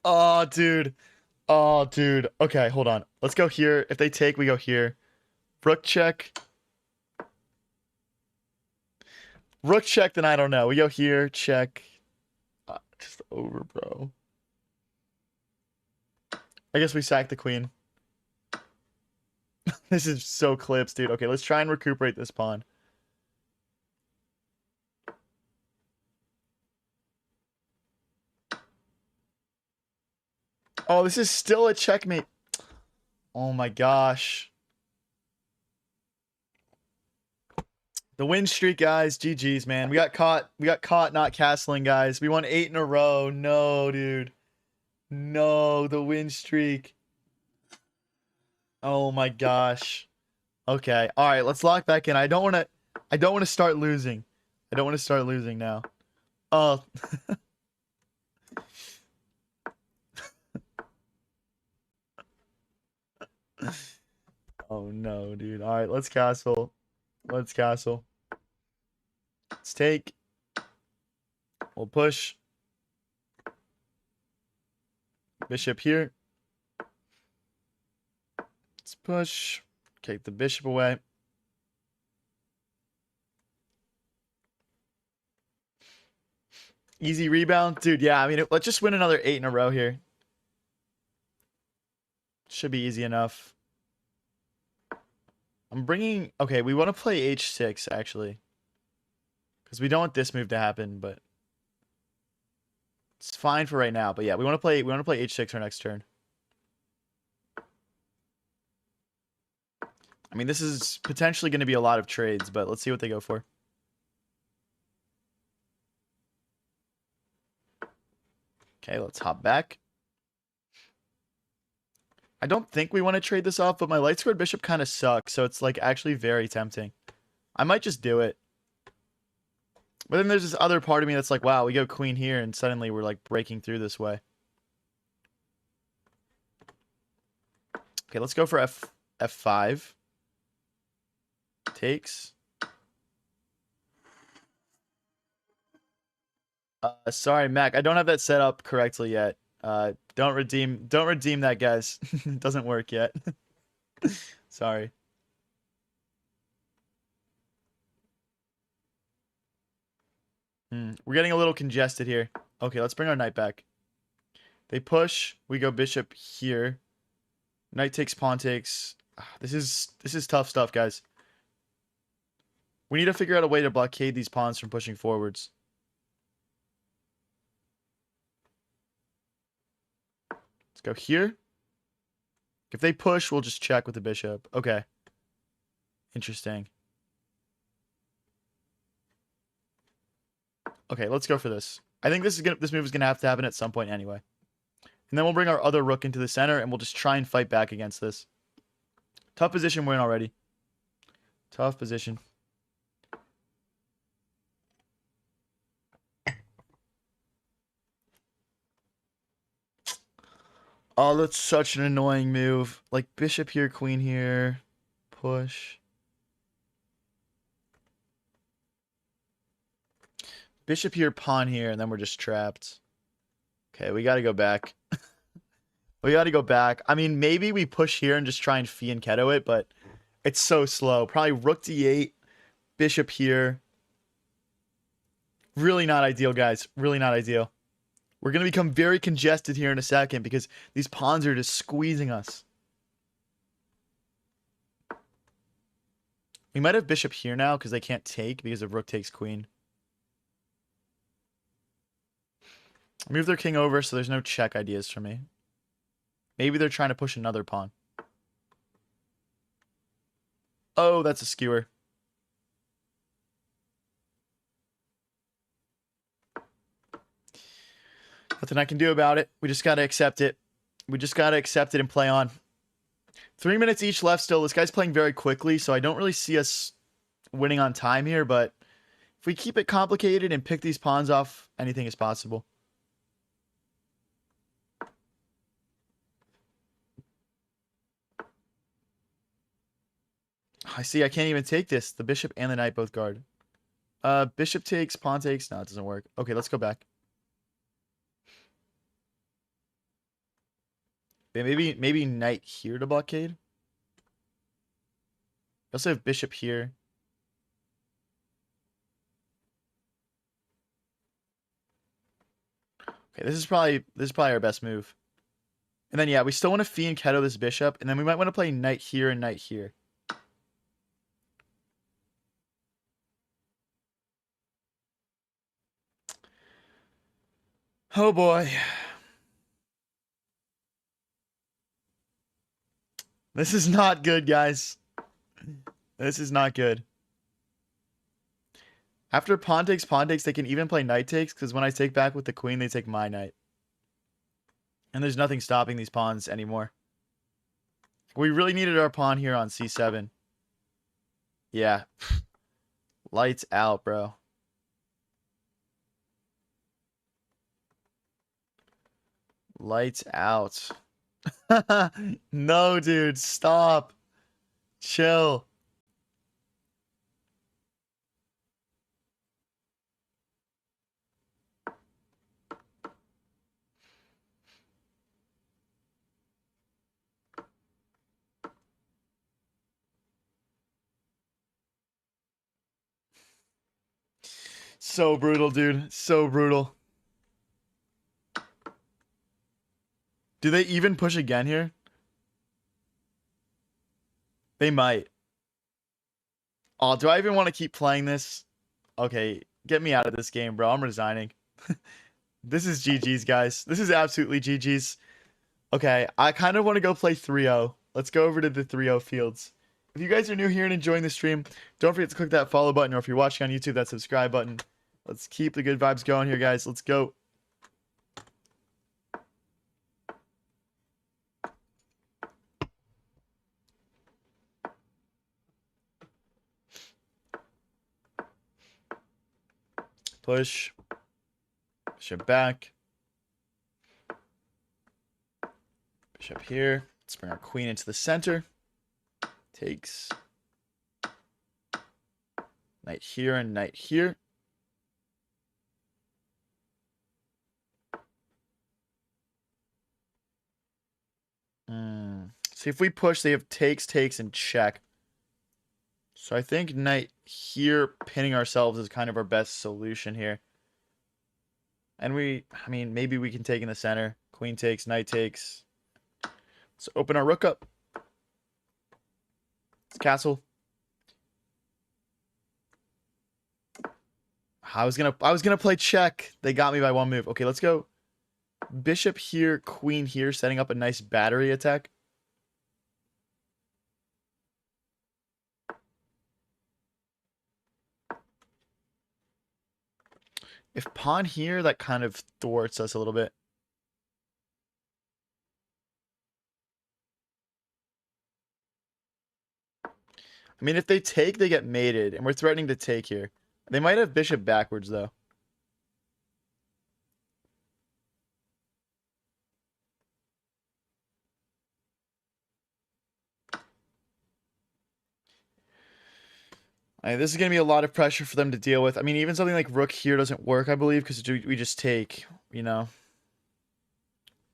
Oh, dude. Oh, dude. Okay, hold on. Let's go here. If they take, we go here. Rook check. Rook check, then I don't know. We go here, check. Just over, bro. I guess we sack the queen. This is so clips, dude. Okay, let's try and recuperate this pawn. Oh, this is still a checkmate. Oh my gosh. The win streak, guys. GG's, man. We got caught. We got caught not castling, guys. We won 8 in a row. No, dude. No, the win streak. Oh my gosh. Okay. All right, let's lock back in. I don't want to start losing. I don't want to start losing now. Oh. Oh no, dude. All right, let's castle. Let's castle. Let's take. We'll push. Bishop here. Let's push. Take the bishop away. Easy rebound. Dude, yeah, I mean, let's just win another 8 in a row here. Should be easy enough. I'm bringing... Okay, we want to play h6, actually. Because we don't want this move to happen, but... It's fine for right now. But yeah, we want to play h6 our next turn. I mean, this is potentially going to be a lot of trades, but let's see what they go for. Okay, let's hop back. I don't think we want to trade this off, but my light squared bishop kind of sucks, so it's like actually very tempting. I might just do it. But then there's this other part of me that's like, wow, we go queen here, and suddenly we're like breaking through this way. Okay, let's go for f5. Takes. Sorry, Mac. I don't have that set up correctly yet. Don't redeem that, guys. It doesn't work yet. Sorry. We're getting a little congested here. Okay, let's bring our knight back. They push. We go bishop here. Knight takes, pawn takes. This is tough stuff, guys. We need to figure out a way to blockade these pawns from pushing forwards. Let's go here. If they push, we'll just check with the bishop. Okay. Interesting. Okay, let's go for this. I think this move is gonna have to happen at some point anyway. And then we'll bring our other rook into the center, and we'll just try and fight back against this. Tough position we're in already. Tough position. Oh, that's such an annoying move. Like, bishop here, queen here. Push. Bishop here, pawn here, and then we're just trapped. Okay, we gotta go back. We gotta go back. I mean, maybe we push here and just try and fianchetto it, but it's so slow. Probably rook d8, bishop here. Really not ideal, guys. Really not ideal. We're going to become very congested here in a second because these pawns are just squeezing us. We might have bishop here now because they can't take because of rook takes queen. Move their king over so there's no check ideas for me. Maybe they're trying to push another pawn. Oh, that's a skewer. Nothing I can do about it. We just got to accept it. We just got to accept it and play on. 3 minutes each left still. This guy's playing very quickly, so I don't really see us winning on time here, but if we keep it complicated and pick these pawns off, anything is possible. I see. I can't even take this. The bishop and the knight both guard. Bishop takes, pawn takes. No, it doesn't work. Okay, let's go back. Maybe knight here to blockade. We also have bishop here. Okay, this is probably our best move. And then yeah, we still want to fianchetto this bishop, and then we might want to play knight here and knight here. Oh boy. This is not good, guys. This is not good. After pawn takes, they can even play knight takes, because when I take back with the queen, they take my knight. And there's nothing stopping these pawns anymore. We really needed our pawn here on c7. Yeah. Lights out, bro. Lights out. No, dude. Stop. Chill. So brutal, dude. So brutal. Do they even push again here? They might. Oh, do I even want to keep playing this? Okay, get me out of this game, bro. I'm resigning. This is GG's, guys. This is absolutely GG's. Okay, I kind of want to go play 3-0. Let's go over to the 3-0 fields. If you guys are new here and enjoying the stream, don't forget to click that follow button, or if you're watching on YouTube, that subscribe button. Let's keep the good vibes going here, guys. Let's go. Push. Bishop back. Bishop here. Let's bring our queen into the center. Takes. Knight here and knight here. See, if we push, they have takes, and check. So I think knight here, pinning ourselves is kind of our best solution here. And I mean, maybe we can take in the center. Queen takes, knight takes. Let's open our rook up. It's castle. I was gonna play check. They got me by one move. Okay, let's go. Bishop here, queen here, setting up a nice battery attack. If pawn here, that kind of thwarts us a little bit. I mean, if they take, they get mated, and we're threatening to take here. They might have bishop backwards, though. This is going to be a lot of pressure for them to deal with. I mean, even something like rook here doesn't work, I believe, because we just take, you know.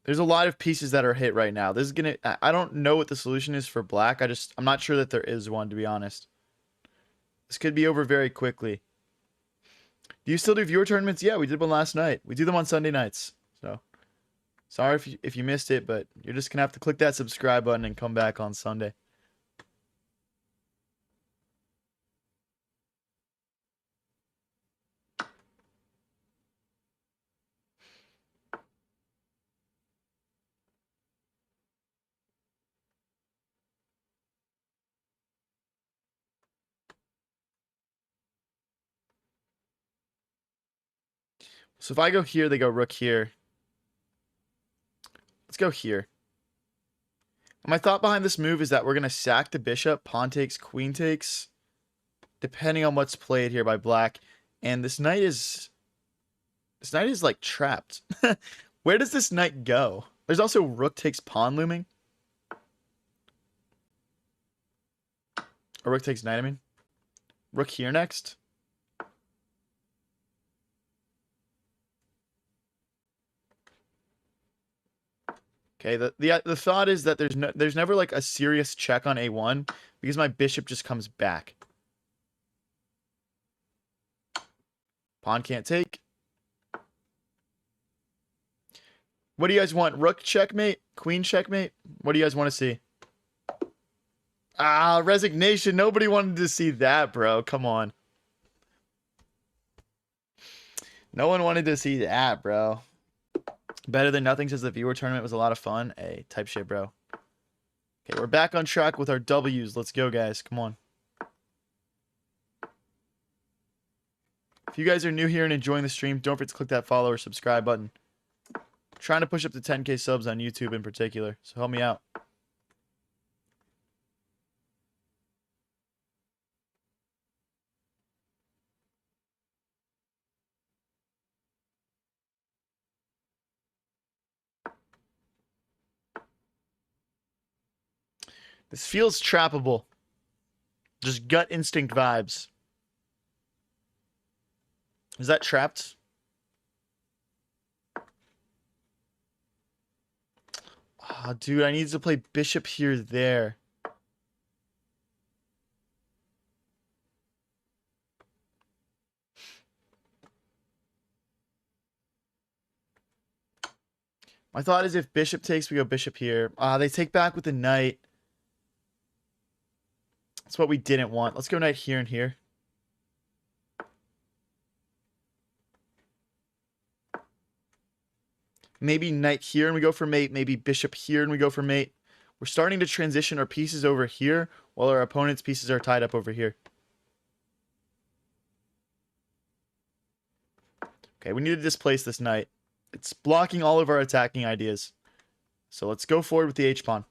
There's a lot of pieces that are hit right now. This is going to... I don't know what the solution is for black. I'm not sure that there is one, to be honest. This could be over very quickly. Do you still do viewer tournaments? Yeah, we did one last night. We do them on Sunday nights. So, sorry if you missed it, but you're just going to have to click that subscribe button and come back on Sunday. So if I go here, they go rook here. Let's go here. My thought behind this move is that we're going to sack the bishop, pawn takes, queen takes, depending on what's played here by black. And this knight is like trapped. Where does this knight go? There's also rook takes pawn looming. Or rook takes knight, I mean. Rook here next. Okay, the thought is that there's never like a serious check on a1 because my bishop just comes back. Pawn can't take. What do you guys want? Rook checkmate? Queen checkmate? What do you guys want to see? Ah, resignation. Nobody wanted to see that, bro. Come on. No one wanted to see that, bro. Better Than Nothing says the viewer tournament was a lot of fun. Hey, type shit, bro. Okay, we're back on track with our W's. Let's go, guys. Come on. If you guys are new here and enjoying the stream, don't forget to click that follow or subscribe button. I'm trying to push up to 10K subs on YouTube in particular, so help me out. This feels trappable. Just gut instinct vibes. Is that trapped? Oh, dude, I need to play bishop here, there. My thought is if bishop takes, we go bishop here. They take back with the knight. That's what we didn't want. Let's go knight here and here. Maybe knight here and we go for mate. Maybe bishop here and we go for mate. We're starting to transition our pieces over here while our opponent's pieces are tied up over here. Okay, we need to displace this knight. It's blocking all of our attacking ideas. So let's go forward with the h-pawn.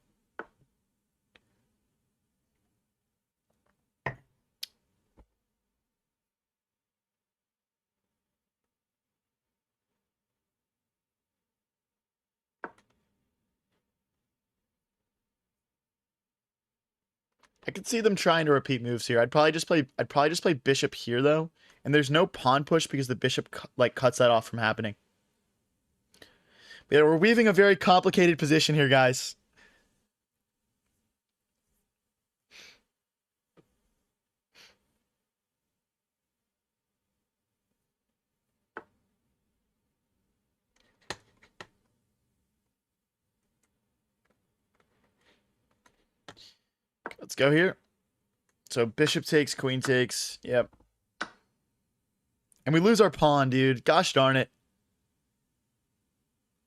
I could see them trying to repeat moves here. I'd probably just play bishop here though, and there's no pawn push because the bishop like cuts that off from happening. But yeah, we're weaving a very complicated position here, guys. Let's go here. So bishop takes, queen takes. Yep. And we lose our pawn, dude. Gosh darn it.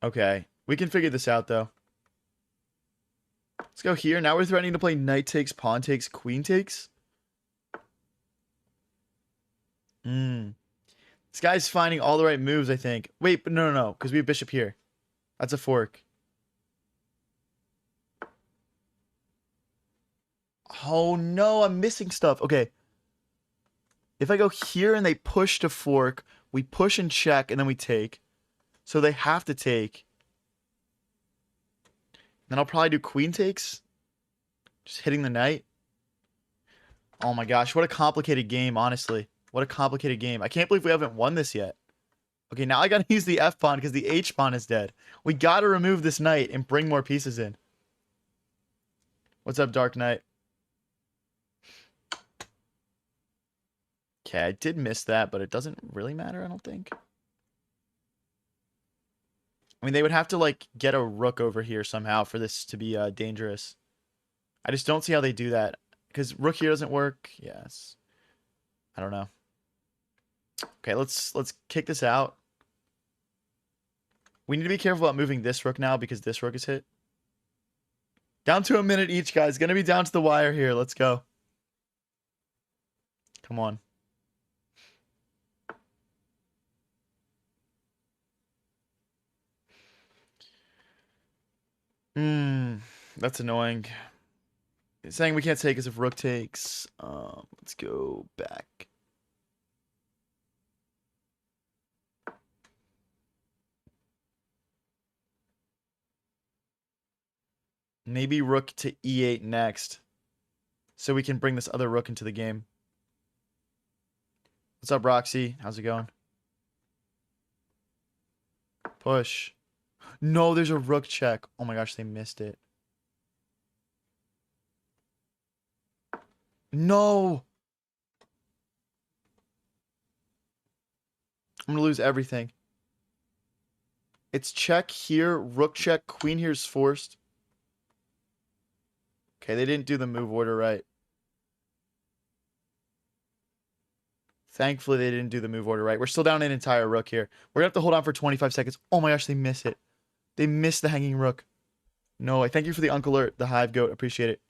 Okay. We can figure this out, though. Let's go here. Now we're threatening to play knight takes, pawn takes, queen takes. This guy's finding all the right moves, I think. Wait, but no. Because we have bishop here. That's a fork. Oh, no. I'm missing stuff. Okay. If I go here and they push to fork, we push and check, and then we take. So they have to take. Then I'll probably do queen takes. Just hitting the knight. Oh my gosh, what a complicated game, honestly. What a complicated game. I can't believe we haven't won this yet. Okay, now I gotta use the f-pawn because the h-pawn is dead. We gotta remove this knight and bring more pieces in. What's up, Dark Knight? Okay, I did miss that, but it doesn't really matter, I don't think. I mean, they would have to, like, get a rook over here somehow for this to be dangerous. I just don't see how they do that. Because rook here doesn't work. Yes. I don't know. Okay, let's kick this out. We need to be careful about moving this rook now because this rook is hit. Down to a minute each, guys. Gonna be down to the wire here. Let's go. Come on. That's annoying. It's saying we can't take as if rook takes. Let's go back. Maybe rook to e8 next. So we can bring this other rook into the game. What's up, Roxy? How's it going? Push. No, there's a rook check. Oh my gosh, they missed it. No! I'm gonna lose everything. It's check here, rook check, queen here's forced. Okay, they didn't do the move order right. Thankfully, they didn't do the move order right. We're still down an entire rook here. We're gonna have to hold on for 25 seconds. Oh my gosh, they miss it. They missed the hanging rook. No, I thank you for the uncle alert, the hive goat. Appreciate it.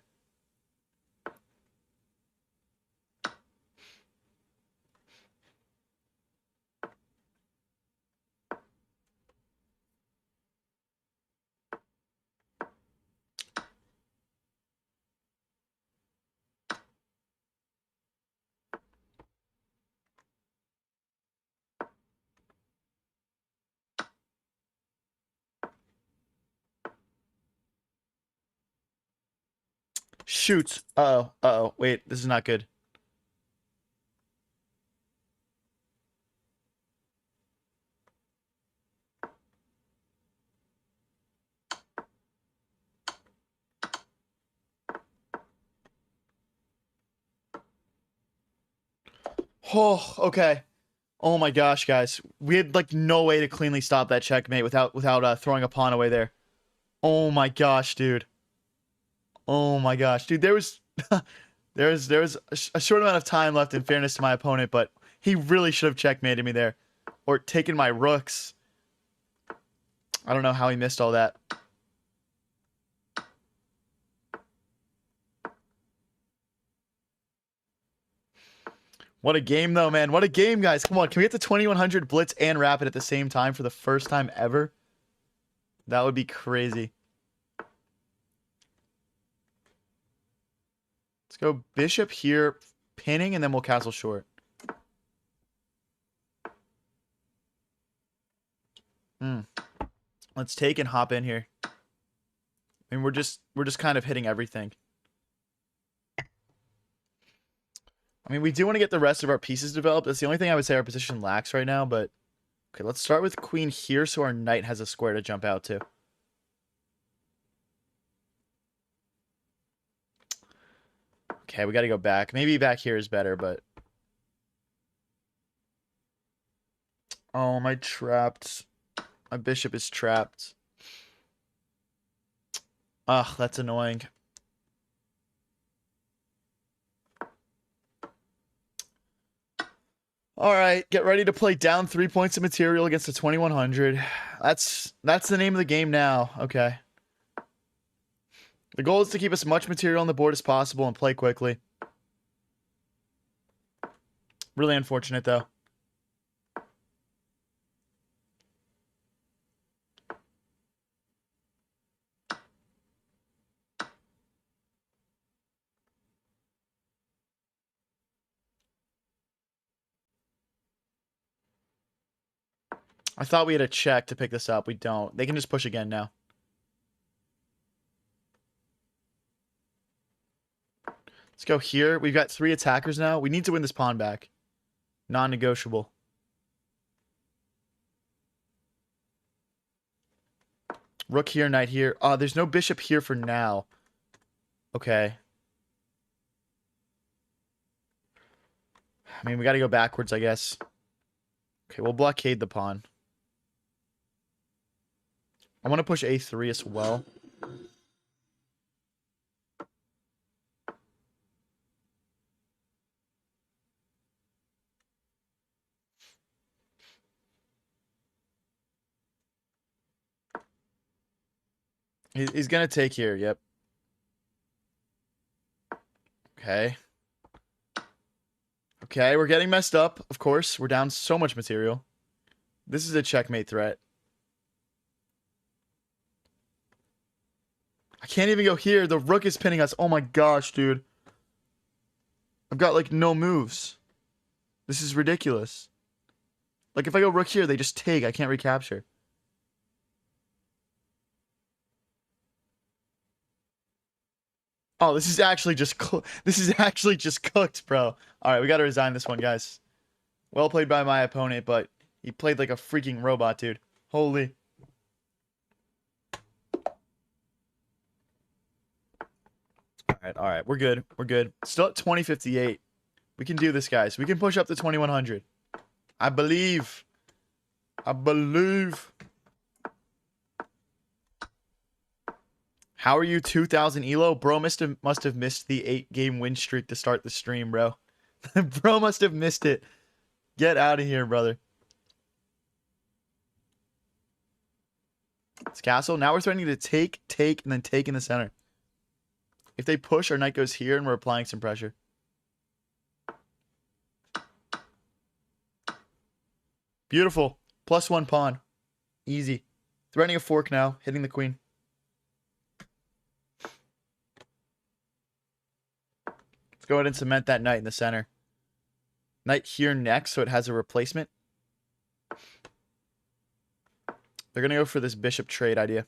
Shoot. Uh-oh. Uh-oh. Wait, this is not good. Oh, okay. Oh my gosh, guys. We had like no way to cleanly stop that checkmate without throwing a pawn away there. Oh my gosh, dude. Oh my gosh, dude. There was there was a short amount of time left in fairness to my opponent, but he really should have checkmated me there or taken my rooks. I don't know how he missed all that. What a game, though, man. What a game, guys. Come on. Can we get to 2100 Blitz and Rapid at the same time for the first time ever? That would be crazy. Let's go Bishop here, pinning, and then we'll castle short. Let's take and hop in here. I mean, we're just kind of hitting everything. I mean, we do want to get the rest of our pieces developed. That's the only thing I would say our position lacks right now, but okay, let's start with queen here so our knight has a square to jump out to. Okay, we got to go back. Maybe back here is better, but oh, am I trapped? My bishop is trapped. Ugh, that's annoying. All right, get ready to play down 3 points of material against the 2100. That's the name of the game now. Okay. The goal is to keep as much material on the board as possible and play quickly. Really unfortunate, though. I thought we had a check to pick this up. We don't. They can just push again now. Let's go here. We've got 3 attackers now. We need to win this pawn back. Non-negotiable. Rook here, knight here. There's no bishop here for now. Okay. I mean, we got to go backwards, I guess. Okay, we'll blockade the pawn. I want to push a3 as well. He's going to take here, yep. Okay. Okay, we're getting messed up, of course. We're down so much material. This is a checkmate threat. can't even go here. The rook is pinning us. Oh my gosh, dude. I've got like no moves. This is ridiculous. Like if I go rook here, they just take. I can't recapture. Oh, this is actually just cooked, bro. All right, we got to resign this one, guys. Well played by my opponent, but he played like a freaking robot, dude. Holy. All right, we're good. We're good. Still at 2058. We can do this, guys. We can push up to 2100. I believe. I believe. How are you 2000 elo? Bro must have missed the 8-game win streak to start the stream, bro. Bro must have missed it. Get out of here, brother. It's castle. Now we're threatening to take, and then take in the center. If they push, our knight goes here, and we're applying some pressure. Beautiful. +1 pawn. Easy. Threatening a fork now. Hitting the queen. Let's go ahead and cement that knight in the center. Knight here next, so it has a replacement. They're going to go for this bishop trade idea.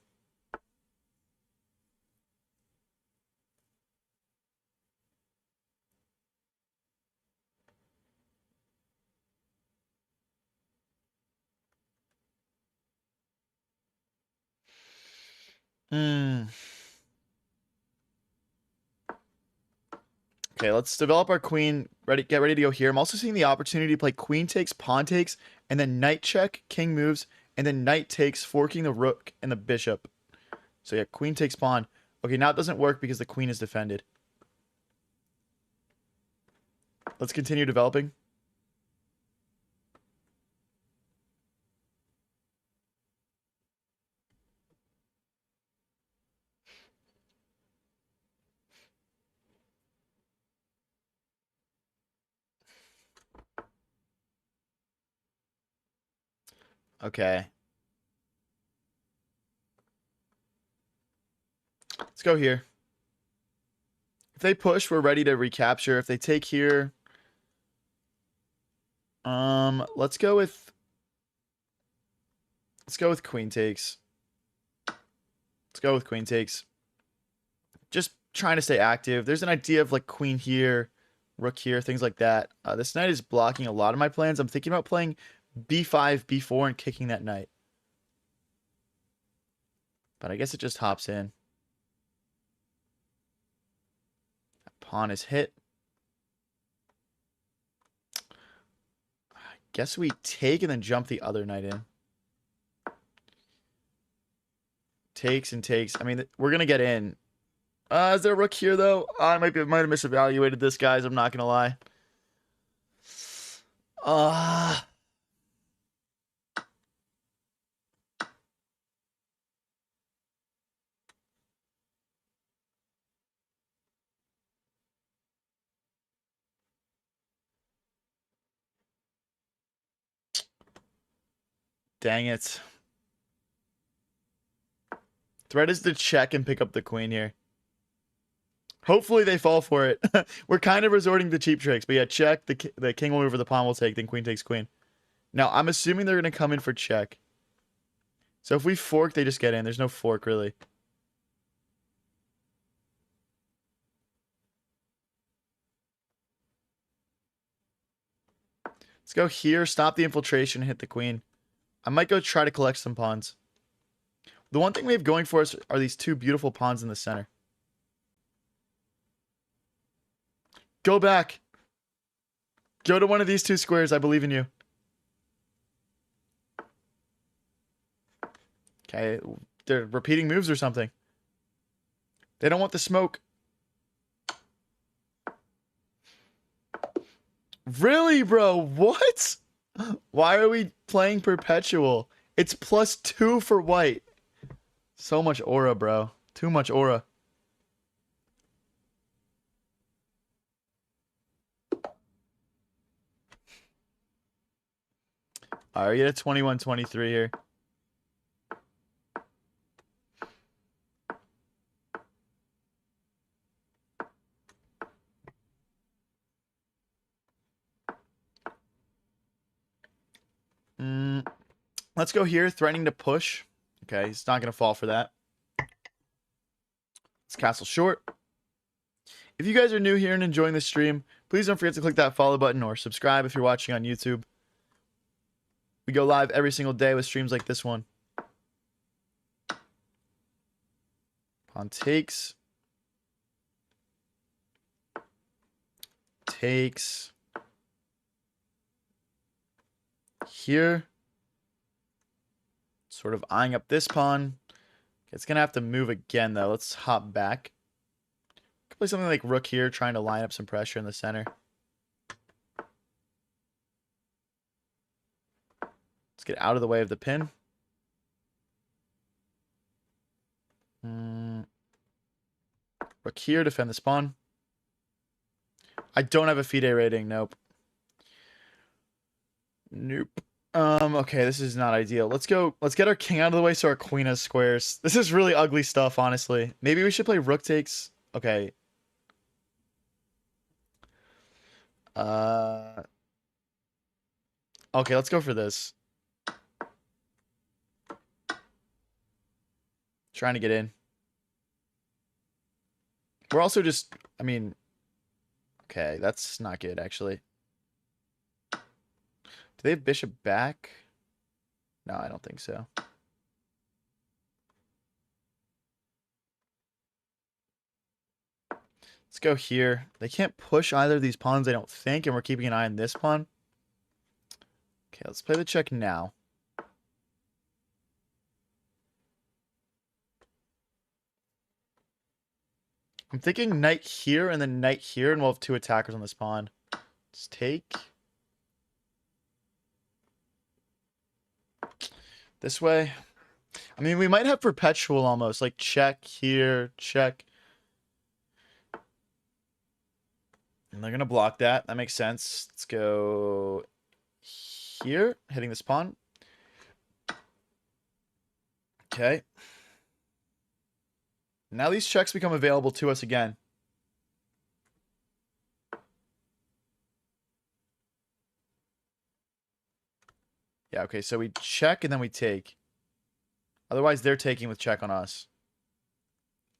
Okay, let's develop our queen. Get ready to go here. I'm also seeing the opportunity to play queen takes, pawn takes, and then knight check, king moves, and then knight takes, forking the rook and the bishop. So yeah, queen takes pawn. Okay, now it doesn't work because the queen is defended. Let's continue developing. Okay. Let's go here. If they push, we're ready to recapture. If they take here, let's go with queen takes. Let's go with queen takes. Just trying to stay active. There's an idea of like queen here, rook here, things like that. This knight is blocking a lot of my plans. I'm thinking about playing b5, b4, and kicking that knight. But I guess it just hops in. That pawn is hit. I guess we take and then jump the other knight in. Takes and takes. I mean, we're going to get in. Is there a rook here, though? I might have misevaluated this, guys. I'm not going to lie. Dang it. Threat is to check and pick up the queen here. Hopefully they fall for it. We're kind of resorting to cheap tricks. But yeah, check. The king will move or the pawn will take. Then queen takes queen. Now, I'm assuming they're going to come in for check. So if we fork, they just get in. There's no fork, really. Let's go here. Stop the infiltration. Hit the queen. I might go try to collect some pawns. The one thing we have going for us are these two beautiful pawns in the center. Go back. Go to one of these two squares. I believe in you. Okay. They're repeating moves or something. They don't want the smoke. Really, bro? What? Why are we playing perpetual? It's +2 for white. So much aura, bro. Too much aura. All right, we get a 21-23 here. Let's go here, threatening to push. Okay, he's not going to fall for that. Let's castle short. If you guys are new here and enjoying the stream, please don't forget to click that follow button or subscribe if you're watching on YouTube. We go live every single day with streams like this one. Pawn takes. Takes. Here. Sort of eyeing up this pawn. It's going to have to move again, though. Let's hop back. Play something like rook here, trying to line up some pressure in the center. Let's get out of the way of the pin. Rook here, defend the pawn. I don't have a FIDE rating. Nope. Okay, this is not ideal. Let's go. Let's get our king out of the way so our queen has squares. This is really ugly stuff, honestly. Maybe we should play rook takes. Okay. Okay, let's go for this. Trying to get in. We're also just, I mean, okay, that's not good, actually. Do they have bishop back? No, I don't think so. Let's go here. They can't push either of these pawns, I don't think, and we're keeping an eye on this pawn. Okay, let's play the check now. I'm thinking knight here and then knight here, and we'll have two attackers on this pawn. Let's take. This way. I mean, we might have perpetual almost. Like, check here, check. And they're going to block that. That makes sense. Let's go here, hitting this pawn. Okay. Now these checks become available to us again. Yeah, okay, so we check and then we take. Otherwise, they're taking with check on us.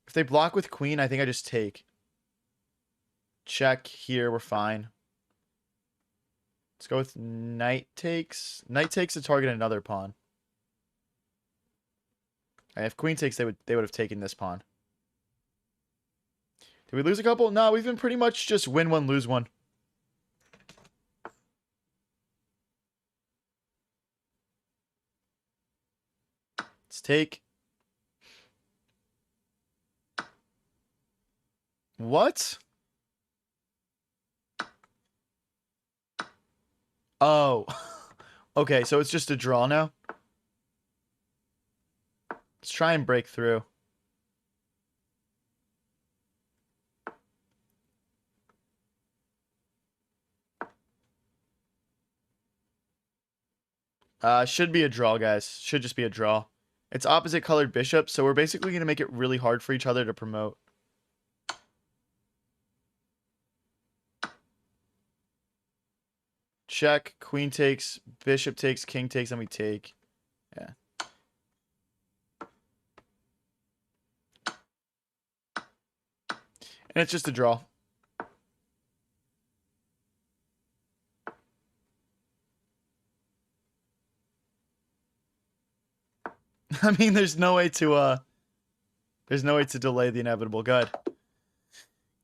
If they block with queen, I think I just take. Check here, we're fine. Let's go with knight takes. Knight takes to target another pawn. And if queen takes, they would have taken this pawn. Did we lose a couple? No, we've been pretty much just win one, lose one. Let's take. What? Oh. Okay, so it's just a draw now. Let's try and break through. Should be a draw, guys. Should just be a draw. It's opposite colored bishops, so we're basically going to make it really hard for each other to promote. Check, queen takes, bishop takes, king takes, and we take. Yeah. And it's just a draw. I mean, there's no way to delay the inevitable. Good.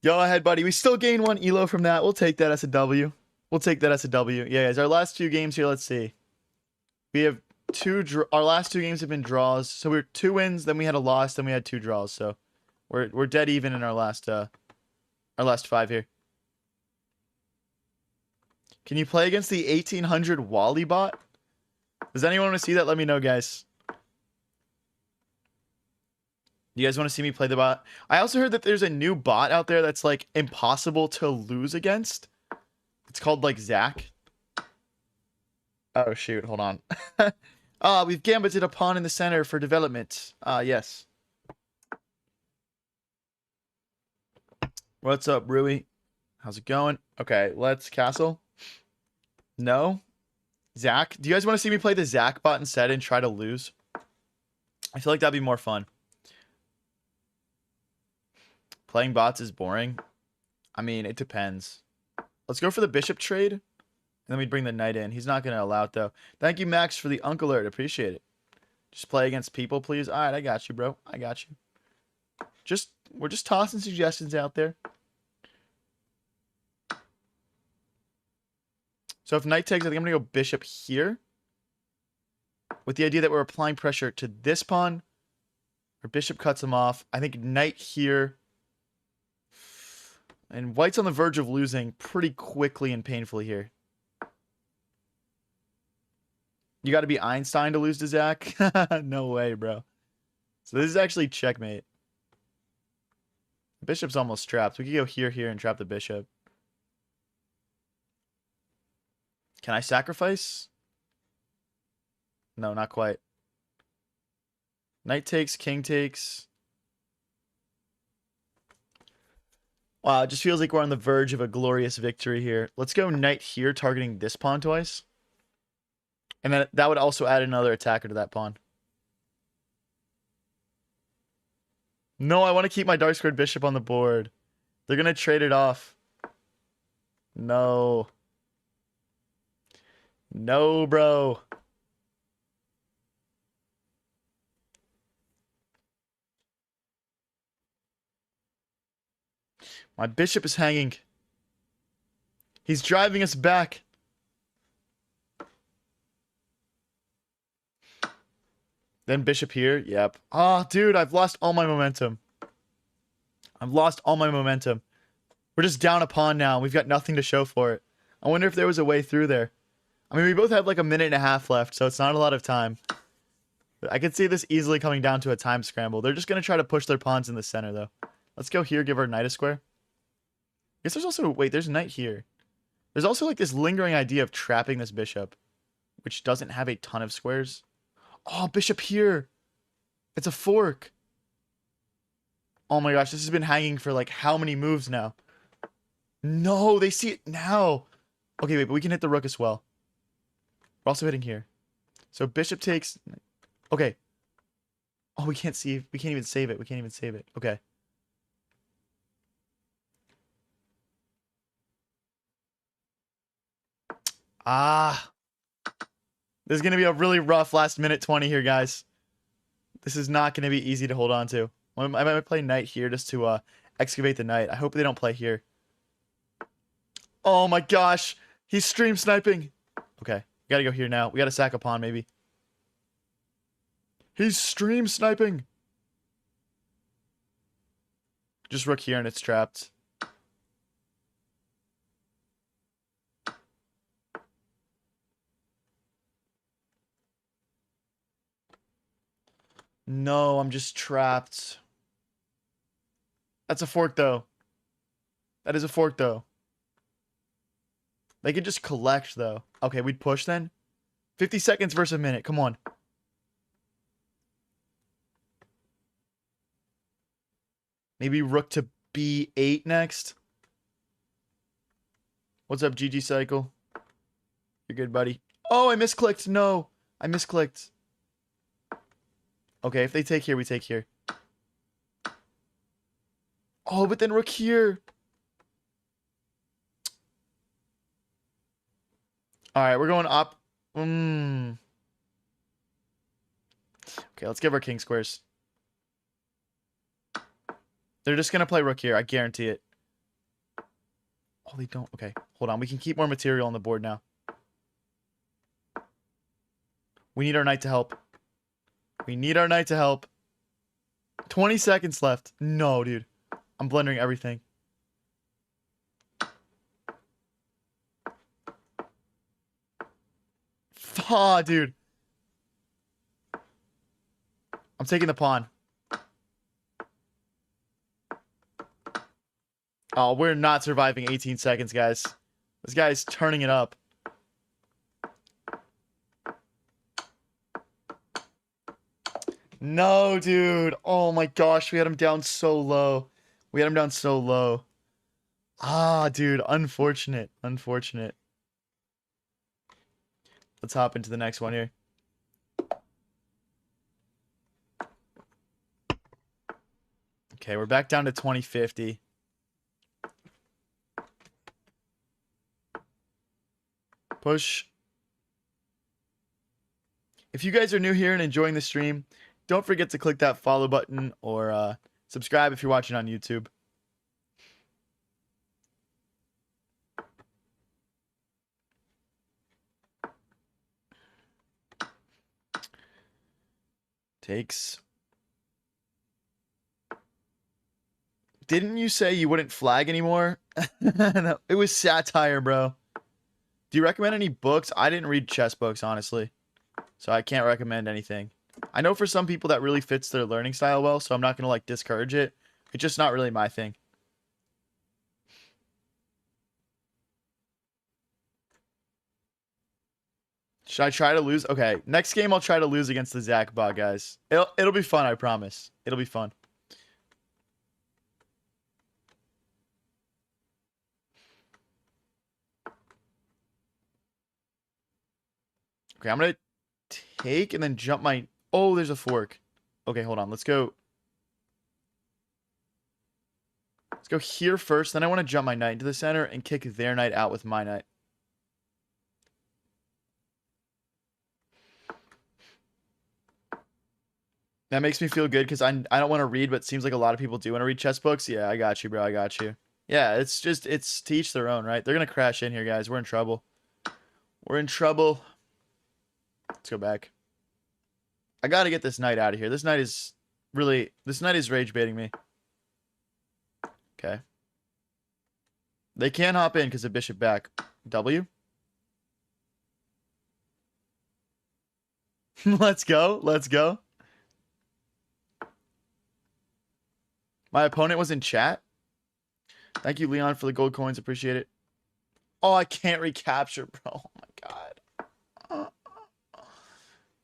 Go ahead, buddy. We still gain one elo from that. We'll take that as a W. We'll take that as a W. Yeah, guys, our last two games here, let's see. We have our last two games have been draws. So we're 2 wins, then we had a loss, then we had 2 draws. So we're dead even in our last 5 here. Can you play against the 1800 Wally bot? Does anyone want to see that? Let me know, guys. You guys want to see me play the bot? I also heard that there's a new bot out there that's like impossible to lose against. It's called like Zach. Oh shoot, hold on. We've gambited a pawn in the center for development. Yes. What's up, Rui? How's it going? Okay, let's castle. No. Zach, do you guys want to see me play the Zach bot instead and try to lose? I feel like that'd be more fun. Playing bots is boring. I mean, it depends. Let's go for the bishop trade. And then we bring the knight in. He's not going to allow it, though. Thank you, Max, for the Uncle Alert. Appreciate it. Just play against people, please. All right, I got you, bro. I got you. We're just tossing suggestions out there. So if knight takes, I think I'm going to go bishop here. With the idea that we're applying pressure to this pawn. Our bishop cuts him off. I think knight here. And white's on the verge of losing pretty quickly and painfully here. You got to be Einstein to lose to Zach? No way, bro. So this is actually checkmate. The bishop's almost trapped. We could go here, and trap the bishop. Can I sacrifice? No, not quite. Knight takes, king takes. Wow, it just feels like we're on the verge of a glorious victory here. Let's go knight here, targeting this pawn twice. And then that would also add another attacker to that pawn. No, I want to keep my dark squared bishop on the board. They're going to trade it off. No. No, bro. My bishop is hanging. He's driving us back. Then bishop here. Yep. Oh, dude, I've lost all my momentum. I've lost all my momentum. We're just down a pawn now. We've got nothing to show for it. I wonder if there was a way through there. I mean, we both have like a minute and a half left, so it's not a lot of time. But I could see this easily coming down to a time scramble. They're just going to try to push their pawns in the center, though. Let's go here, give our knight a square. I guess there's also... Wait, there's a knight here. There's also like this lingering idea of trapping this bishop, which doesn't have a ton of squares. Oh, bishop here. It's a fork. Oh my gosh, this has been hanging for like how many moves now? No, they see it now. Okay, wait, but we can hit the rook as well. We're also hitting here. So bishop takes... Okay. Oh, we can't see... We can't even save it. We can't even save it. Okay. Ah. This is going to be a really rough last minute 20 here, guys. This is not going to be easy to hold on to. I might play knight here just to excavate the knight. I hope they don't play here. Oh my gosh. He's stream sniping. Okay. We got to go here now. We got to sack a pawn, maybe. He's stream sniping. Just rook here and it's trapped. No, I'm just trapped. That's a fork, though. That is a fork, though. They could just collect, though. Okay, we'd push then. 50 seconds versus a minute. Come on. Maybe rook to b8 next. What's up, GG Cycle? You're good, buddy. Oh, I misclicked. No, I misclicked. Okay, if they take here, we take here. Oh, but then rook here. All right, we're going up. Okay, let's give our king squares. They're just going to play rook here. I guarantee it. Oh, they don't. Okay, hold on. We can keep more material on the board now. We need our knight to help. We need our knight to help. 20 seconds left. No, dude. I'm blundering everything. Ah, dude. I'm taking the pawn. Oh, we're not surviving 18 seconds, guys. This guy's turning it up. No, dude. Oh my gosh, we had him down so low. We had him down so low. Ah, dude. Unfortunate. Unfortunate. Let's hop into the next one here. Okay, we're back down to 2050. Push. If you guys are new here and enjoying the stream, don't forget to click that follow button or subscribe if you're watching on YouTube. Takes. Didn't you say you wouldn't flag anymore? No, it was satire, bro. Do you recommend any books? I didn't read chess books, honestly. So I can't recommend anything. I know for some people that really fits their learning style well, so I'm not going to like discourage it. It's just not really my thing. Should I try to lose? Okay, next game I'll try to lose against the Zach bot, guys. It'll be fun, I promise. It'll be fun. Okay, I'm gonna take and then jump my... Oh, there's a fork. Okay, hold on. Let's go here first. Then I want to jump my knight into the center and kick their knight out with my knight. That makes me feel good because I don't want to read, but it seems like a lot of people do want to read chess books. Yeah, I got you, bro. I got you. Yeah, it's to each their own, right? They're going to crash in here, guys. We're in trouble. We're in trouble. Let's go back. I got to get this knight out of here. This knight is rage baiting me. Okay. They can't hop in because of bishop back. W. Let's go. Let's go. My opponent was in chat. Thank you, Leon, for the gold coins. Appreciate it. Oh, I can't recapture, bro. Oh, my God.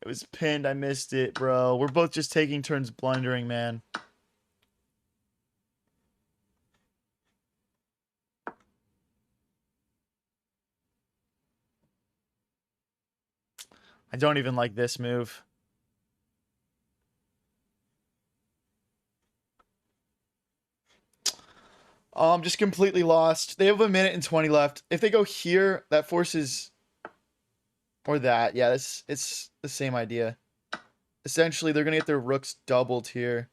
It was pinned. I missed it, bro. We're both just taking turns blundering, man. I don't even like this move. Oh, I'm just completely lost. They have a minute and 20 left. If they go here, that forces... Or that. Yeah, it's the same idea. Essentially, they're going to get their rooks doubled here.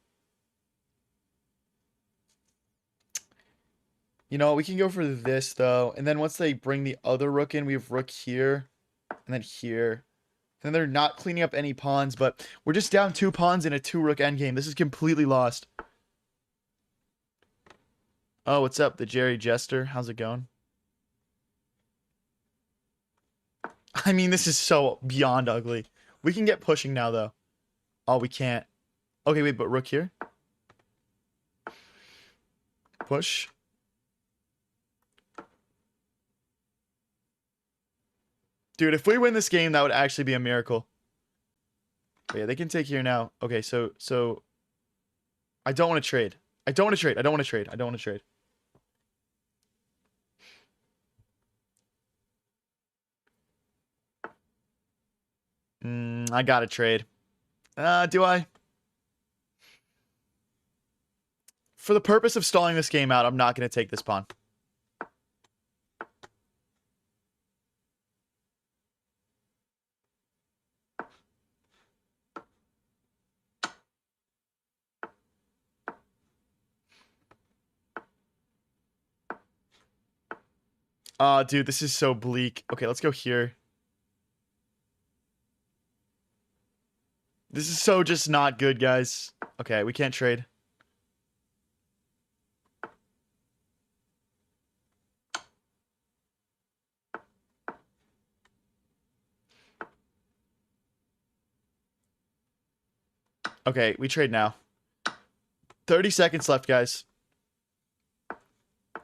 You know, we can go for this, though. And then once they bring the other rook in, we have rook here. And then here. And they're not cleaning up any pawns, but we're just down 2 pawns in a 2-rook endgame. This is completely lost. Oh, what's up, the Jerry Jester? How's it going? I mean, this is so beyond ugly. We can get pushing now, though. Oh, we can't. Okay, wait, but rook here? Push. Dude, if we win this game, that would actually be a miracle. But yeah, they can take here now. Okay, so I don't want to trade. I don't want to trade. I don't want to trade. I don't want to trade. I gotta trade. Do I? For the purpose of stalling this game out, I'm not going to take this pawn. Dude, this is so bleak. Okay, let's go here. This is so just not good, guys. Okay, we can't trade. Okay, we trade now. 30 seconds left, guys.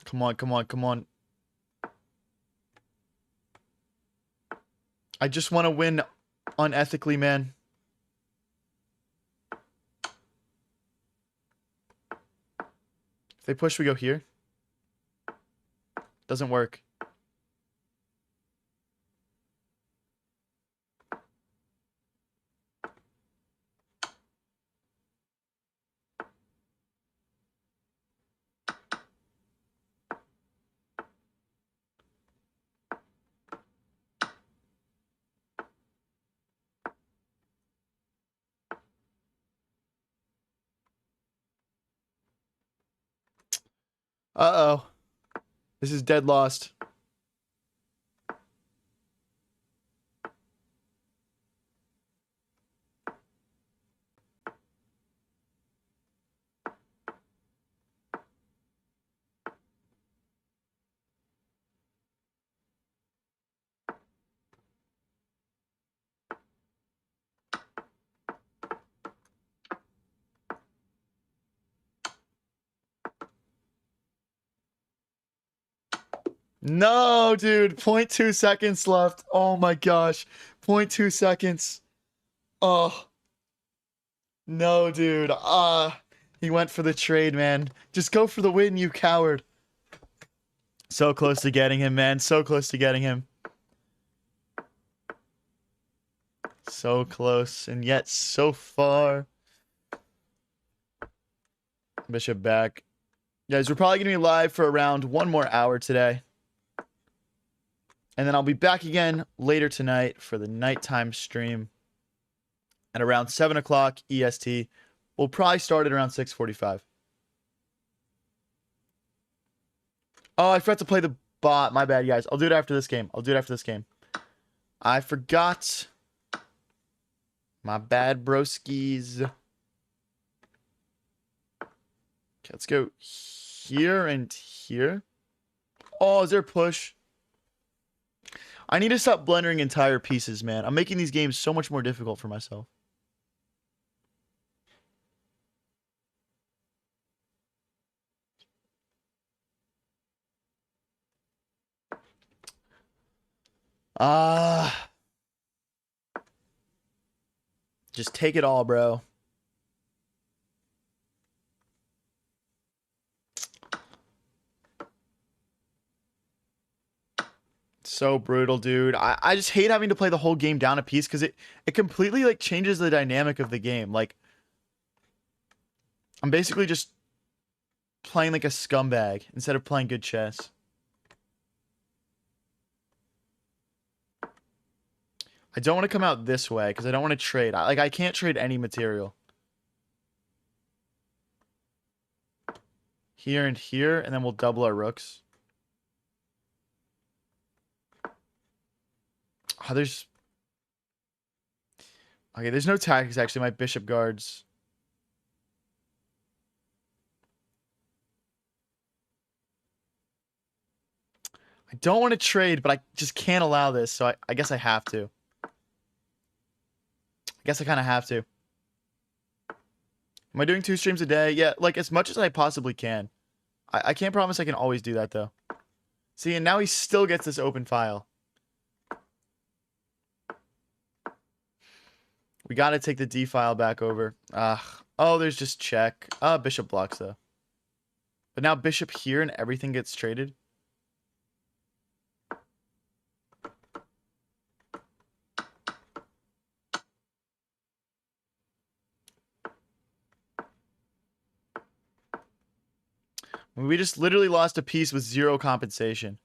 Come on, come on, come on. I just want to win unethically, man. If they push, we go here. Doesn't work. Uh-oh. This is dead lost. No, dude. 0.2 seconds left. Oh my gosh. 0.2 seconds. Oh. No, dude. He went for the trade, man. Just go for the win, you coward. So close to getting him, man. So close to getting him. So close, and yet so far. Bishop back. Guys, we're probably going to be live for around 1 more hour today. And then I'll be back again later tonight for the nighttime stream at around 7 o'clock EST. We'll probably start at around 6:45. Oh, I forgot to play the bot. My bad, guys. I'll do it after this game. I forgot. My bad, broskies. Okay, let's go here and here. Oh, is there a push? I need to stop blendering entire pieces, man. I'm making these games so much more difficult for myself. Just take it all, bro. So brutal, dude. I just hate having to play the whole game down a piece because it completely like changes the dynamic of the game. Like I'm basically just playing like a scumbag instead of playing good chess. I don't want to come out this way because I don't want to trade. I can't trade any material. Here and here, and then we'll double our rooks. Oh, there's... Okay, there's no tactics, actually. My bishop guards. I don't want to trade, but I just can't allow this, so I guess I have to. I guess I kind of have to. Am I doing 2 streams a day? Yeah, like as much as I possibly can. I can't promise I can always do that, though. See, and now he still gets this open file. We got to take the D file back over. Oh, there's just check. Bishop blocks, though. But now bishop here and everything gets traded. We just literally lost a piece with 0 compensation.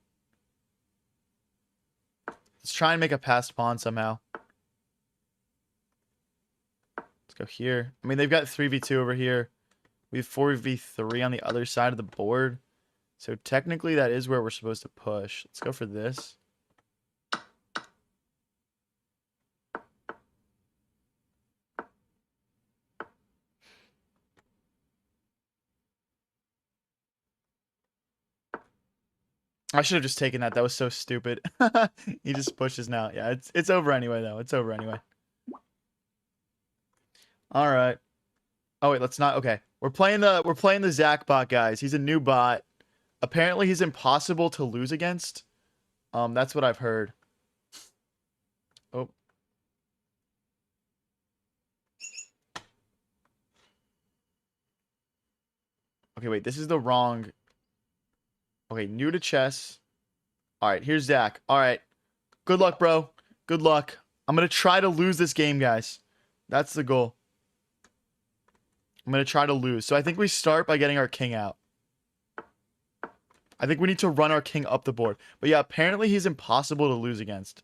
Let's try and make a passed pawn somehow. Let's go here. I mean, they've got 3v2 over here. We have 4v3 on the other side of the board. So technically that is where we're supposed to push. Let's go for this. I should have just taken that. That was so stupid. He just pushes now. Yeah, it's over anyway, though. It's over anyway. All right. Oh wait, let's not. Okay, we're playing the Zach bot, guys. He's a new bot. Apparently, he's impossible to lose against. That's what I've heard. Oh. Okay, wait. This is the wrong. Okay, new to chess. All right, here's Zach. All right. Good luck, bro. Good luck. I'm going to try to lose this game, guys. That's the goal. I'm going to try to lose. So I think we start by getting our king out. I think we need to run our king up the board. But yeah, apparently he's impossible to lose against.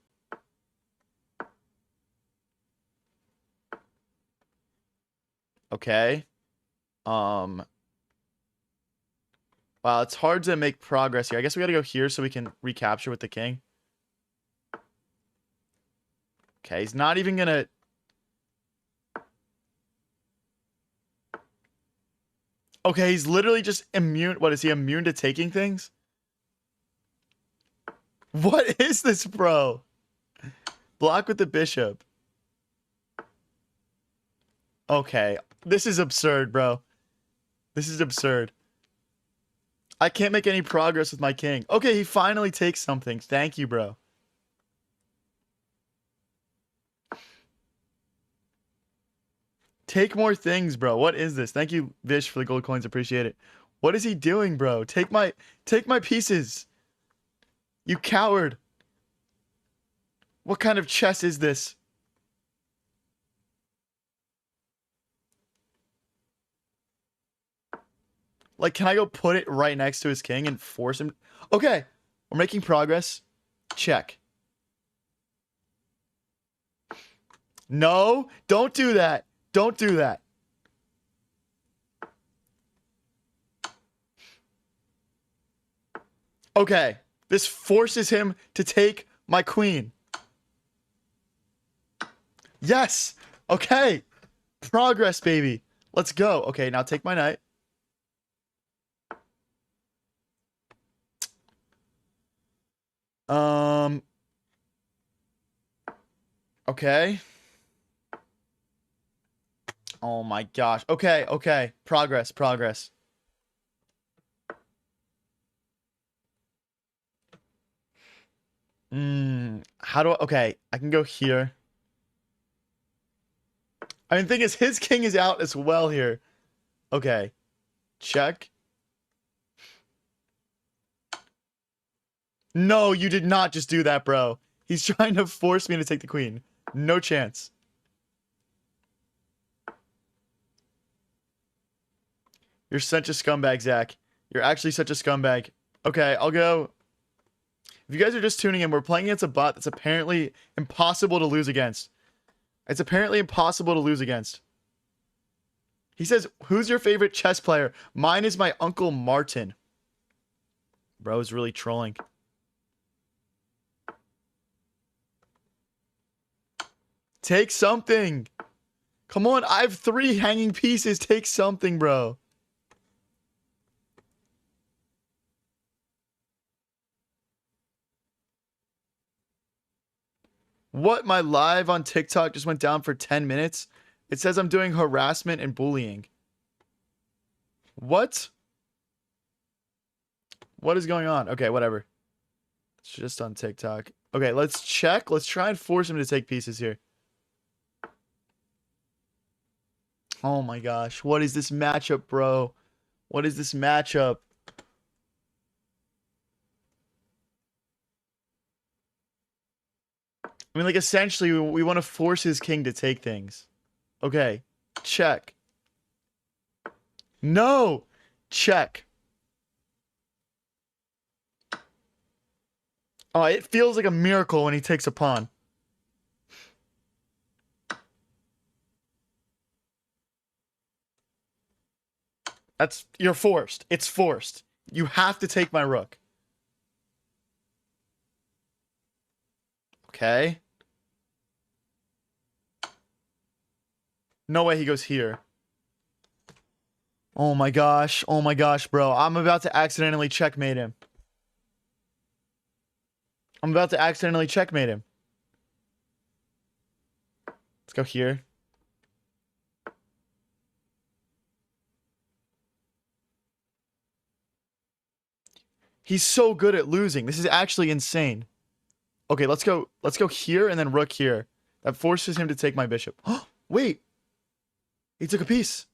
Okay. Wow, it's hard to make progress here. I guess we gotta go here so we can recapture with the king. Okay, he's not even gonna... Okay, he's literally just immune. What, is he immune to taking things? What is this, bro? Block with the bishop. Okay, this is absurd, bro. This is absurd. I can't make any progress with my king. Okay, he finally takes something. Thank you, bro. Take more things, bro. What is this? Thank you, Vish, for the gold coins. Appreciate it. What is he doing, bro? Take my pieces. You coward. What kind of chess is this? Like, can I go put it right next to his king and force him? Okay, we're making progress. Check. No, don't do that. Don't do that. Okay, this forces him to take my queen. Yes. Okay. Progress, baby. Let's go. Okay, now take my knight. Okay. Oh my gosh. Okay, okay. Progress, progress. How do I... Okay, I can go here. I mean, the thing is, his king is out as well here. Okay. Check. No, you did not just do that, bro. He's trying to force me to take the queen. No chance. You're such a scumbag, Zach. You're actually such a scumbag. Okay, I'll go. If you guys are just tuning in, we're playing against a bot that's apparently impossible to lose against. It's apparently impossible to lose against. He says, who's your favorite chess player? Mine is my Uncle Martin. Bro's really trolling. Take something. Come on, I have 3 hanging pieces. Take something, bro. What? My live on TikTok just went down for 10 minutes? It says I'm doing harassment and bullying. What? What is going on? Okay, whatever. It's just on TikTok. Okay, let's check. Let's try and force him to take pieces here. Oh my gosh. What is this matchup, bro? What is this matchup? I mean, like, essentially, we want to force his king to take things. Okay. Check. No! Check. Oh, it feels like a miracle when he takes a pawn. You're forced. It's forced. You have to take my rook. Okay. No way he goes here. Oh my gosh. Oh my gosh, bro. I'm about to accidentally checkmate him. I'm about to accidentally checkmate him. Let's go here. He's so good at losing. This is actually insane. Okay, let's go here and then rook here. That forces him to take my bishop. Wait. He took a piece.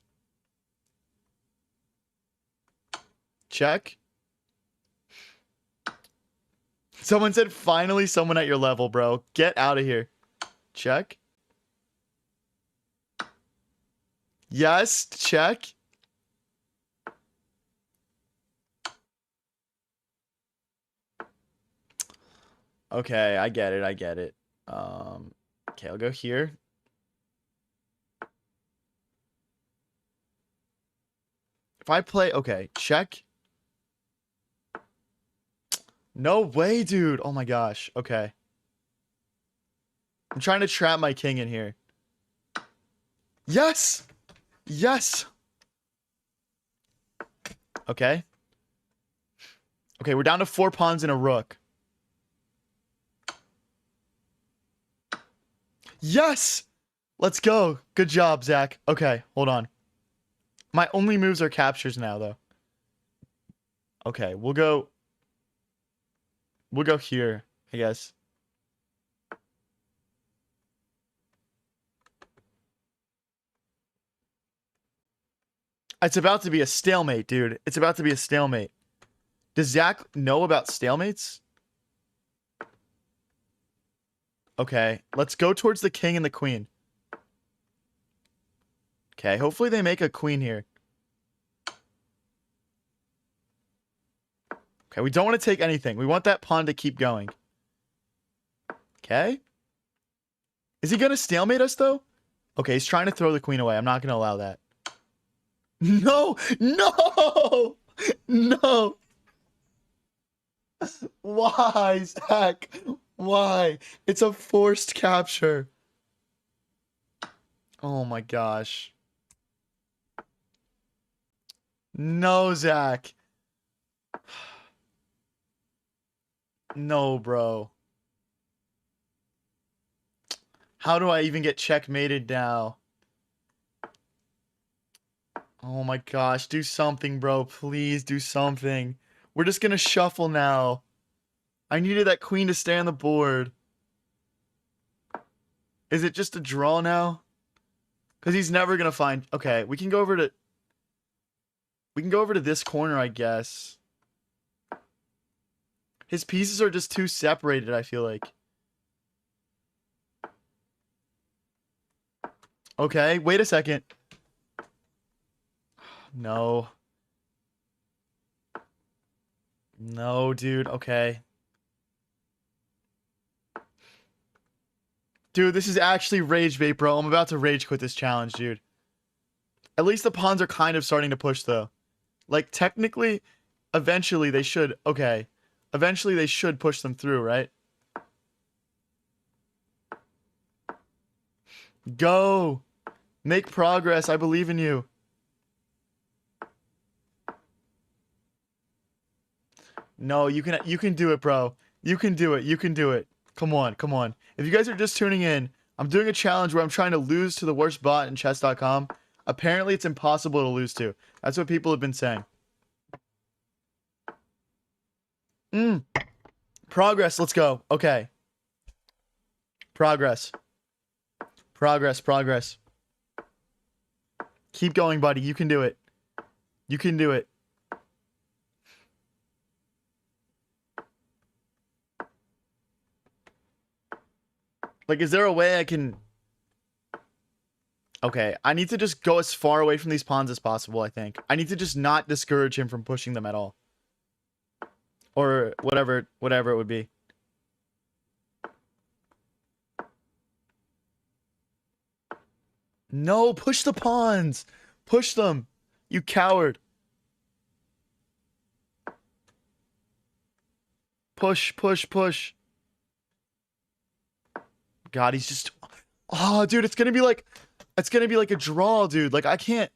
Check. Someone said, finally someone at your level, bro. Get out of here. Check. Yes, check. Okay, I get it. I get it. Okay, I'll go here. If I play, okay, check. No way, dude. Oh my gosh. Okay. I'm trying to trap my king in here. Yes! Yes! Okay. Okay, we're down to 4 pawns and a rook. Yes! Let's go. Good job, Zach. Okay, hold on. My only moves are captures now, though. Okay, we'll go here, I guess. It's about to be a stalemate, dude. It's about to be a stalemate. Does Zach know about stalemates? Okay, let's go towards the king and the queen. Okay, hopefully they make a queen here. Okay, we don't want to take anything. We want that pawn to keep going. Okay. Is he going to stalemate us, though? Okay, he's trying to throw the queen away. I'm not going to allow that. No! No! No! Why, Zach? Why? It's a forced capture. Oh my gosh. No, Zach. No, bro. How do I even get checkmated now? Oh my gosh, do something, bro. Please do something. We're just gonna shuffle now. I needed that queen to stay on the board. Is it just a draw now? Because he's never gonna find... Okay, we can go over to... We can go over to this corner, I guess. His pieces are just too separated, I feel like. Okay, wait a second. No. No, dude. Okay. Dude, this is actually rage bait, bro. I'm about to rage quit this challenge, dude. At least the pawns are kind of starting to push, though. Like, technically, eventually they should... Okay. Eventually they should push them through, right? Go! Make progress. I believe in you. No, you can do it, bro. You can do it. You can do it. Come on, come on. If you guys are just tuning in, I'm doing a challenge where I'm trying to lose to the worst bot in chess.com. Apparently, it's impossible to lose to. That's what people have been saying. Progress. Let's go. Okay. Progress. Progress. Progress. Keep going, buddy. You can do it. You can do it. Like, is there a way I can... Okay, I need to just go as far away from these pawns as possible, I think. I need to just not discourage him from pushing them at all. Or whatever it would be. No, push the pawns! Push them! You coward! Push, push, push. God, he's just... Oh, dude, it's gonna be like a draw, dude. Like, I can't...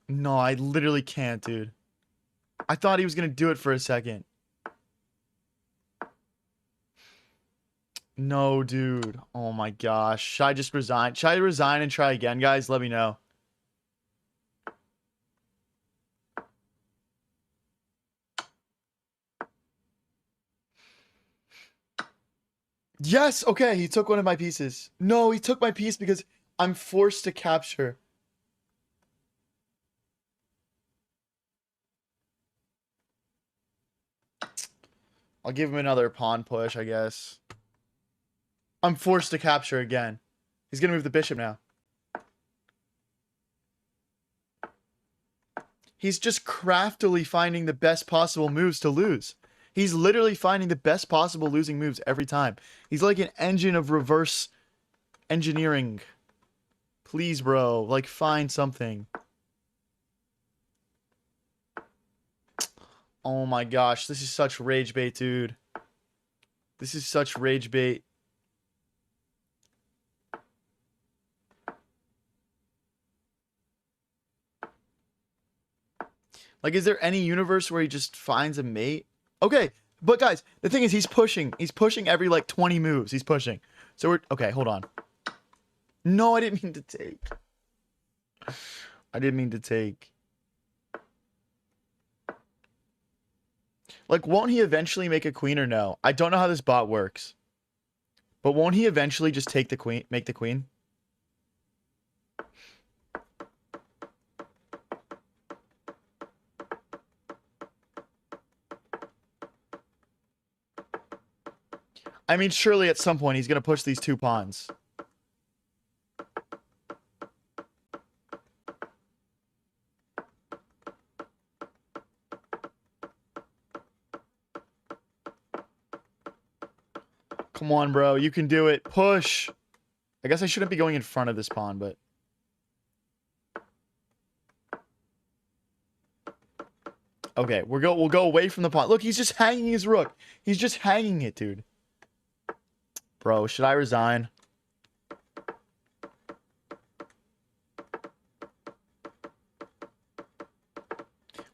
No, I literally can't, dude. I thought he was gonna do it for a second. No, dude. Oh my gosh. Should I just resign? Should I resign and try again, guys? Let me know. Yes! Okay, he took one of my pieces. No, he took my piece because I'm forced to capture. I'll give him another pawn push, I guess. I'm forced to capture again. He's gonna move the bishop now. He's just craftily finding the best possible moves to lose. He's literally finding the best possible losing moves every time. He's like an engine of reverse engineering. Please, bro. Like, find something. Oh my gosh, this is such rage bait, dude. This is such rage bait. Like, is there any universe where he just finds a mate? Okay, but guys, the thing is, he's pushing. He's pushing every, like, 20 moves. He's pushing. So we're... Okay, hold on. No, I didn't mean to take. I didn't mean to take. Like, won't he eventually make a queen or no? I don't know how this bot works. But won't he eventually just take the queen, make the queen? I mean, surely at some point he's going to push these 2 pawns. Come on, bro. You can do it. Push. I guess I shouldn't be going in front of this pawn, but... Okay, we'll go away from the pawn. Look, he's just hanging his rook. He's just hanging it, dude. Bro, should I resign?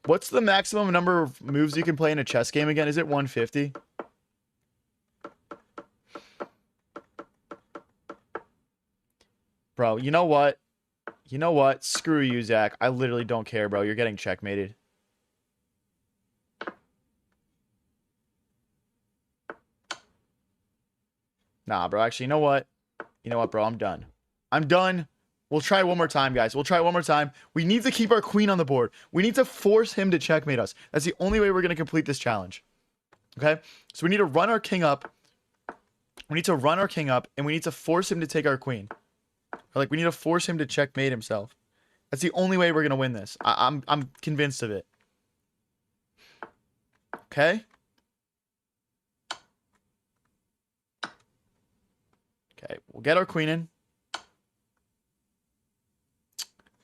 What's the maximum number of moves you can play in a chess game again? Is it 150? Bro, you know what? You know what? Screw you, Zach. I literally don't care, bro. You're getting checkmated. Nah, bro. Actually, you know what? You know what, bro? I'm done. I'm done. We'll try one more time, guys. We'll try one more time. We need to keep our queen on the board. We need to force him to checkmate us. That's the only way we're going to complete this challenge. Okay? So we need to run our king up. We need to run our king up, and we need to force him to take our queen. Or, like, we need to force him to checkmate himself. That's the only way we're going to win this. I'm convinced of it. Okay? Okay, we'll get our queen in.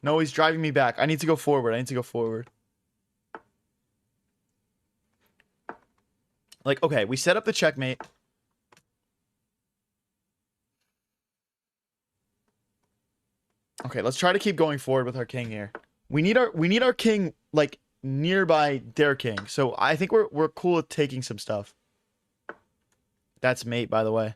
No, he's driving me back. I need to go forward. I need to go forward. Like, okay, we set up the checkmate. Okay, let's try to keep going forward with our king here. We need our king, like, nearby their king. So I think we're cool with taking some stuff. That's mate, by the way.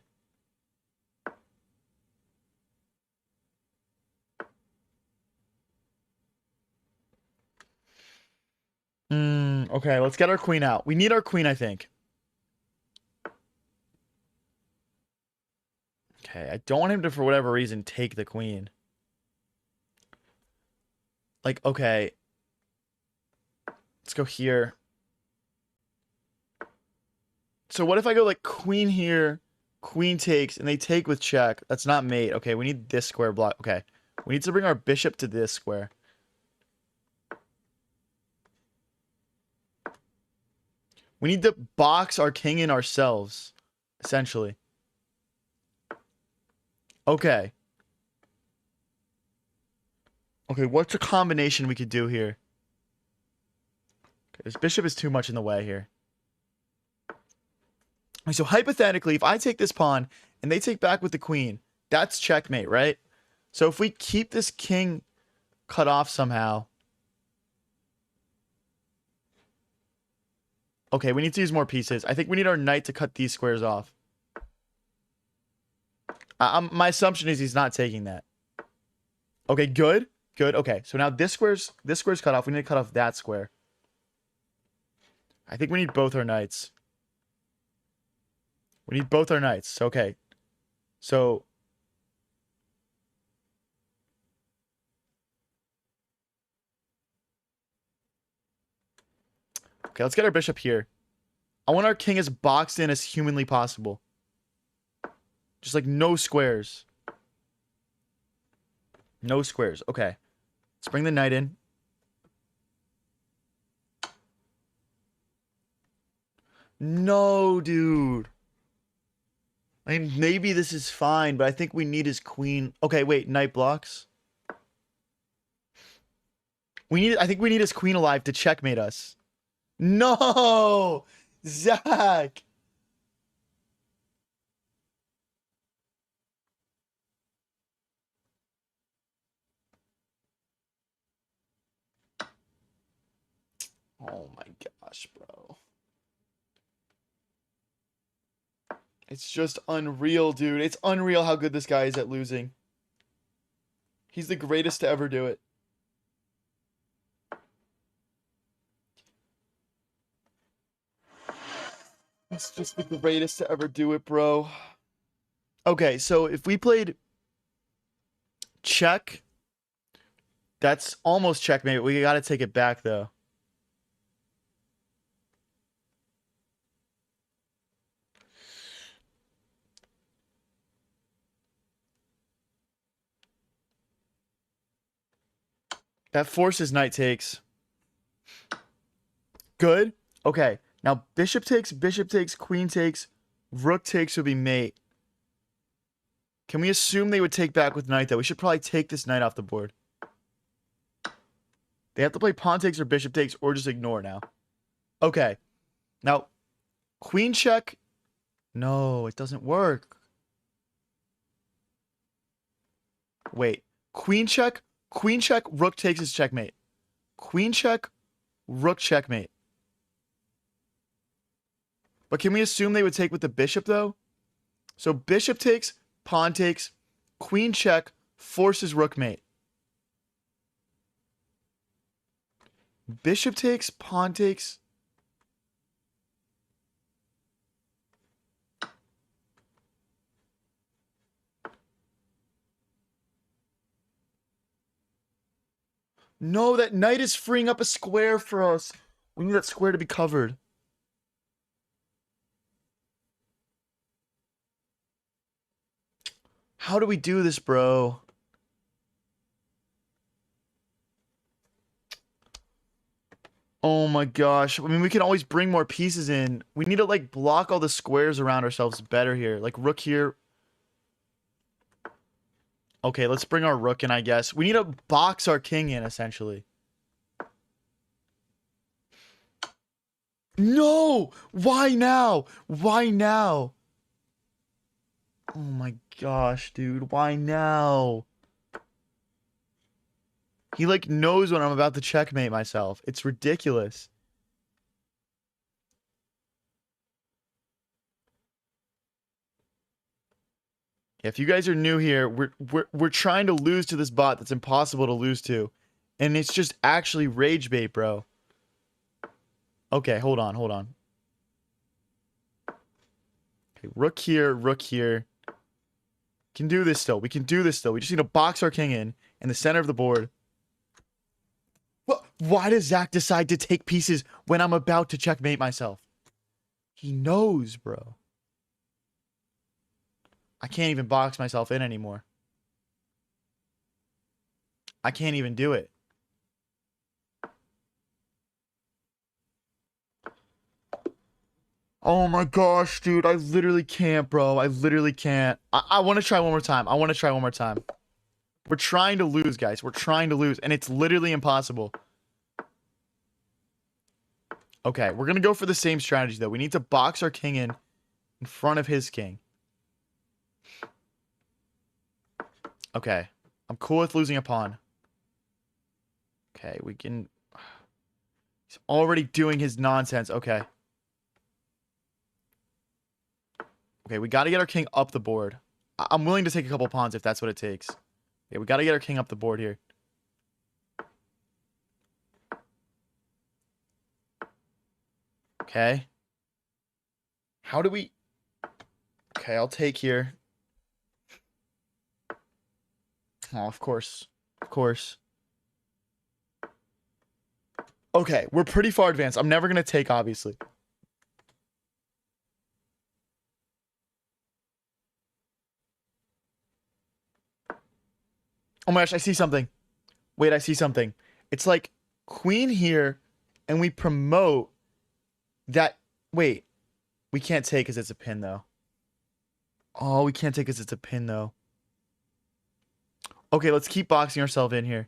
Okay, let's get our queen out. We need our queen, I think. Okay, I don't want him to, for whatever reason, take the queen. Like, okay. Let's go here. So what if I go, like, queen here, queen takes, and they take with check? That's not mate. Okay, we need this square block. Okay, we need to bring our bishop to this square. We need to box our king in ourselves, essentially. Okay. Okay, what's a combination we could do here? Okay, this bishop is too much in the way here. So hypothetically, if I take this pawn and they take back with the queen, that's checkmate, right? So if we keep this king cut off somehow... Okay, we need to use more pieces. I think we need our knight to cut these squares off. My assumption is he's not taking that. Okay, good. Good. Okay, so now this square's cut off. We need to cut off that square. I think we need both our knights. We need both our knights. Okay. So... Okay, let's get our bishop here. I want our king as boxed in as humanly possible. Just like no squares. No squares. Okay. Let's bring the knight in. No, dude. I mean, maybe this is fine, but I think we need his queen. Okay, wait. Knight blocks. I think we need his queen alive to checkmate us. No! Zach! Oh my gosh, bro. It's just unreal, dude. It's unreal how good this guy is at losing. He's the greatest to ever do it. He's just the greatest to ever do it, bro. Okay, so if we played check, that's almost checkmate. We gotta take it back, though. That forces knight takes. Good. Okay. Now bishop takes, queen takes, rook takes would be mate. Can we assume they would take back with knight, though? We should probably take this knight off the board. They have to play pawn takes or bishop takes or just ignore now. Okay. Now, queen check. No, it doesn't work. Wait. Queen check, rook takes is checkmate. Queen check, rook checkmate. But can we assume they would take with the bishop, though? So bishop takes, pawn takes, queen check, forces rook mate. Bishop takes, pawn takes. No, that knight is freeing up a square for us. We need that square to be covered. How do we do this, bro? Oh my gosh. I mean, we can always bring more pieces in. We need to, like, block all the squares around ourselves better here. Like, rook here. Okay, let's bring our rook in, I guess. We need to box our king in, essentially. No! Why now? Why now? Oh my gosh, dude. Why now? He, like, knows when I'm about to checkmate myself. It's ridiculous. If you guys are new here, we're trying to lose to this bot that's impossible to lose to. And it's just actually rage bait, bro. Okay, hold on, hold on. Okay, rook here, rook here. Can do this still. We can do this still. We just need to box our king in the center of the board. Why does Zach decide to take pieces when I'm about to checkmate myself? He knows, bro. I can't even box myself in anymore. I can't even do it. Oh my gosh, dude. I literally can't, bro. I literally can't. I want to try one more time. I want to try one more time. We're trying to lose, guys. We're trying to lose, and it's literally impossible. Okay, we're going to go for the same strategy, though. We need to box our king in front of his king. Okay. I'm cool with losing a pawn. Okay, we can... He's already doing his nonsense. Okay. Okay, we got to get our king up the board. I'm willing to take a couple pawns if that's what it takes. Yeah, we got to get our king up the board here. Okay. How do we... Okay, I'll take here. Oh, of course. Of course. Okay, we're pretty far advanced. I'm never going to take, obviously. Oh my gosh, I see something. Wait, I see something. It's like queen here, and we promote that... Wait. We can't take because it's a pin, though. Oh, we can't take because it's a pin, though. Okay, let's keep boxing ourselves in here.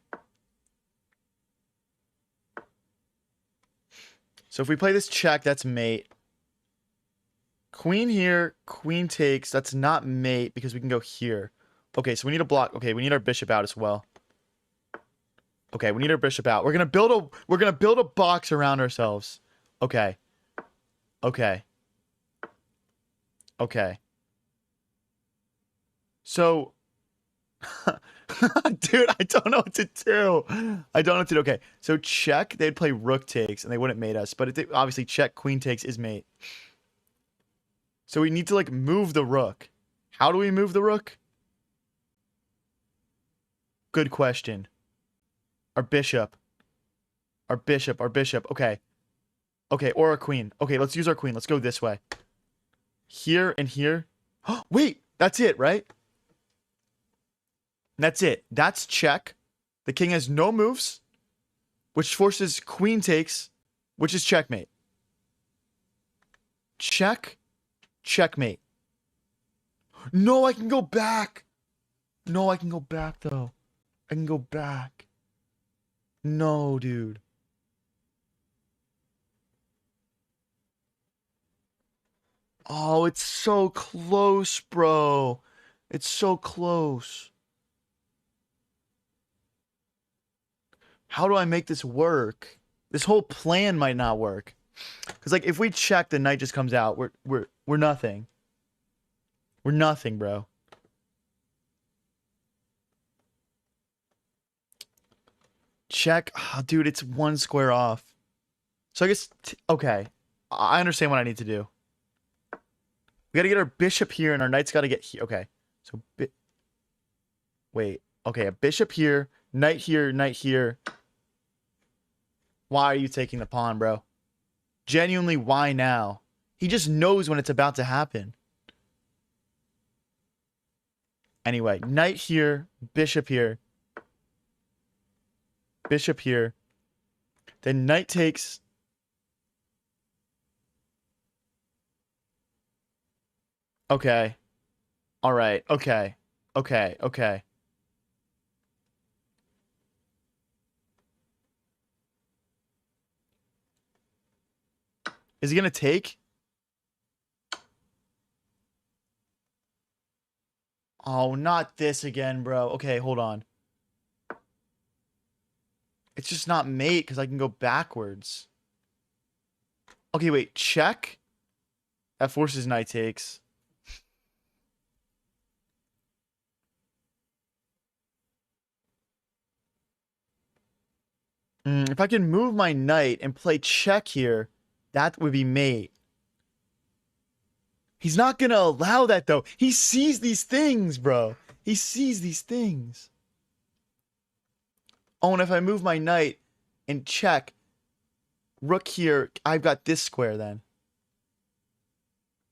So if we play this check, that's mate. Queen here, queen takes. That's not mate because we can go here. Okay, so we need a block. Okay, we need our bishop out as well. Okay, we need our bishop out. We're gonna build a box around ourselves. Okay. Okay. Okay. So dude, I don't know what to do. I don't know what to do. Okay, so check, they'd play rook takes and they wouldn't mate us, but obviously check queen takes is mate. So we need to like move the rook. How do we move the rook? Good question. Our bishop. Our bishop. Our bishop. Okay. Okay, or our queen. Okay, let's use our queen. Let's go this way. Here and here. Wait, that's it, right? That's it. That's check. The king has no moves, which forces queen takes, which is checkmate. Check. Checkmate. No, I can go back. No, I can go back, though. I can go back. No, dude. Oh, it's so close, bro. It's so close. How do I make this work? This whole plan might not work. Because, like, if we check, the knight just comes out. We're nothing. We're nothing, bro. Check. Oh, dude, it's one square off. So I guess, okay. I understand what I need to do. We gotta get our bishop here, and our knight's gotta get here. Okay. So, wait. Okay, a bishop here, knight here, knight here. Why are you taking the pawn, bro? Genuinely, why now? He just knows when it's about to happen. Anyway, knight here, bishop here. Bishop here. Then knight takes. Okay. All right. Okay. Okay. Okay. Is he going to take? Oh, not this again, bro. Okay, hold on. It's just not mate because I can go backwards. Okay, wait. Check. That forces knight takes. If I can move my knight and play check here, that would be mate. He's not going to allow that, though. He sees these things, bro. He sees these things. Oh, and if I move my knight and check, rook here, I've got this square then.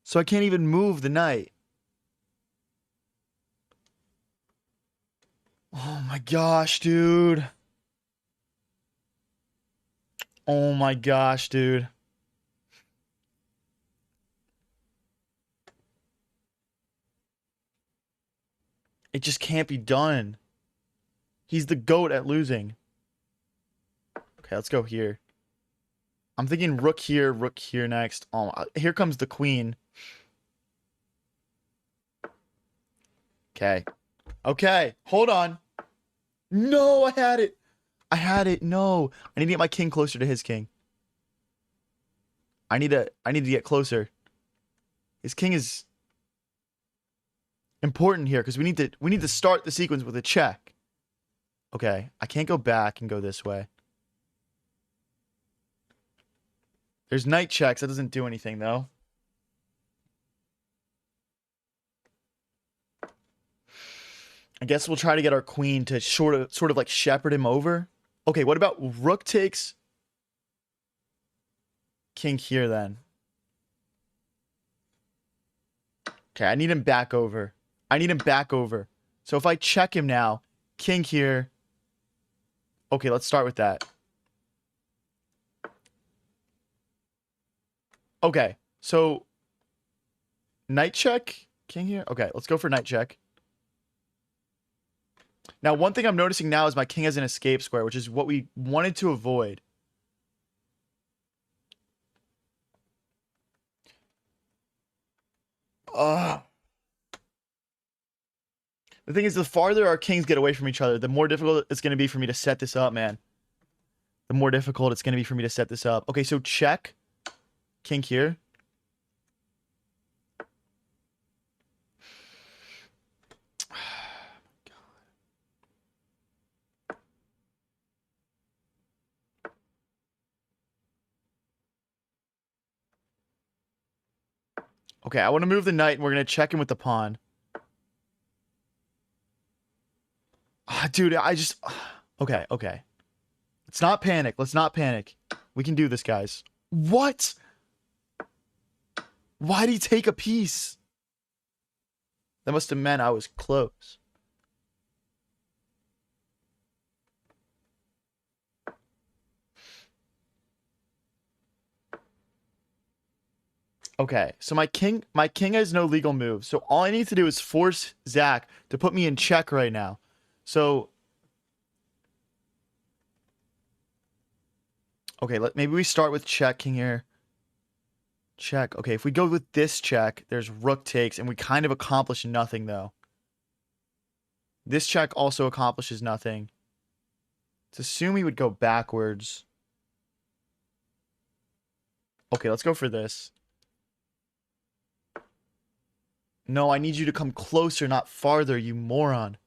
So I can't even move the knight. Oh my gosh, dude. Oh my gosh, dude. It just can't be done. He's the GOAT at losing. Okay, let's go here. I'm thinking rook here next. Oh, here comes the queen. Okay. Okay, hold on. No, I had it. I had it. No. I need to get my king closer to his king. I need to get closer. His king is important here because we need to start the sequence with a check. Okay, I can't go back and go this way. There's knight checks. That doesn't do anything though. I guess we'll try to get our queen to sort of like shepherd him over. Okay, what about rook takes king here then? Okay, I need him back over. I need him back over. So if I check him now, king here. Okay, let's start with that. Okay, so knight check, king here. Okay, let's go for knight check. Now, one thing I'm noticing now is my king has an escape square, which is what we wanted to avoid. The thing is, the farther our kings get away from each other, the more difficult it's going to be for me to set this up, man. The more difficult it's going to be for me to set this up. Okay, so check. King here. Okay, I want to move the knight, and we're going to check him with the pawn. Dude, I just... Okay, okay. Let's not panic. Let's not panic. We can do this, guys. What? Why'd he take a piece? That must have meant I was close. Okay, so my king has no legal move. So all I need to do is force Zach to put me in check right now. So okay, maybe we start with check king here. Check. Okay, if we go with this check, there's rook takes, and we kind of accomplish nothing though. This check also accomplishes nothing. Let's assume he would go backwards. Okay, let's go for this. No, I need you to come closer, not farther, you moron.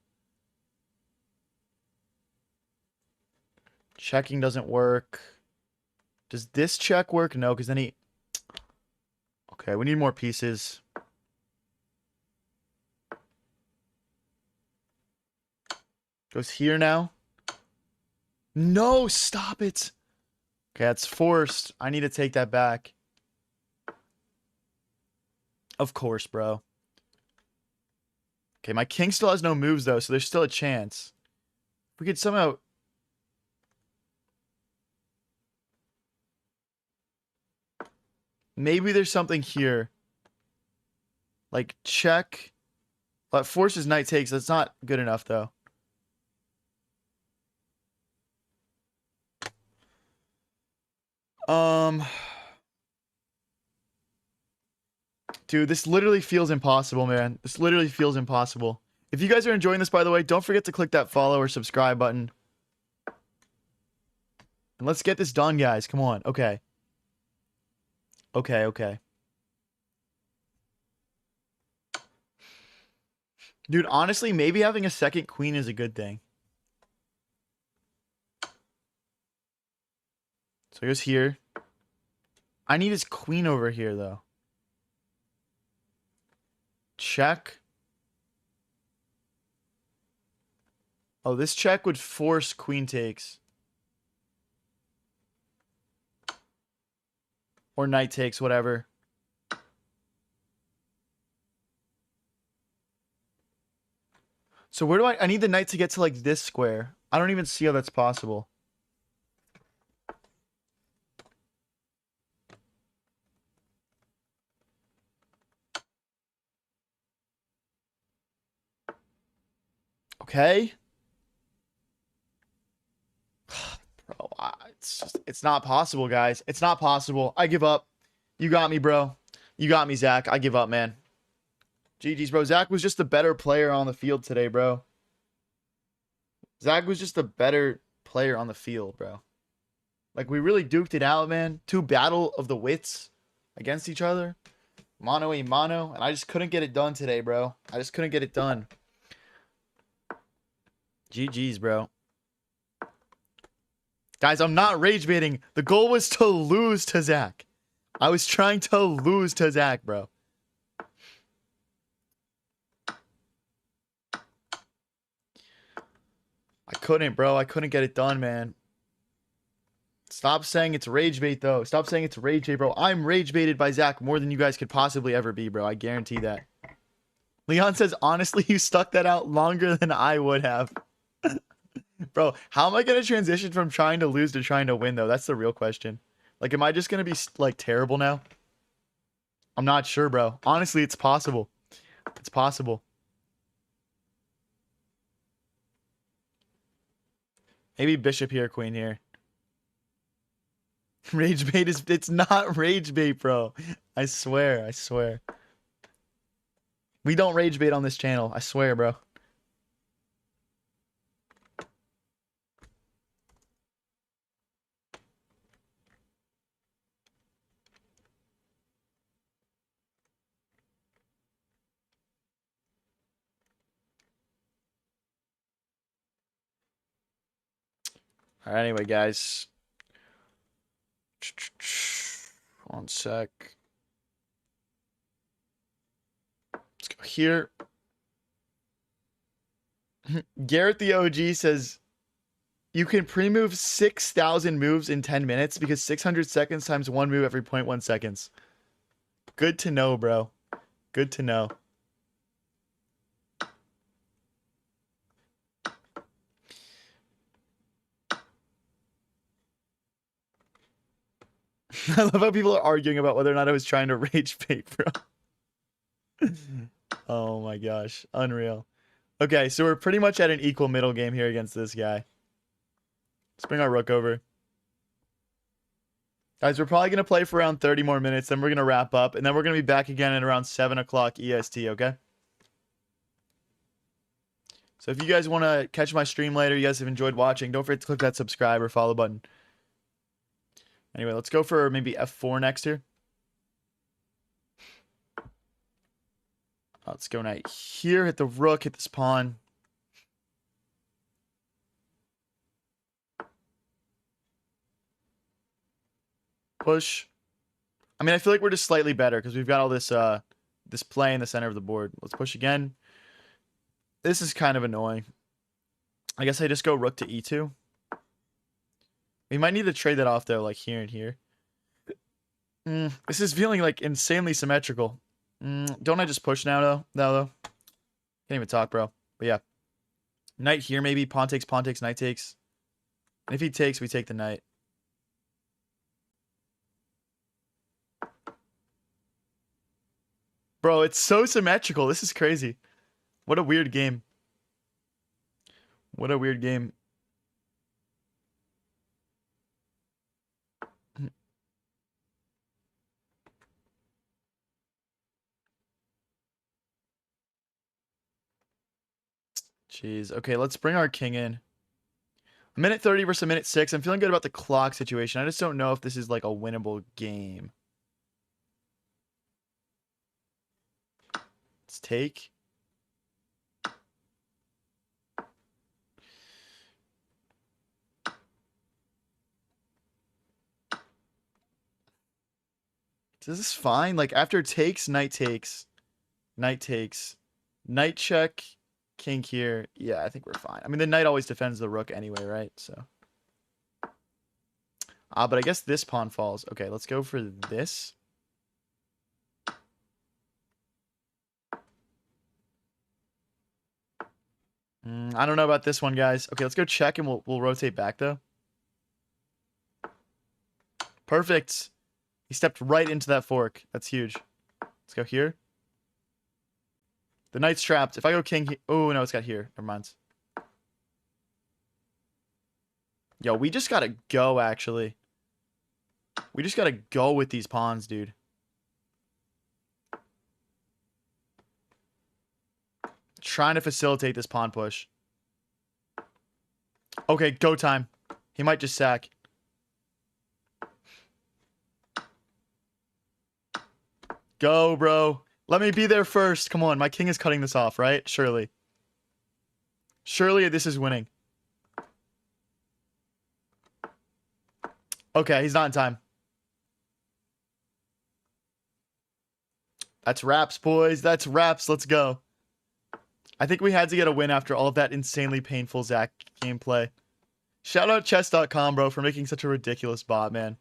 Checking doesn't work. Does this check work? No, because then he... Okay, we need more pieces. Goes here now. No, stop it. Okay, that's forced. I need to take that back. Of course, bro. Okay, my king still has no moves, though, so there's still a chance. If we could somehow... Maybe there's something here. Like, check. But forces knight takes. That's not good enough, though. Dude, this literally feels impossible, man. This literally feels impossible. If you guys are enjoying this, by the way, don't forget to click that follow or subscribe button. And let's get this done, guys. Come on. Okay. Okay, okay. Dude, honestly, maybe having a second queen is a good thing. So he goes here. I need his queen over here, though. Check. Oh, this check would force queen takes. Or knight takes, whatever. So where do I need the knight to get to like this square. I don't even see how that's possible. Okay. Bro, it's not possible, guys. It's not possible. I give up. You got me, bro. You got me, Zach. I give up, man. GG's, bro. Zach was just the better player on the field today, bro. Zach was just the better player on the field, bro. Like, we really duked it out, man. Two battle of the wits against each other. Mano a mano. And I just couldn't get it done today, bro. I just couldn't get it done. GG's, bro. Guys, I'm not rage baiting. The goal was to lose to Zach. I was trying to lose to Zach, bro. I couldn't, bro. I couldn't get it done, man. Stop saying it's rage bait, though. Stop saying it's rage bait, bro. I'm rage baited by Zach more than you guys could possibly ever be, bro. I guarantee that. Leon says, honestly, you stuck that out longer than I would have. Bro, how am I going to transition from trying to lose to trying to win, though? That's the real question. Like, am I just going to be, like, terrible now? I'm not sure, bro. Honestly, it's possible. It's possible. Maybe bishop here, queen here. Rage bait is... It's not rage bait, bro. I swear. I swear. We don't rage bait on this channel. I swear, bro. All right, anyway, guys. 1 sec. Let's go here. Garrett the OG says you can pre-move 6,000 moves in 10 minutes because 600 seconds times one move every 0.1 seconds. Good to know, bro. Good to know. I love how people are arguing about whether or not I was trying to rage bait, bro. Oh my gosh. Unreal. Okay, so we're pretty much at an equal middle game here against this guy. Let's bring our rook over. Guys, we're probably going to play for around 30 more minutes, then we're going to wrap up, and then we're going to be back again at around 7 o'clock EST, okay? So if you guys want to catch my stream later, you guys have enjoyed watching, don't forget to click that subscribe or follow button. Anyway, let's go for maybe F4 next here. Let's go knight here, hit the rook, hit this pawn. Push. I mean, I feel like we're just slightly better because we've got all this this play in the center of the board. Let's push again. This is kind of annoying. I guess I just go rook to e2. We might need to trade that off though, like here and here. This is feeling like insanely symmetrical. Don't I just push now though? Can't even talk, bro. But yeah. Knight here maybe. Pawn takes, knight takes. And if he takes, we take the knight. Bro, it's so symmetrical. This is crazy. What a weird game. What a weird game. Jeez. Okay, let's bring our king in. A minute 30 versus a minute 6. I'm feeling good about the clock situation. I just don't know if this is like a winnable game. Let's take. This is fine. Like after takes, knight takes. Knight takes. Knight check. King here. Yeah, I think we're fine. I mean, the knight always defends the rook anyway, right? So. But I guess this pawn falls. Okay, let's go for this. I don't know about this one, guys. Okay, let's go check and we'll rotate back though. Perfect. He stepped right into that fork. That's huge. Let's go here. The knight's trapped. If I go king... Oh, no, it's got here. Never mind. Yo, we just gotta go, actually. We just gotta go with these pawns, dude. Trying to facilitate this pawn push. Okay, go time. He might just sack. Go, bro. Let me be there first. Come on, my king is cutting this off, right? Surely. Surely this is winning. Okay, he's not in time. That's wraps, boys. That's wraps. Let's go. I think we had to get a win after all of that insanely painful Zach gameplay. Shout out chess.com, bro, for making such a ridiculous bot, man.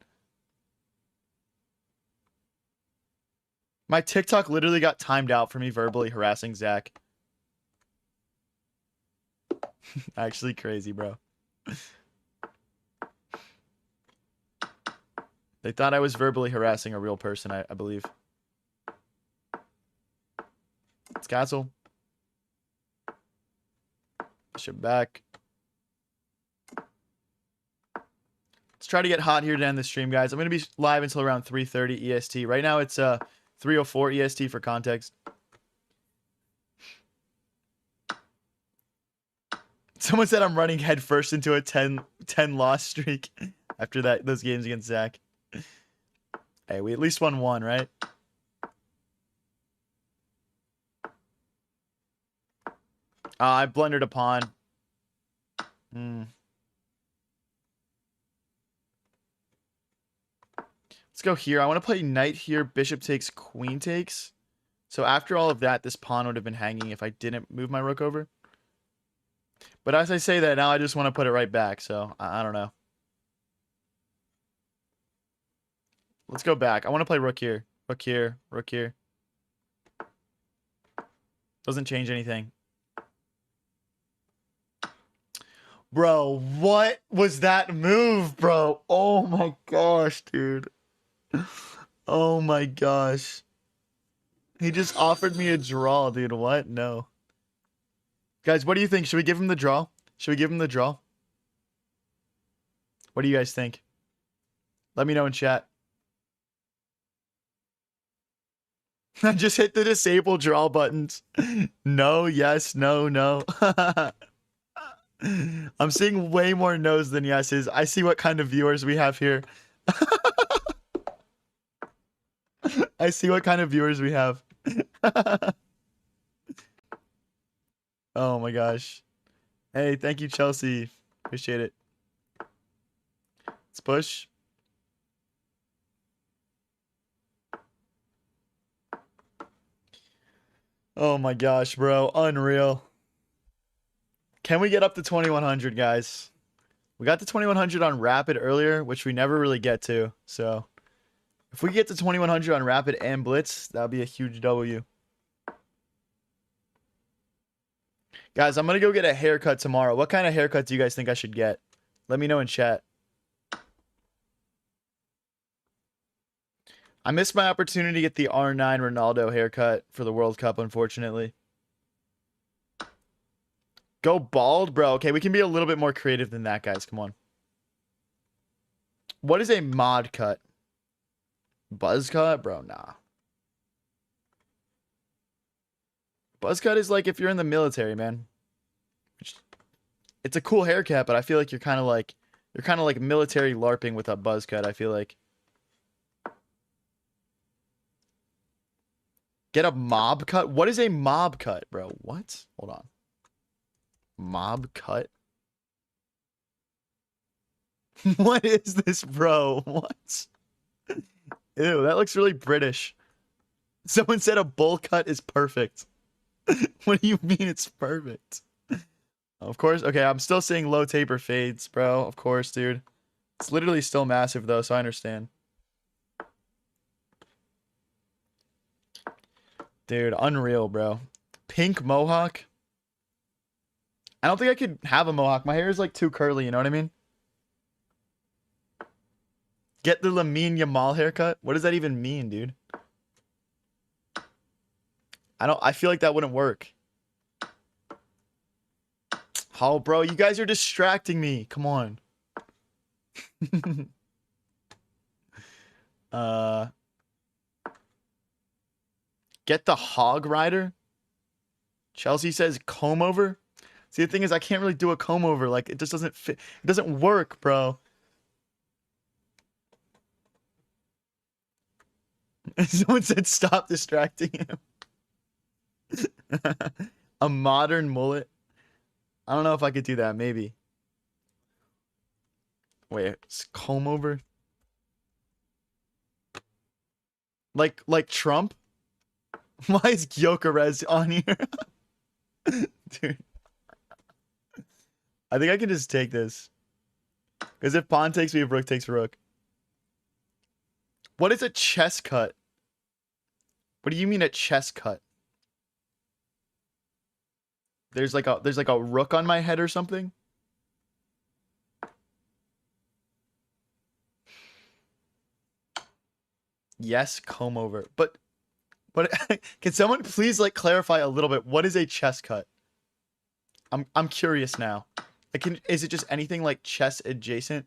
My TikTok literally got timed out for me verbally harassing Zach. Actually crazy, bro. They thought I was verbally harassing a real person, I believe. It's castle. Bishop back. Let's try to get hot here to end the stream, guys. I'm going to be live until around 3:30 EST. Right now it's 3:04 EST for context. Someone said I'm running headfirst into a 10 loss streak after those games against Zach. Hey, we at least won one, right? I blundered a pawn. Let's go here. I want to play knight here. Bishop takes, queen takes. So after all of that, this pawn would have been hanging if I didn't move my rook over. But as I say that, now I just want to put it right back. So I don't know. Let's go back. I want to play rook here. Rook here. Rook here. Doesn't change anything. Bro, what was that move, bro? Oh my gosh, dude. Oh my gosh. He just offered me a draw, dude. What? No. Guys, what do you think? Should we give him the draw? Should we give him the draw? What do you guys think? Let me know in chat. Just hit the disable draw buttons. No, yes, no, no. I'm seeing way more no's than yeses. I see what kind of viewers we have here. I see what kind of viewers we have. Oh my gosh. Hey, thank you, Chelsea. Appreciate it. Let's push. Oh my gosh, bro. Unreal. Can we get up to 2100, guys? We got to 2100 on Rapid earlier, which we never really get to. So if we get to 2100 on Rapid and Blitz, that'll be a huge W. Guys, I'm going to go get a haircut tomorrow. What kind of haircut do you guys think I should get? Let me know in chat. I missed my opportunity to get the R9 Ronaldo haircut for the World Cup, unfortunately. Go bald, bro. Okay, we can be a little bit more creative than that, guys. Come on. What is a mod cut? Buzz cut? Bro, nah. Buzz cut is like if you're in the military, man. It's a cool haircut, but I feel like you're kind of like military LARPing with a buzz cut, I feel like. Get a mob cut? What is a mob cut, bro? What? Hold on. Mob cut? What is this, bro? What? Ew, that looks really British. Someone said a bowl cut is perfect. What do you mean it's perfect? Of course. Okay, I'm still seeing low taper fades, bro. Of course, dude. It's literally still massive, though, so I understand. Dude, unreal, bro. Pink mohawk? I don't think I could have a mohawk. My hair is like too curly, you know what I mean? Get the Lamine Yamal haircut? What does that even mean, dude? I feel like that wouldn't work. Oh, bro, you guys are distracting me. Come on. Get the hog rider? Chelsea says comb over. See, the thing is, I can't really do a comb over. Like, it just doesn't fit. It doesn't work, bro. Someone said stop distracting him. A modern mullet. I don't know if I could do that. Maybe. Wait, comb over. Like Trump? Why is Gyökeres on here? Dude. I think I can just take this. Because if pawn takes, we have rook takes rook. What is a chess cut? What do you mean a chess cut? There's like a rook on my head or something? Yes, comb over. But can someone please like clarify a little bit? What is a chess cut? I'm curious now. Is it just anything like chess adjacent?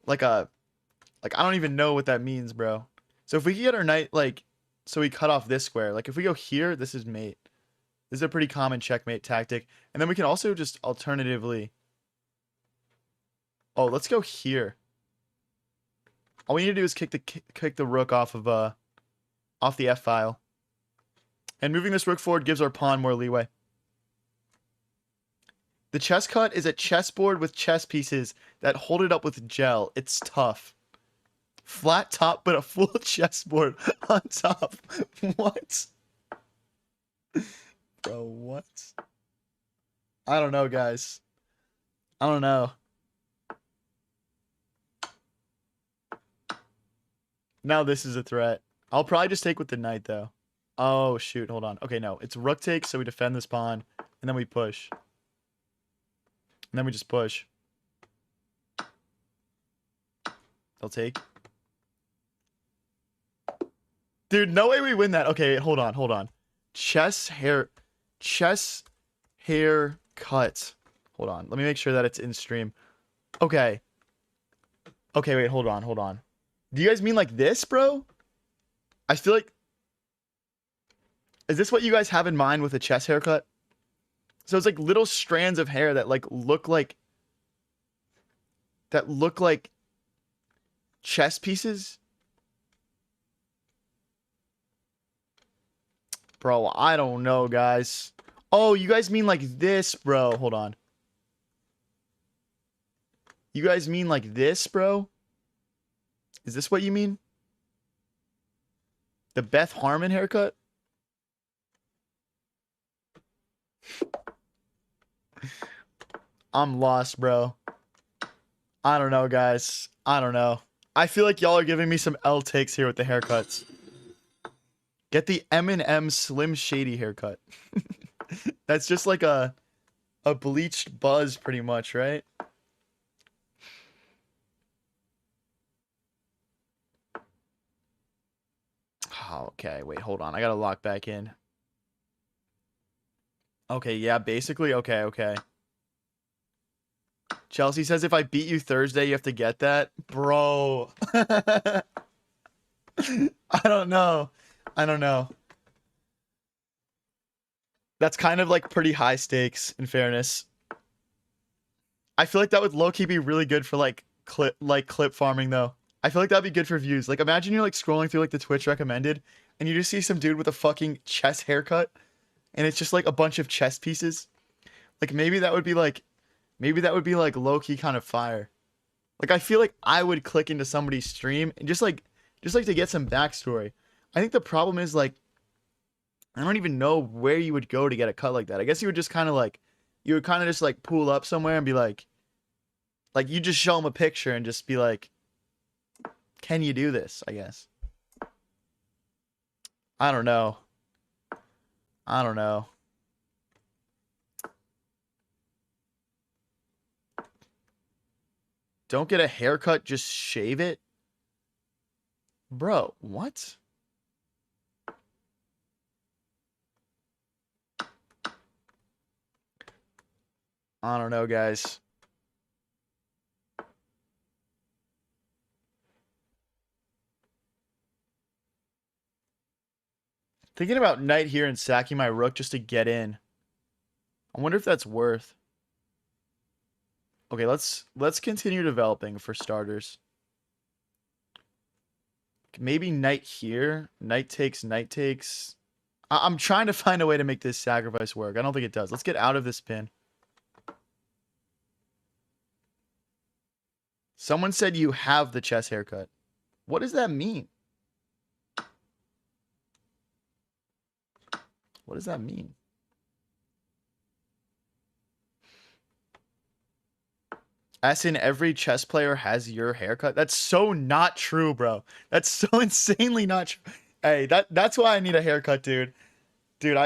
Like I don't even know what that means, bro. So if we can get our knight so we cut off this square. Like if we go here, this is mate. This is a pretty common checkmate tactic. And then we can also just alternatively... Oh, let's go here. All we need to do is kick the rook off of off the f-file. And moving this rook forward gives our pawn more leeway. The chess cut is a chessboard with chess pieces that hold it up with gel. It's tough. Flat top, but a full chessboard on top. What? Bro, what? I don't know, guys. I don't know. Now this is a threat. I'll probably just take with the knight, though. Oh, shoot. Hold on. Okay, no. It's rook takes, so we defend this pawn, and then we push. And then we just push. They'll take. Dude, no way we win that. Okay, hold on, hold on. Chess hair cut. Hold on. Let me make sure that it's in stream. Okay. Okay, wait, hold on, hold on. Do you guys mean like this, bro? I feel like... Is this what you guys have in mind with a chess haircut? So it's like little strands of hair that like look like... That look like... chess pieces? Bro, I don't know, guys. Oh, you guys mean like this, bro. Hold on. You guys mean like this, bro? Is this what you mean? The Beth Harmon haircut? I'm lost, bro. I don't know, guys. I don't know. I feel like y'all are giving me some L takes here with the haircuts. Get the Eminem Slim Shady haircut. That's just like a bleached buzz pretty much, right? Oh, okay, wait, hold on. I gotta lock back in. Okay, yeah, basically, okay. Chelsea says if I beat you Thursday, you have to get that. Bro. I don't know. I don't know. That's kind of like pretty high stakes, in fairness. I feel like that would low-key be really good for like clip farming though. I feel like that'd be good for views. Like imagine you're like scrolling through like the Twitch recommended and you just see some dude with a fucking chess haircut and it's just like a bunch of chess pieces. Like maybe that would be like low-key kind of fire. Like I feel like I would click into somebody's stream and just like to get some backstory. I think the problem is like I don't even know where you would go to get a cut like that. I guess you would just kind of like you would kind of just like pull up somewhere and be like you just show them a picture and just be like, can you do this? I guess. I don't know. I don't know. Don't get a haircut, just shave it? Bro, what? I don't know, guys. Thinking about knight here and sacking my rook just to get in. I wonder if that's worth. Okay, let's continue developing for starters. Maybe knight here. Knight takes, knight takes. I'm trying to find a way to make this sacrifice work. I don't think it does. Let's get out of this pin. Someone said you have the chess haircut. What does that mean? What does that mean? As in every chess player has your haircut? That's so not true, bro. That's so insanely not true. Hey, that's why I need a haircut, dude. Dude,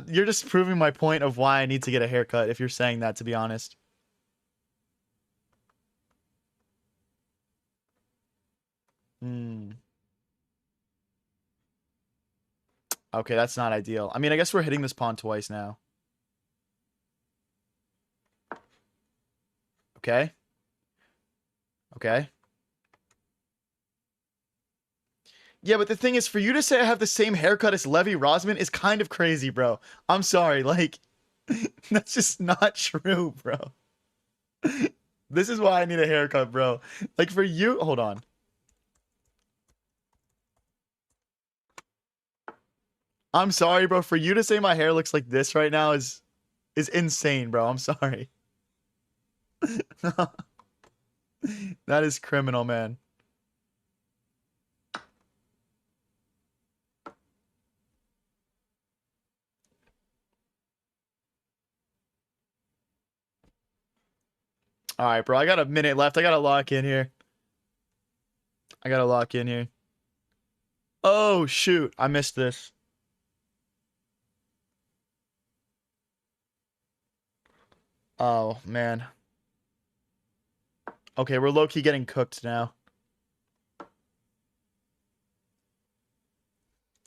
you're just proving my point of why I need to get a haircut if you're saying that, to be honest. Okay, that's not ideal. I mean, I guess we're hitting this pawn twice now. Okay. Okay. Yeah, but the thing is, for you to say I have the same haircut as Levy Rosman is kind of crazy, bro. I'm sorry, like, that's just not true, bro. This is why I need a haircut, bro. Like, for you, hold on. I'm sorry, bro. For you to say my hair looks like this right now is insane, bro. I'm sorry. That is criminal, man. All right, bro. I got a minute left. I gotta lock in here. I gotta lock in here. Oh, shoot. I missed this. Oh, man. Okay, we're low-key getting cooked now.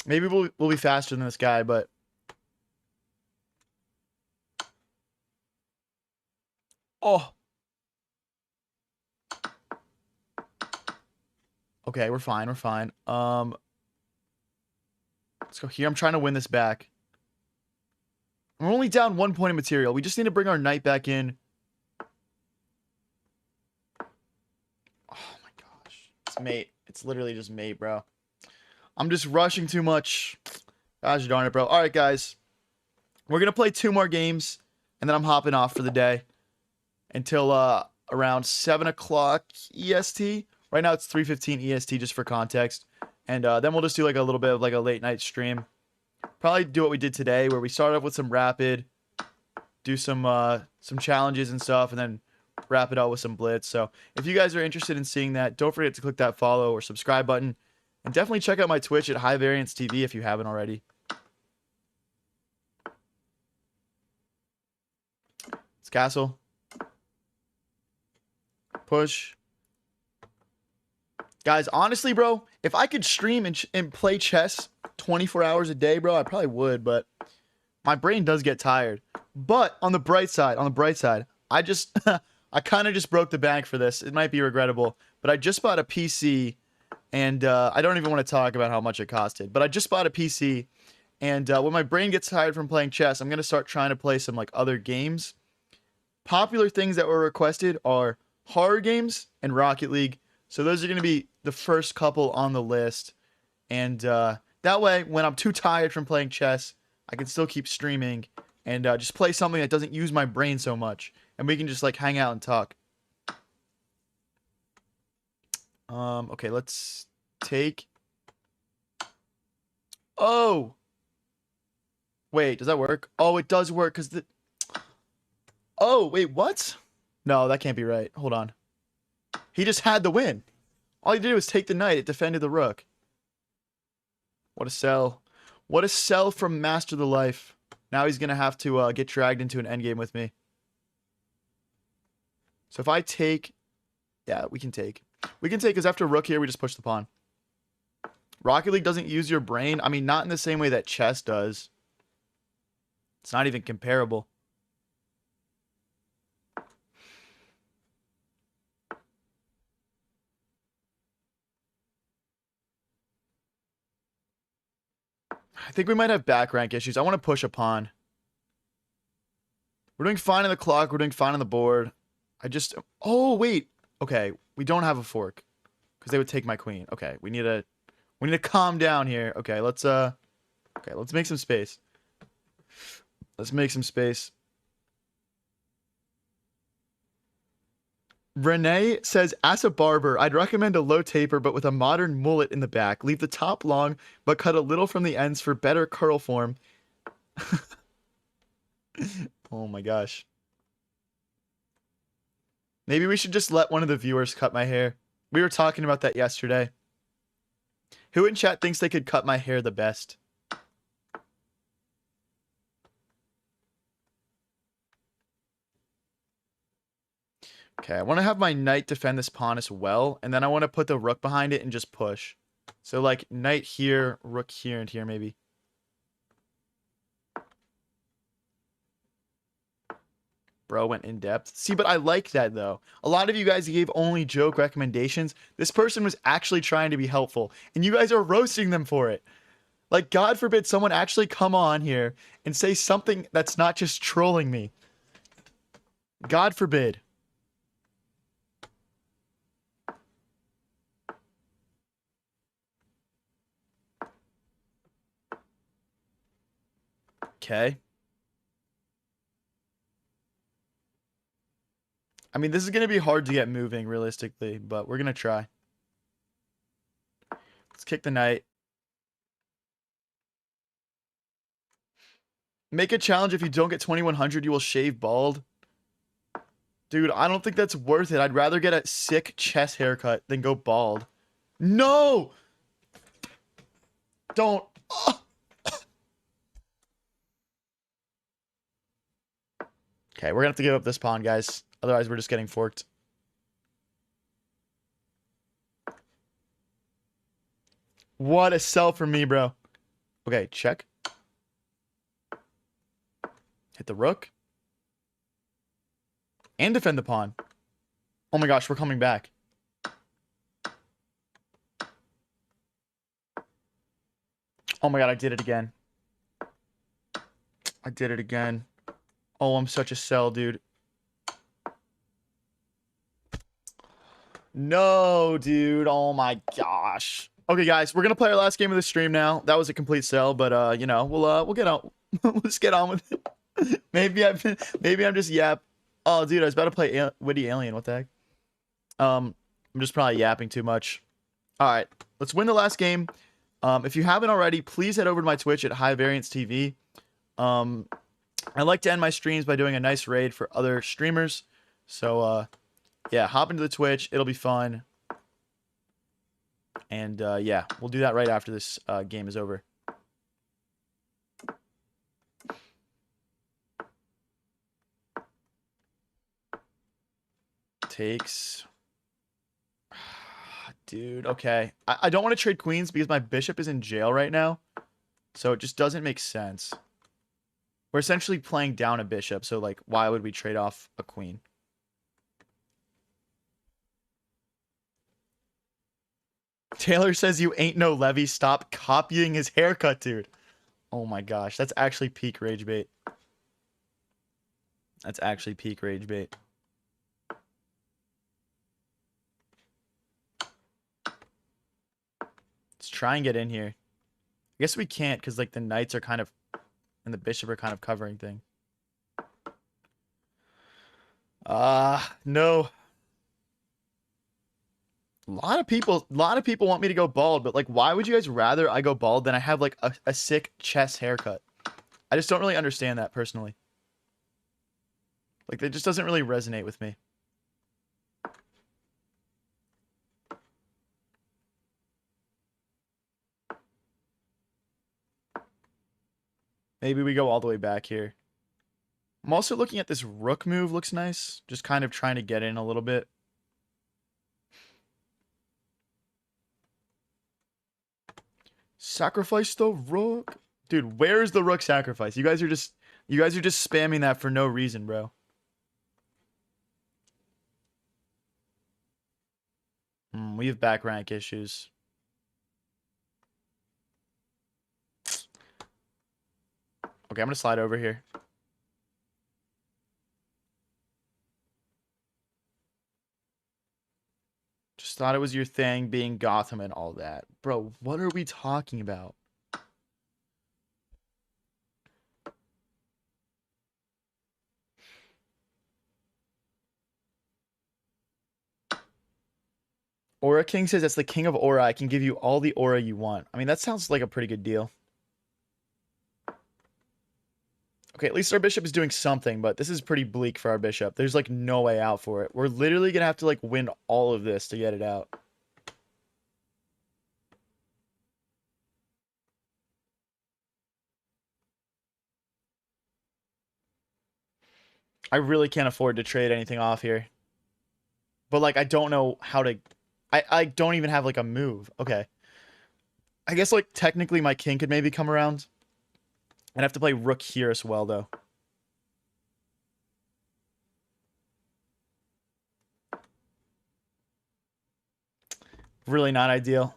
Maybe we'll be faster than this guy, but... Oh. Okay, we're fine. We're fine. Let's go here. I'm trying to win this back. We're only down 1 point of material. We just need to bring our knight back in. Oh my gosh. It's mate. It's literally just mate, bro. I'm just rushing too much. Gosh darn it, bro. All right, guys. We're going to play 2 more games, and then I'm hopping off for the day until around 7 o'clock EST. Right now, it's 3:15 EST, just for context. And then we'll just do like a little bit of like a late night stream. Probably do what we did today, where we start off with some rapid, do some challenges and stuff, and then wrap it out with some blitz. So if you guys are interested in seeing that, don't forget to click that follow or subscribe button, and definitely check out my Twitch at High Variance TV if you haven't already. It's castle. Push. Guys, honestly, bro, if I could stream and play chess 24 hours a day, bro, I probably would, but my brain does get tired. But on the bright side, I just, I kind of just broke the bank for this. It might be regrettable, but I just bought a PC, and I don't even want to talk about how much it costed, but I just bought a PC, and when my brain gets tired from playing chess, I'm going to start trying to play some, like, other games. Popular things that were requested are horror games and Rocket League. So those are going to be the first couple on the list. And that way, when I'm too tired from playing chess, I can still keep streaming and just play something that doesn't use my brain so much. And we can just like hang out and talk. Okay, let's take... Oh! Wait, does that work? Oh, it does work because the... Oh, wait, what? No, that can't be right. Hold on. He just had the win. All he did was take the knight. It defended the rook. What a sell. What a sell from Master the Life. Now he's going to have to get dragged into an endgame with me. So if I take... Yeah, we can take. We can take because after rook here, we just push the pawn. Rocket League doesn't use your brain. I mean, not in the same way that chess does. It's not even comparable. I think we might have back rank issues. I want to push a pawn. We're doing fine on the clock. We're doing fine on the board. I just... Oh, wait. Okay, we don't have a fork. Because they would take my queen. Okay, we need to calm down here. Okay, let's make some space. Let's make some space. Renee says, as a barber, I'd recommend a low taper but with a modern mullet in the back. Leave the top long but cut a little from the ends for better curl form. Oh my gosh. Maybe we should just let one of the viewers cut my hair. We were talking about that yesterday. Who in chat thinks they could cut my hair the best? Okay, I want to have my knight defend this pawn as well, and then I want to put the rook behind it and just push. So, like, knight here, rook here, and here, maybe. Bro went in depth. See, but I like that though. A lot of you guys gave only joke recommendations. This person was actually trying to be helpful, and you guys are roasting them for it. Like, God forbid someone actually come on here and say something that's not just trolling me. God forbid. Okay. I mean, this is going to be hard to get moving realistically, but we're going to try. Let's kick the knight. Make a challenge. If you don't get 2100, you will shave bald. Dude, I don't think that's worth it. I'd rather get a sick chest haircut than go bald. No! Don't. Okay, we're going to have to give up this pawn, guys. Otherwise, we're just getting forked. What a sell for me, bro. Okay, check. Hit the rook. And defend the pawn. Oh my gosh, we're coming back. Oh my god, I did it again. I did it again. Oh, I'm such a sell, dude. No, dude. Oh my gosh. Okay, guys, we're gonna play our last game of the stream now. That was a complete sell, but you know, we'll get on. We'll just get on with it. maybe I'm just yap. Oh, dude, I was about to play Witty Alien. What the heck? I'm just probably yapping too much. All right, let's win the last game. If you haven't already, please head over to my Twitch at High Variance TV. I like to end my streams by doing a nice raid for other streamers. So, yeah, hop into the Twitch. It'll be fun. And, yeah, we'll do that right after this game is over. Takes. Dude, okay. I don't want to trade queens because my bishop is in jail right now. So it just doesn't make sense. We're essentially playing down a bishop, so, like, why would we trade off a queen? Taylor says you ain't no Levy. Stop copying his haircut, dude. Oh my gosh, that's actually peak rage bait. That's actually peak rage bait. Let's try and get in here. I guess we can't because, like, the knights are kind of... and the bishop are kind of covering things. No. A lot of people want me to go bald, but, like, why would you guys rather I go bald than I have, like, a sick chest haircut? I just don't really understand that personally. Like, it just doesn't really resonate with me. Maybe we go all the way back here. I'm also looking at this rook move. Looks nice. Just kind of trying to get in a little bit. Sacrifice the rook. Dude, where's the rook sacrifice? You guys are just spamming that for no reason, bro. We have back rank issues. Okay, I'm gonna slide over here. Just thought it was your thing being Gotham and all that. Bro, what are we talking about? Aura King says that's the king of aura. I can give you all the aura you want. I mean, that sounds like a pretty good deal. Okay, at least our bishop is doing something, but this is pretty bleak for our bishop. There's, like, no way out for it. We're literally gonna have to, like, win all of this to get it out. I really can't afford to trade anything off here. But, like, I don't know how to... I don't even have, like, a move. Okay. I guess, like, technically my king could maybe come around. I'd have to play rook here as well, though. Really not ideal.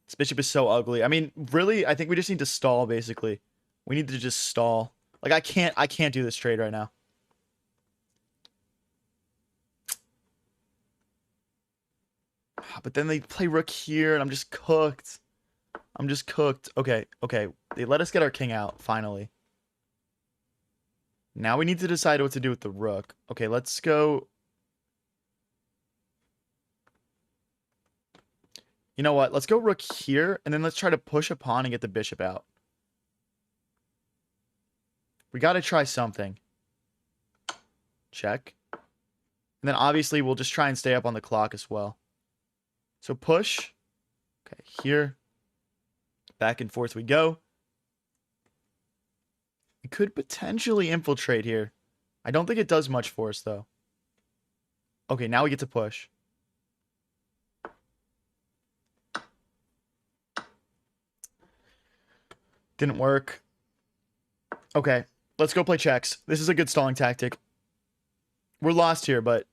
This bishop is so ugly. I mean, really, I think we just need to stall, basically. We need to just stall. Like, I can't do this trade right now. But then they play rook here, and I'm just cooked. I'm just cooked. Okay, okay. They let us get our king out, finally. Now we need to decide what to do with the rook. Okay, let's go. You know what? Let's go rook here, and then let's try to push a pawn and get the bishop out. We got to try something. Check. And then obviously we'll just try and stay up on the clock as well. So push. Okay, here. Back and forth we go. We could potentially infiltrate here. I don't think it does much for us, though. Okay, now we get to push. Didn't work. Okay, let's go play checks. This is a good stalling tactic. We're lost here, but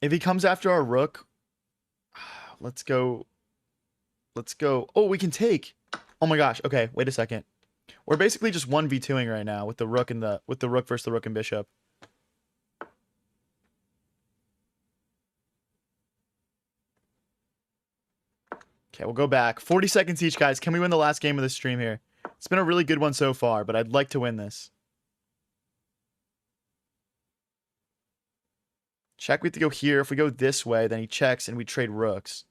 if he comes after our rook, let's go. Let's go. Oh, we can take. Oh my gosh. Okay, wait a second. We're basically just 1v2ing right now with the rook and the rook versus the rook and bishop. Okay, we'll go back. 40 seconds each, guys. Can we win the last game of the stream here? It's been a really good one so far, but I'd like to win this. Check, we have to go here. If we go this way, then he checks and we trade rooks.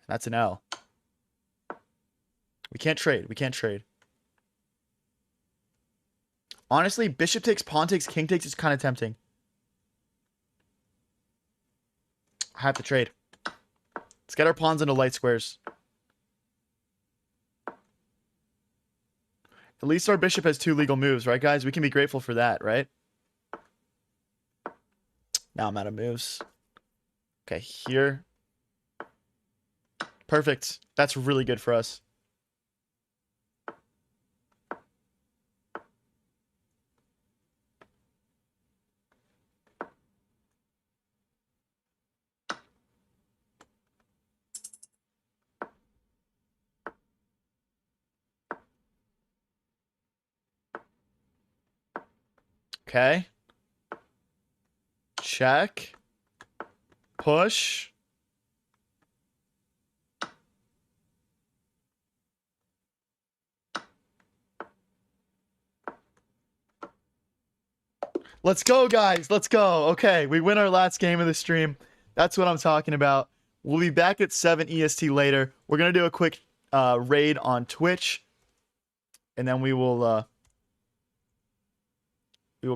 That's an L. We can't trade. We can't trade. Honestly, bishop takes, pawn takes, king takes is kind of tempting. I have to trade. Let's get our pawns into light squares. At least our bishop has 2 legal moves, right, guys? We can be grateful for that, right? Now I'm out of moves. Okay, here. Perfect. That's really good for us. Okay. Check. Push. Let's go, guys. Let's go. Okay, we win our last game of the stream. That's what I'm talking about. We'll be back at 7 EST later. We're going to do a quick raid on Twitch. And then we will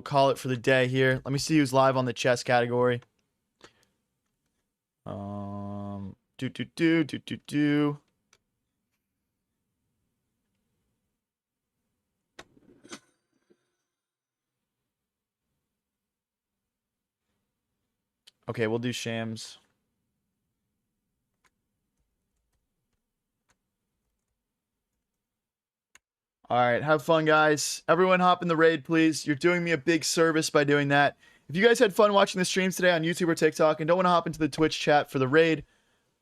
call it for the day here. Let me see who's live on the chess category. Okay, we'll do Shams. All right, have fun, guys. Everyone hop in the raid, please. You're doing me a big service by doing that. If you guys had fun watching the streams today on YouTube or TikTok and don't want to hop into the Twitch chat for the raid,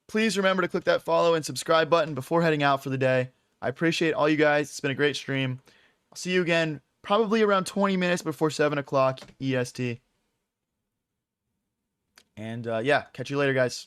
please remember to click that follow and subscribe button before heading out for the day. I appreciate all you guys. It's been a great stream. I'll see you again probably around 20 minutes before 7 o'clock EST. And yeah, catch you later, guys.